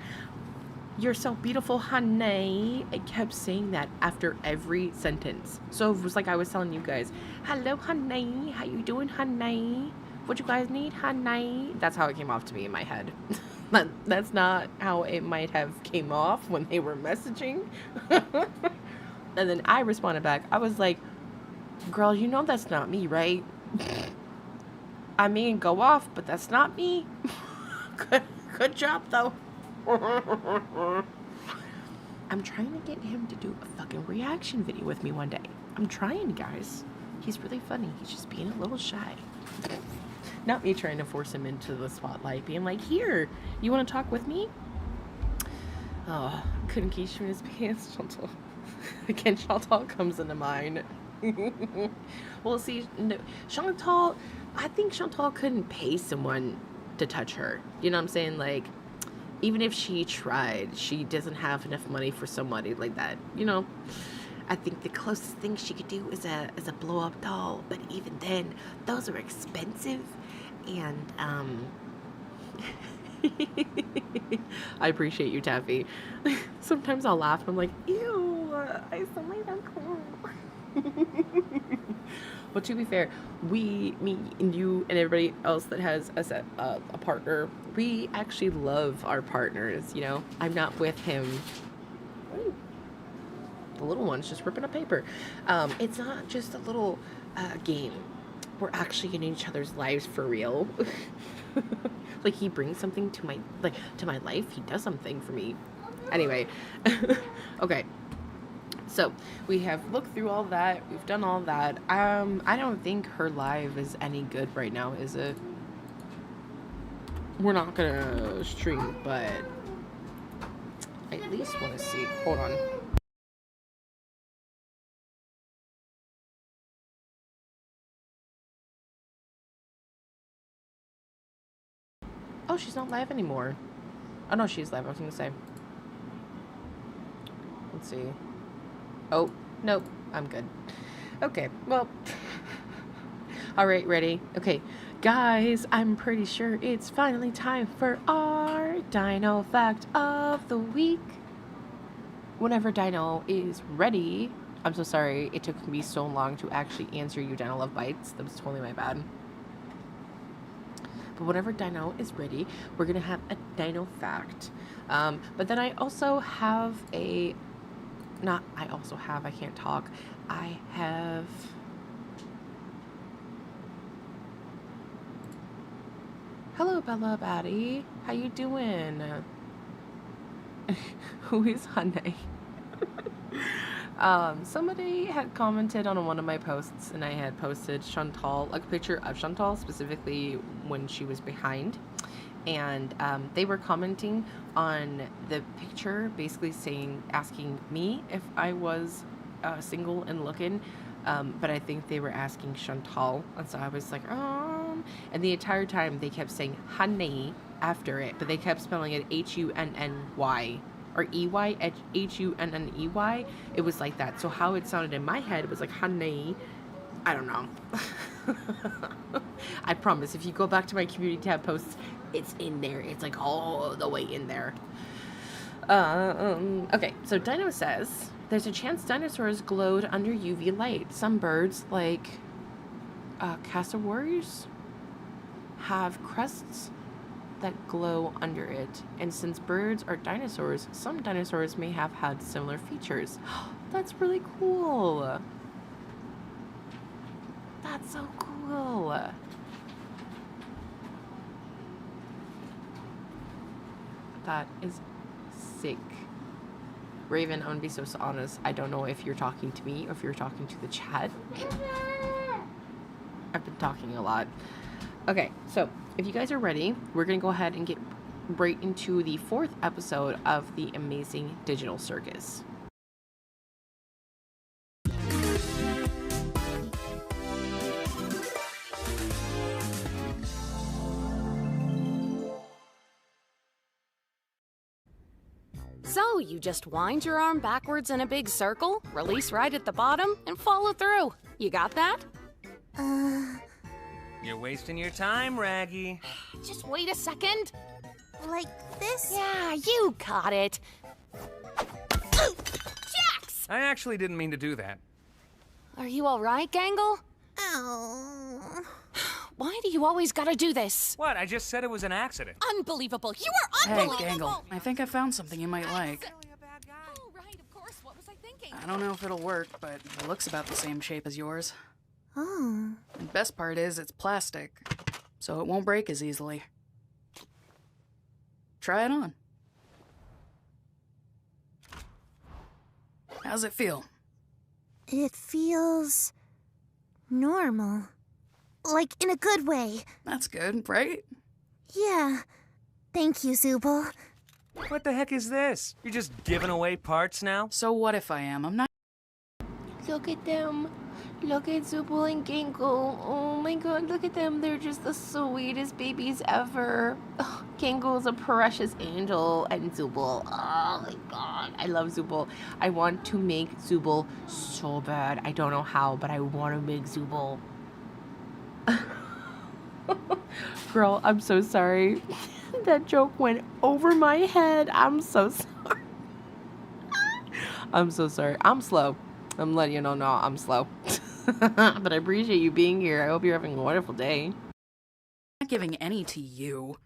you're so beautiful, honey. It kept saying that after every sentence. So it was like I was telling you guys, hello, honey. How you doing, honey? What you guys need, honey? That's how it came off to me in my head. That's not how it might have came off when they were messaging. And then I responded back. I was like, girl, you know that's not me, right? I mean, go off, but that's not me. Good job, though. I'm trying to get him to do a fucking reaction video with me one day. I'm trying, guys. He's really funny. He's just being a little shy. Not me trying to force him into the spotlight, being like, here, you want to talk with me? Oh, couldn't keep him in his pants, Chantal. Again, Chantal comes into mind. Well, see, no, Chantal, I think Chantal couldn't pay someone to touch her. You know what I'm saying? Like, even if she tried, she doesn't have enough money for somebody like that. You know, I think the closest thing she could do is a blow-up doll. But even then, those are expensive. And, I appreciate you, Taffy. Sometimes I'll laugh and I'm like, ew, I sound like that cool. But to be fair, me and you and everybody else that has a partner, we actually love our partners, you know? I'm not with him. Ooh, the little one's just ripping up paper. It's not just a little game. We're actually in each other's lives for real. Like, he brings something to my life. He does something for me. Anyway, okay. So we have looked through all that. We've done all that. I don't think her live is any good right now, is it? We're not gonna stream, but I at least want to see. Hold on. Oh, she's not live anymore. Oh, no, she's live. I was going to say. Let's see. Oh, nope. I'm good. Okay, well. All right, ready? Okay, guys, I'm pretty sure it's finally time for our Dino Fact of the Week. Whenever Dino is ready. I'm so sorry it took me so long to actually answer you, Dino Love Bites. That was totally my bad. But whenever Dino is ready, we're going to have a Dino fact. But then I also have I can't talk. I have... Hello, Bella Batty. How you doing? Who is Funday? Somebody had commented on one of my posts, and I had posted Chantal, like a picture of Chantal, specifically when she was behind, and they were commenting on the picture, basically asking me if I was single and looking, but I think they were asking Chantal, and so I was like, and the entire time they kept saying honey after it, but they kept spelling it Hunny. Or E-Y, Hunney. It was like that. So how it sounded in my head, it was like honey. I don't know. I promise, if you go back to my community tab posts, it's in there. It's like all the way in there. Okay, so Dino says, there's a chance dinosaurs glowed under UV light. Some birds, like cassowaries, have crests that glow under it, and since birds are dinosaurs, some dinosaurs may have had similar features. That's really cool. That's so cool. That is sick. Raven, I'm gonna be so honest, I don't know if you're talking to me or if you're talking to the chat. I've been talking a lot. Okay, so if you guys are ready, we're going to go ahead and get right into the 4th episode of the Amazing Digital Circus. So, you just wind your arm backwards in a big circle, release right at the bottom, and follow through. You got that? You're wasting your time, Raggy. Just wait a second. Like this? Yeah, you got it. Jax! I actually didn't mean to do that. Are you all right, Gangle? Oh. Why do you always gotta do this? What? I just said it was an accident. Unbelievable. You are Hey, unbelievable. Gangle. I think I found something you might like. Oh, right, of course. What was I thinking? I don't know if it'll work, but it looks about the same shape as yours. Oh. The best part is it's plastic, so it won't break as easily. Try it on. How's it feel? It feels normal. Like in a good way. That's good, right? Yeah. Thank you, Zubul. What the heck is this? You're just giving away parts now? So what if I am? I'm not. Look at them. Look at Zubul and Gangle. Oh my god, look at them. They're just the sweetest babies ever. Oh, Gangle's a precious angel, and Zubul. Oh my god, I love Zubul. I want to make Zubul so bad. I don't know how, but I want to make Zubul. Girl, I'm so sorry. That joke went over my head. I'm so sorry. I'm so sorry. I'm slow. I'm letting you know now I'm slow. But I appreciate you being here. I hope you're having a wonderful day. I'm not giving any to you.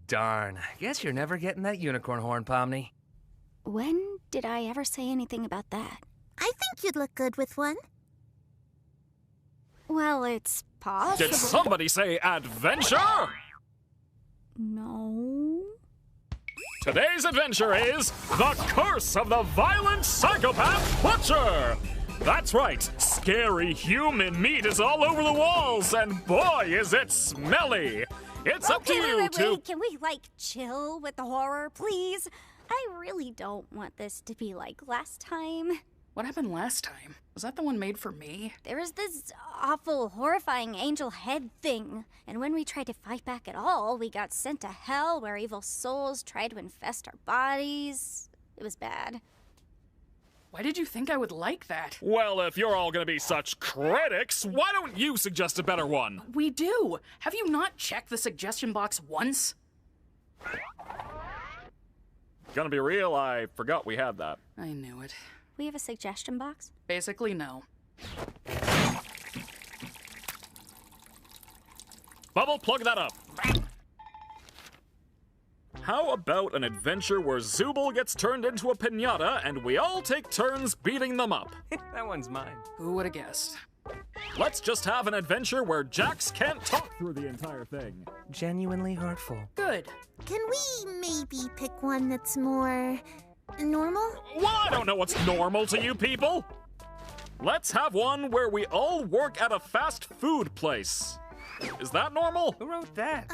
Darn. Guess you're never getting that unicorn horn, Pomni. When did I ever say anything about that? I think you'd look good with one. Well, it's possible. Did somebody say adventure? No. Today's adventure is The Curse of the Violent Psychopath Butcher! That's right, scary human meat is all over the walls, and boy, is it smelly! It's up to you Wait, can we, chill with the horror, please? I really don't want this to be like last time. What happened last time? Was that the one made for me? There was this awful, horrifying angel head thing, and when we tried to fight back at all, we got sent to hell where evil souls tried to infest our bodies. It was bad. Why did you think I would like that? Well, if you're all gonna be such critics, why don't you suggest a better one? We do! Have you not checked the suggestion box once? Gonna be real, I forgot we had that. I knew it. We have a suggestion box? Basically, no. Bubble, plug that up. How about an adventure where Zubul gets turned into a piñata and we all take turns beating them up? That one's mine. Who would have guessed? Let's just have an adventure where Jax can't talk through the entire thing. Genuinely hurtful. Good. Can we maybe pick one that's more normal? Well, I don't know what's normal to you people. Let's have one where we all work at a fast food place. Is that normal? Who wrote that?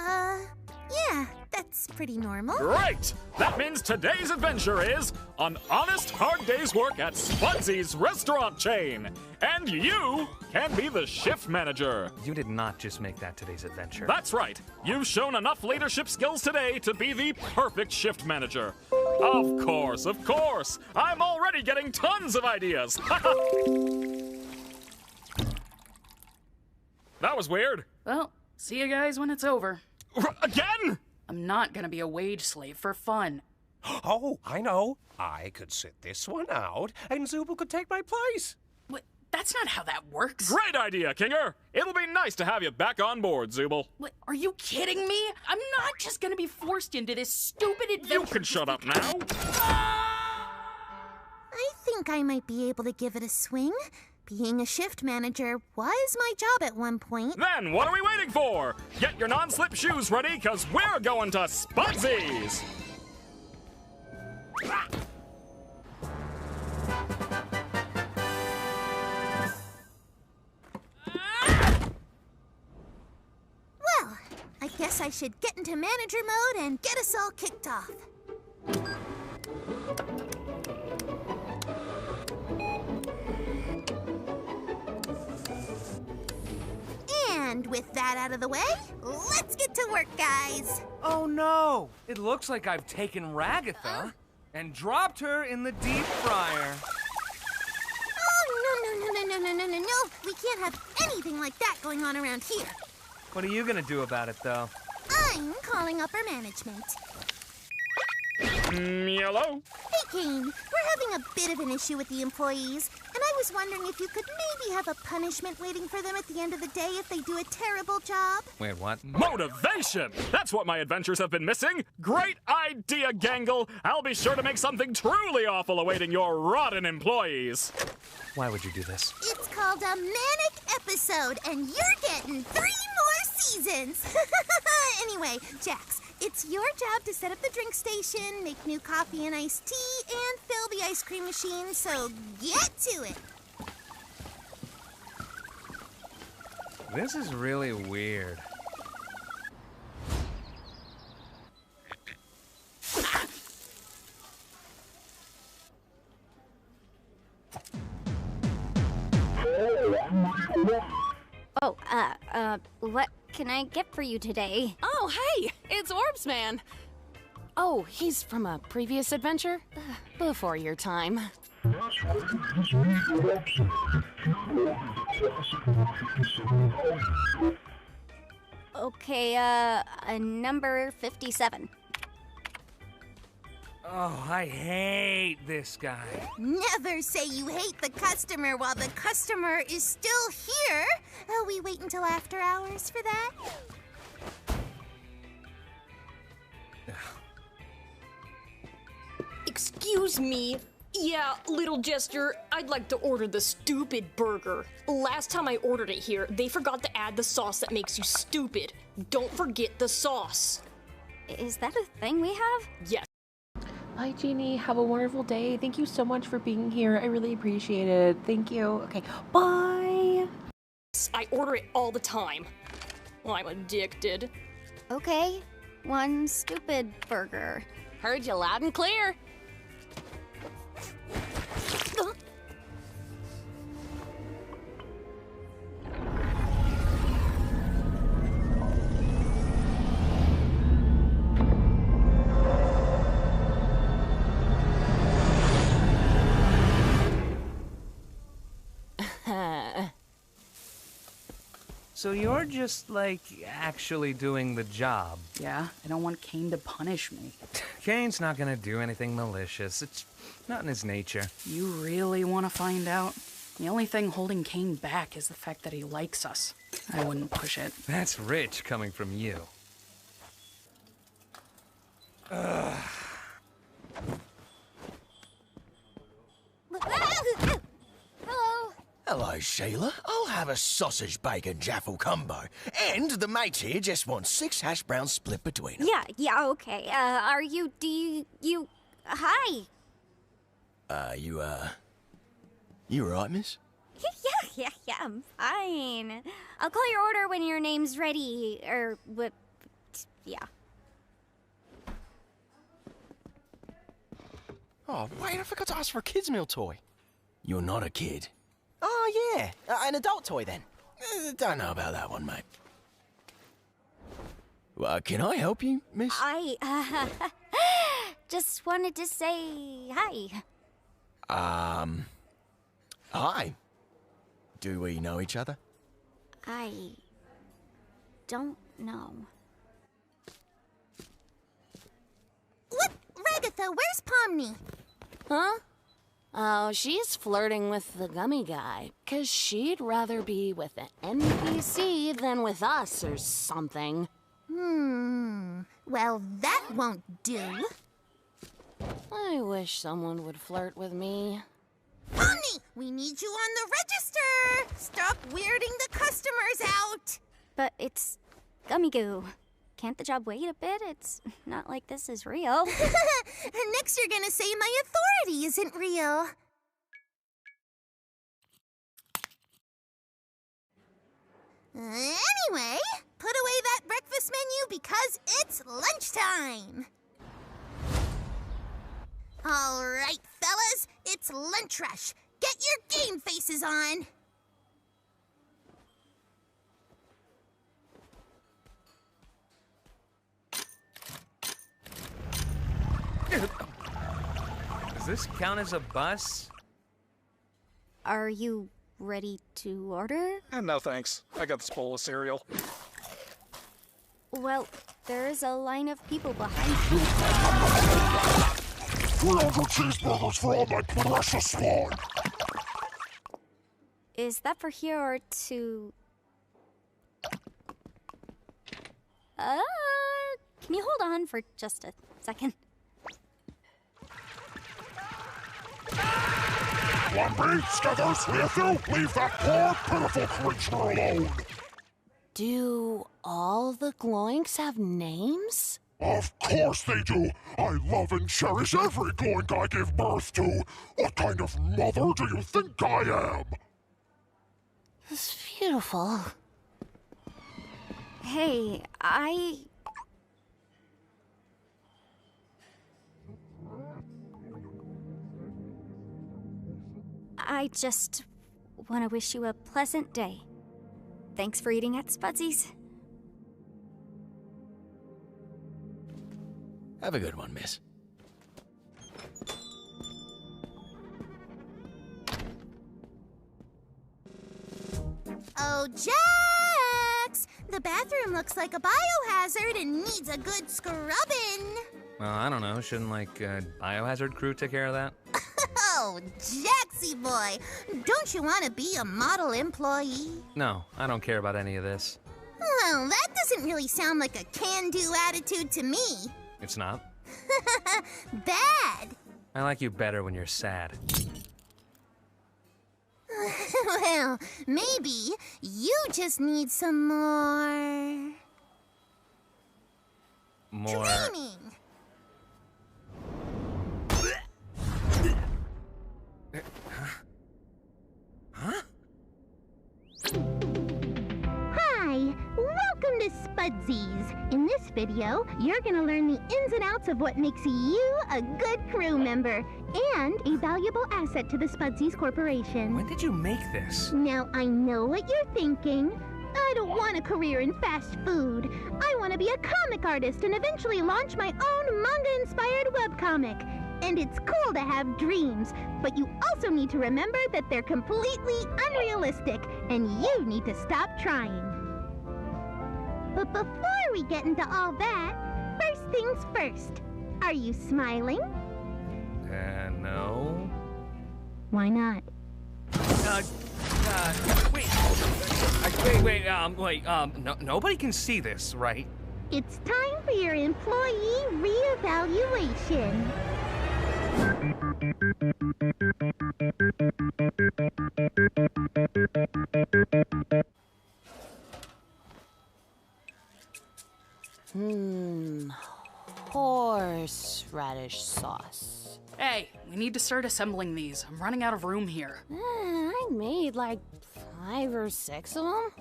Yeah, that's pretty normal. Great! That means today's adventure is an honest, hard day's work at Spudsy's restaurant chain. And you can be the shift manager. You did not just make that today's adventure. That's right. You've shown enough leadership skills today to be the perfect shift manager. Of course, of course. I'm already getting tons of ideas. That was weird. Well, see you guys when it's over. Again? I'm not gonna be a wage slave for fun. Oh, I know. I could sit this one out, and Zubul could take my place. What? That's not how that works. Great idea, Kinger. It'll be nice to have you back on board, Zubul. What? Are you kidding me? I'm not just gonna be forced into this stupid adventure. You can shut up now. I think I might be able to give it a swing. Being a shift manager was my job at one point. Then what are we waiting for? Get your non-slip shoes ready, because we're going to Spudsy's. Well, I guess I should get into manager mode and get us all kicked off. And with that out of the way, let's get to work, guys. Oh no! It looks like I've taken Ragatha and dropped her in the deep fryer. Oh, no. We can't have anything like that going on around here. What are you gonna do about it, though? I'm calling upper management. Hello? Hey, Kane. We're having a bit of an issue with the employees, and I was wondering if you could maybe have a punishment waiting for them at the end of the day if they do a terrible job. Wait, what? Motivation! That's what my adventures have been missing! Great idea, Gangle! I'll be sure to make something truly awful awaiting your rotten employees! Why would you do this? It's called a manic episode, and you're getting 3 more seasons! Anyway, Jax, it's your job to set up the drink station, make new coffee and iced tea, and fill the ice cream machine, so get to it! This is really weird. Oh, what can I get for you today? Oh, hey, it's Orbs Man. Oh, he's from a previous adventure? Before your time. Okay, number 57. Oh, I hate this guy. Never say you hate the customer while the customer is still here. Oh, we wait until after hours for that? Excuse me. Yeah, little jester, I'd like to order the stupid burger. Last time I ordered it here, they forgot to add the sauce that makes you stupid. Don't forget the sauce. Is that a thing we have? Yes. Bye, Jeannie. Have a wonderful day. Thank you so much for being here. I really appreciate it. Thank you. Okay, bye. I order it all the time. I'm addicted. Okay, 1 stupid burger. Heard you loud and clear. So you're just, like, actually doing the job. Yeah, I don't want Kane to punish me. Kane's not gonna do anything malicious. It's not in his nature. You really want to find out? The only thing holding Kane back is the fact that he likes us. I wouldn't push it. That's rich coming from you. Ugh. Hello. Hello, Sheila. I'll have a sausage, bacon, jaffle combo. And the mate here just wants 6 hash browns split between them. Yeah, okay. Hi. You right, miss? Yeah, I'm fine. I'll call your order when your name's ready, or what, yeah. Oh, wait, I forgot to ask for a kid's meal toy. You're not a kid. Oh, yeah. An adult toy, then. Don't know about that one, mate. Well, can I help you, miss? I, just wanted to say hi. Hi. Do we know each other? I don't know. What? Ragatha, where's Pomni? Huh? Oh, she's flirting with the gummy guy, 'cause she'd rather be with an NPC than with us or something. Well, that won't do. I wish someone would flirt with me. Pomni, we need you on the register! Stop weirding the customers out! But it's gummy goo. Can't the job wait a bit? It's not like this is real. Next you're gonna say my authority isn't real. Anyway, put away that breakfast menu because it's lunchtime. All right, fellas, it's lunch rush. Get your game faces on. Does this count as a bus? Are you ready to order? No thanks. I got this bowl of cereal. Well, there's a line of people behind you. 300 cheeseburgers for all my precious spawn. Is that for here or to... Can you hold on for just a second? Lumpy, Skithers, Leathu, leave that poor, pitiful creature alone. Do all the gloinks have names? Of course they do. I love and cherish every gloink I give birth to. What kind of mother do you think I am? It's beautiful. Hey, I just want to wish you a pleasant day. Thanks for eating at Spudsy's. Have a good one, miss. Oh, Jax! The bathroom looks like a biohazard and needs a good scrubbing. Well, I don't know. Shouldn't, like, biohazard crew take care of that? Oh, Jaxie boy, don't you want to be a model employee? No, I don't care about any of this. Well, that doesn't really sound like a can-do attitude to me. It's not. Bad. I like you better when you're sad. Well, maybe you just need some more... dreaming. Hi, welcome to Spudsy's. In this video, you're gonna learn the ins and outs of what makes you a good crew member and a valuable asset to the Spudsy's Corporation. When did you make this? Now, I know what you're thinking. I don't want a career in fast food. I want to be a comic artist and eventually launch my own manga-inspired webcomic. And it's cool to have dreams, but you also need to remember that they're completely unrealistic, and you need to stop trying. But before we get into all that, first things first. Are you smiling? No. Why not? Wait, nobody can see this, right? It's time for your employee reevaluation. Horseradish sauce. Hey, we need to start assembling these. I'm running out of room here. I made like 5 or 6 of them.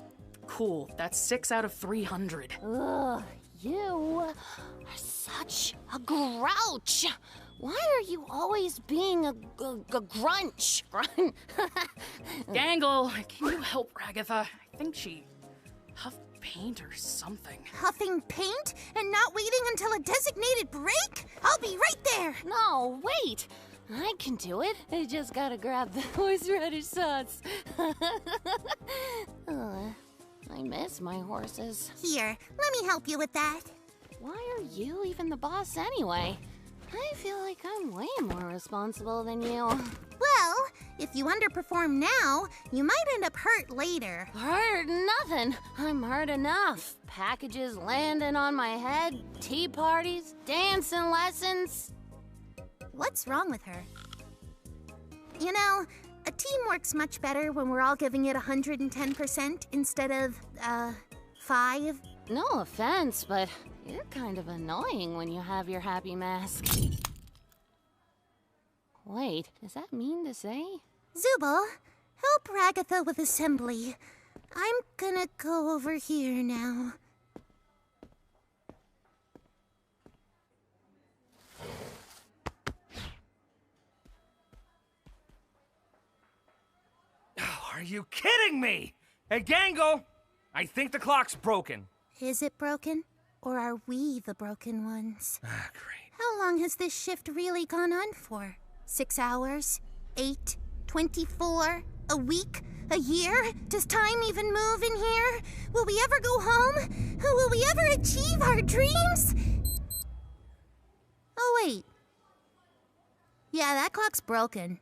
Cool, that's 6 out of 300. Ugh, you are such a grouch. Why are you always being a grunch? Gangle, can you help Ragatha? I think she huffed paint or something. Huffing paint and not waiting until a designated break? I'll be right there. No, wait. I can do it. I just gotta grab the horseradish sauce. I miss my horses. Here, let me help you with that. Why are you even the boss anyway? I feel like I'm way more responsible than you. Well, if you underperform now, you might end up hurt later. Hurt nothing. I'm hurt enough. Packages landing on my head, tea parties, dancing lessons. What's wrong with her? You know, a team works much better when we're all giving it 110% instead of, 5. No offense, but you're kind of annoying when you have your happy mask. Wait, is that mean to say? Zubal, help Ragatha with assembly. I'm gonna go over here now. Are you kidding me? Hey, Gangle! I think the clock's broken. Is it broken? Or are we the broken ones? Ah, great. How long has this shift really gone on for? 6 hours? 8? 24? A week? A year? Does time even move in here? Will we ever go home? Will we ever achieve our dreams? Oh, wait. Yeah, that clock's broken.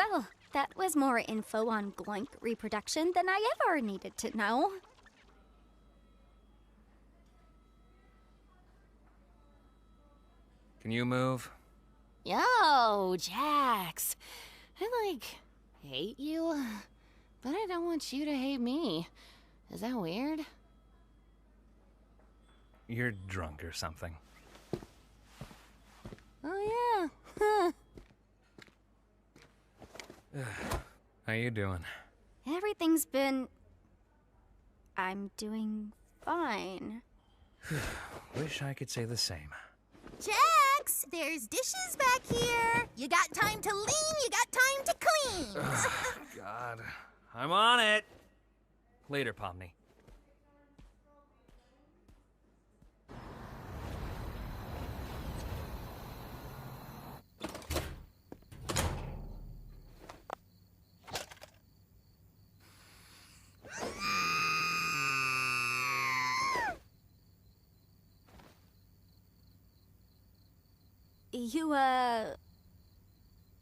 Well, that was more info on gloink reproduction than I ever needed to know. Can you move? Yo, Jax. I, hate you, but I don't want you to hate me. Is that weird? You're drunk or something. Oh, yeah. How you doing? Everything's been... I'm doing fine. Wish I could say the same. Jax, there's dishes back here. You got time to lean, you got time to clean. God. I'm on it. Later, Pomni.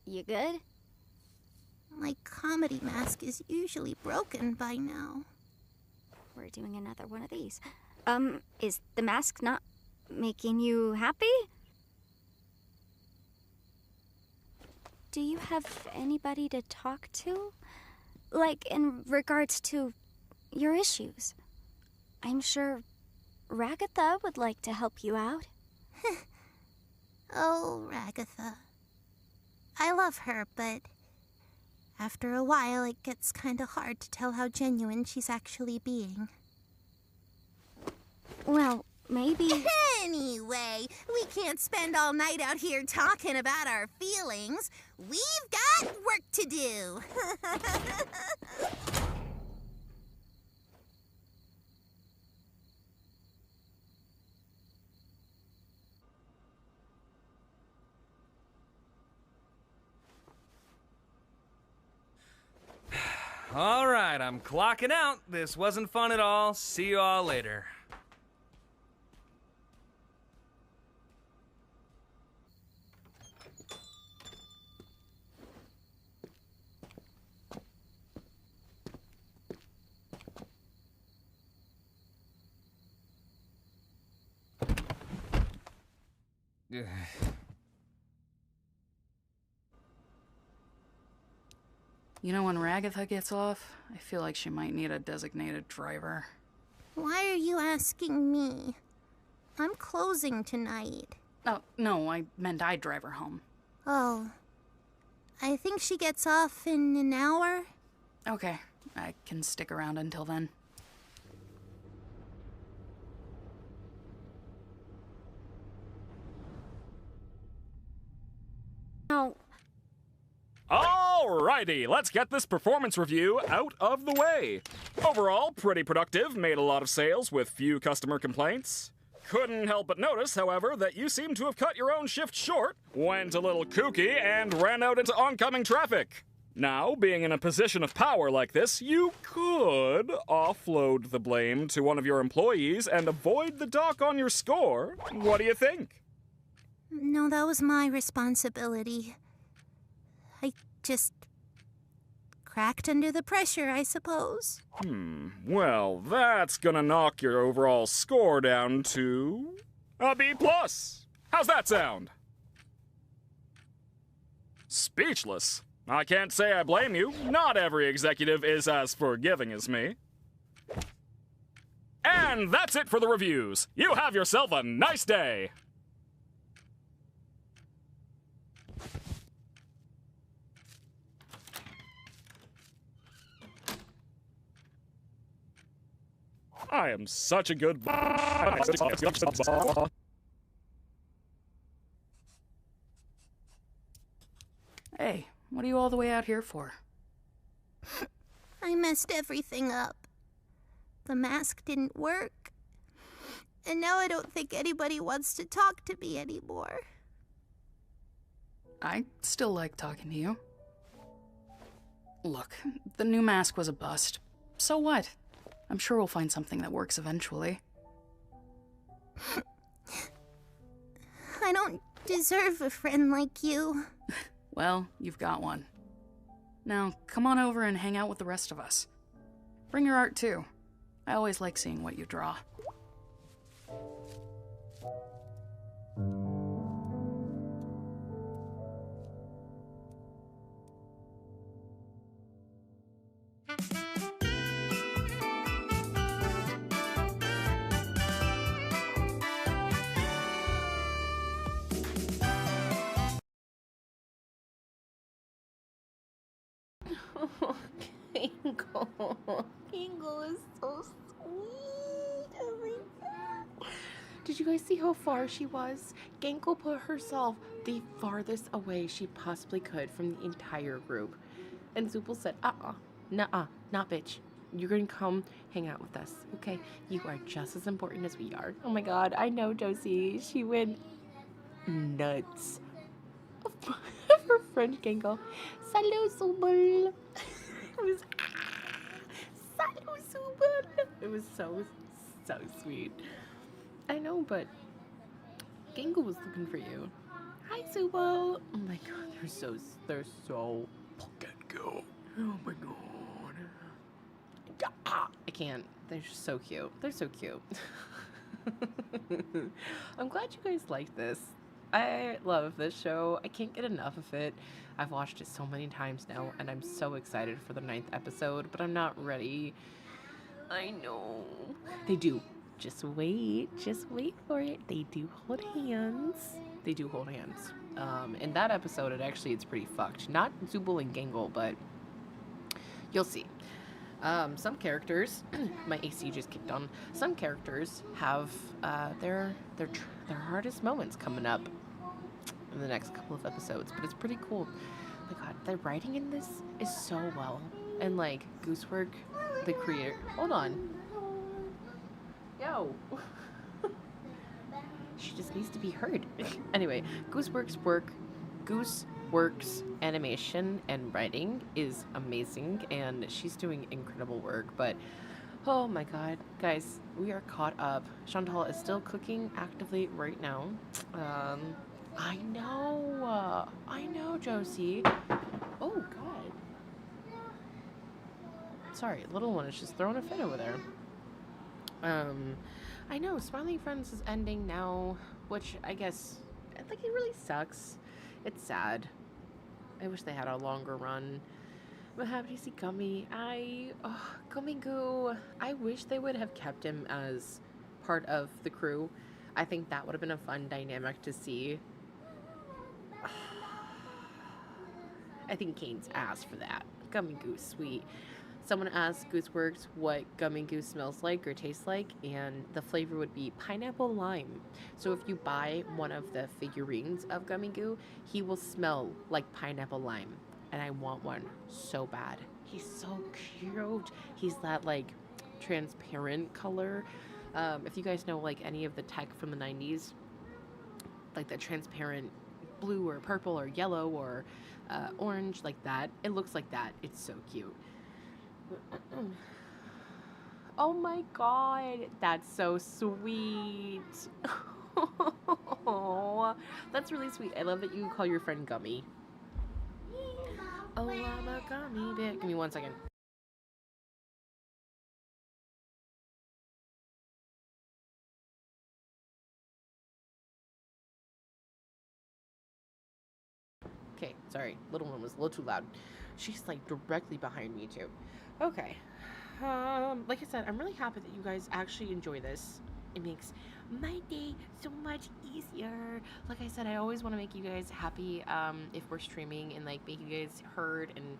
You good? My comedy mask is usually broken by now. We're doing another one of these. Is the mask not making you happy? Do you have anybody to talk to? Like, in regards to your issues? I'm sure Ragatha would like to help you out. Oh, Ragatha. I love her, but after a while it gets kinda hard to tell how genuine she's actually being. Well, maybe... Anyway, we can't spend all night out here talking about our feelings. We've got work to do. All right, I'm clocking out. This wasn't fun at all. See you all later. You know, when Ragatha gets off, I feel like she might need a designated driver. Why are you asking me? I'm closing tonight. Oh, no, I meant I'd drive her home. Oh. I think she gets off in an hour. Okay, I can stick around until then. Oh. Alrighty, let's get this performance review out of the way. Overall, pretty productive, made a lot of sales with few customer complaints. Couldn't help but notice, however, that you seem to have cut your own shift short, went a little kooky, and ran out into oncoming traffic. Now, being in a position of power like this, you could offload the blame to one of your employees and avoid the dock on your score. What do you think? No, that was my responsibility. I just cracked under the pressure, I suppose. Well, that's gonna knock your overall score down to a B+. How's that sound? Speechless. I can't say I blame you. Not every executive is as forgiving as me. And that's it for the reviews. You have yourself a nice day. I am such a good... Hey, what are you all the way out here for? I messed everything up. The mask didn't work. And now I don't think anybody wants to talk to me anymore. I still like talking to you. Look, the new mask was a bust. So what? I'm sure we'll find something that works eventually. I don't deserve a friend like you. Well, you've got one. Now, come on over and hang out with the rest of us. Bring your art too. I always like seeing what you draw. Kingo is so sweet. Oh my god. Did you guys see how far she was? Genko put herself the farthest away she possibly could from the entire group. And Zupal said, nuh-uh, not bitch. You're gonna come hang out with us, okay? You are just as important as we are. Oh my god, I know Josie. She went nuts. Her friend Genko. Salut, Zupal. It was so sweet. I know, but Genko was looking for you. Hi, Subo. Oh my god, they're so fucking cute. Oh my god. I can't. They're just so cute. They're so cute. I'm glad you guys like this. I love this show. I can't get enough of it. I've watched it so many times now, and I'm so excited for the 9th episode, but I'm not ready. I know. They do. Just wait for it. They do hold hands. They do hold hands. In that episode, it's pretty fucked. Not Zubul and Gangle, but you'll see. Some characters, my AC just kicked on. Some characters have their hardest moments coming up in the next couple of episodes, but it's pretty cool. Oh my god, the writing in this is so well, and like Goosework, the creator. Hold on. Yo. She just needs to be heard. Anyway, Gooseworks animation and writing is amazing, and she's doing incredible work. But oh my god, guys, we are caught up. Chantal is still cooking actively right now. I know, Josie. Oh god. Sorry, little one is just throwing a fit over there. I know, Smiling Friends is ending now, which I guess, like, it really sucks. It's sad. I wish they had a longer run. I'm happy to see Gummy. Gummy Goo. I wish they would have kept him as part of the crew. I think that would have been a fun dynamic to see. I think Kane's asked for that. Gummy Goo, sweet. Someone asked Gooseworks what Gummy Goo smells like or tastes like, and the flavor would be pineapple lime. So if you buy one of the figurines of Gummy Goo, he will smell like pineapple lime, and I want one so bad. He's so cute. He's that like transparent color. If you guys know like any of the tech from the 90s, like the transparent blue or purple or yellow or orange, like that, it looks like that. It's so cute. Oh my god, that's so sweet. Oh, that's really sweet. I love that you call your friend Gummy. Oh, I'm a gummy bear. Give me 1 second. Okay, sorry. Little one was a little too loud. She's like directly behind me too. Okay. Like I said, I'm really happy that you guys actually enjoy this. It makes my day so much easier. Like I said, I always want to make you guys happy if we're streaming and like make you guys heard, and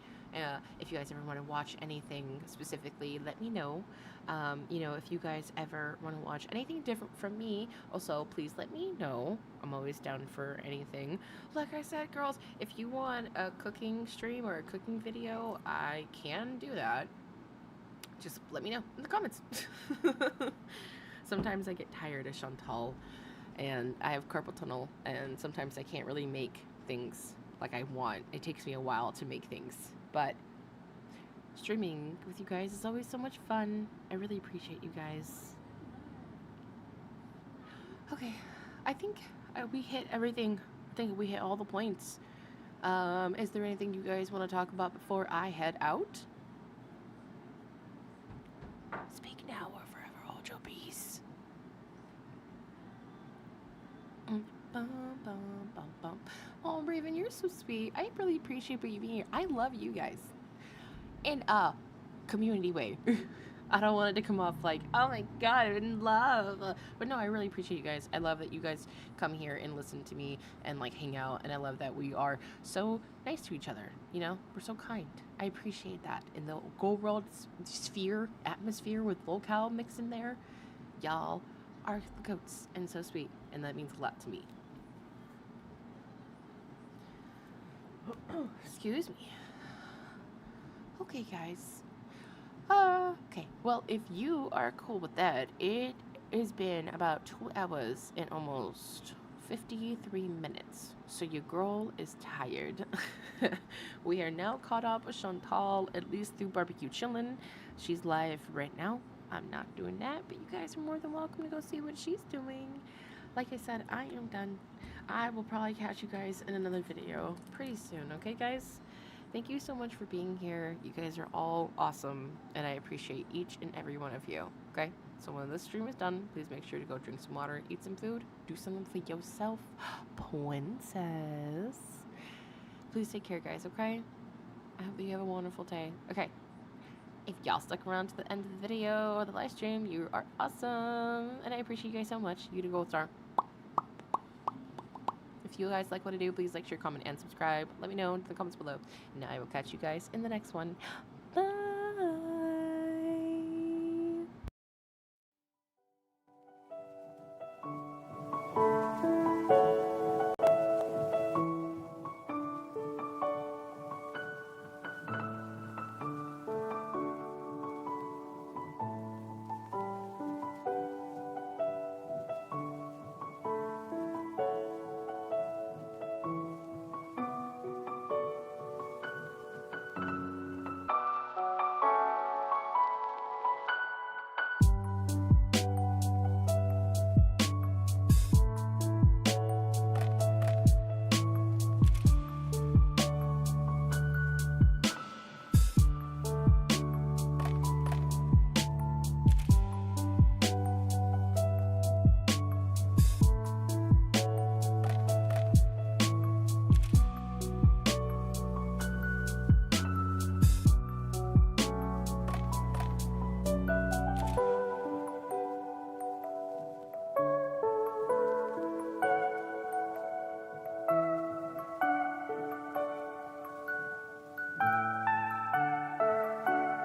if you guys ever want to watch anything specifically, let me know. You know, if you guys ever want to watch anything different from me, also please let me know. I'm always down for anything. Like I said, girls, if you want a cooking stream or a cooking video, I can do that. Just let me know in the comments. Sometimes I get tired of Chantal, and I have carpal tunnel, and sometimes I can't really make things like I want. It takes me a while to make things, but streaming with you guys is always so much fun. I really appreciate you guys. Okay, I think we hit everything. I think we hit all the points. Is there anything you guys want to talk about before I head out? Speak now or forever hold your peace. Oh, Raven, you're so sweet. I really appreciate you being here. I love you guys. In a community way. I don't want it to come off like, oh my god, I'm in love. But no, I really appreciate you guys. I love that you guys come here and listen to me and like hang out. And I love that we are so nice to each other. You know, we're so kind. I appreciate that. In the gorl sphere, atmosphere with locale mixed in there, y'all are the goats and so sweet. And that means a lot to me. Excuse me. Okay, guys. Okay. Well, if you are cool with that, it has been about 2 hours and almost 53 minutes. So your girl is tired. We are now caught up with Chantal, at least through Barbecue Chillin. She's live right now. I'm not doing that, but you guys are more than welcome to go see what she's doing. Like I said, I am done. I will probably catch you guys in another video pretty soon, okay, guys? Thank you so much for being here. You guys are all awesome, and I appreciate each and every one of you, okay? So when this stream is done, please make sure to go drink some water, eat some food, do something for yourself, princess. Please take care, guys, okay? I hope that you have a wonderful day. Okay. If y'all stuck around to the end of the video or the live stream, you are awesome, and I appreciate you guys so much. You the gold star. If you guys like what I do, please like, share, comment, and subscribe. Let me know in the comments below. And I will catch you guys in the next one.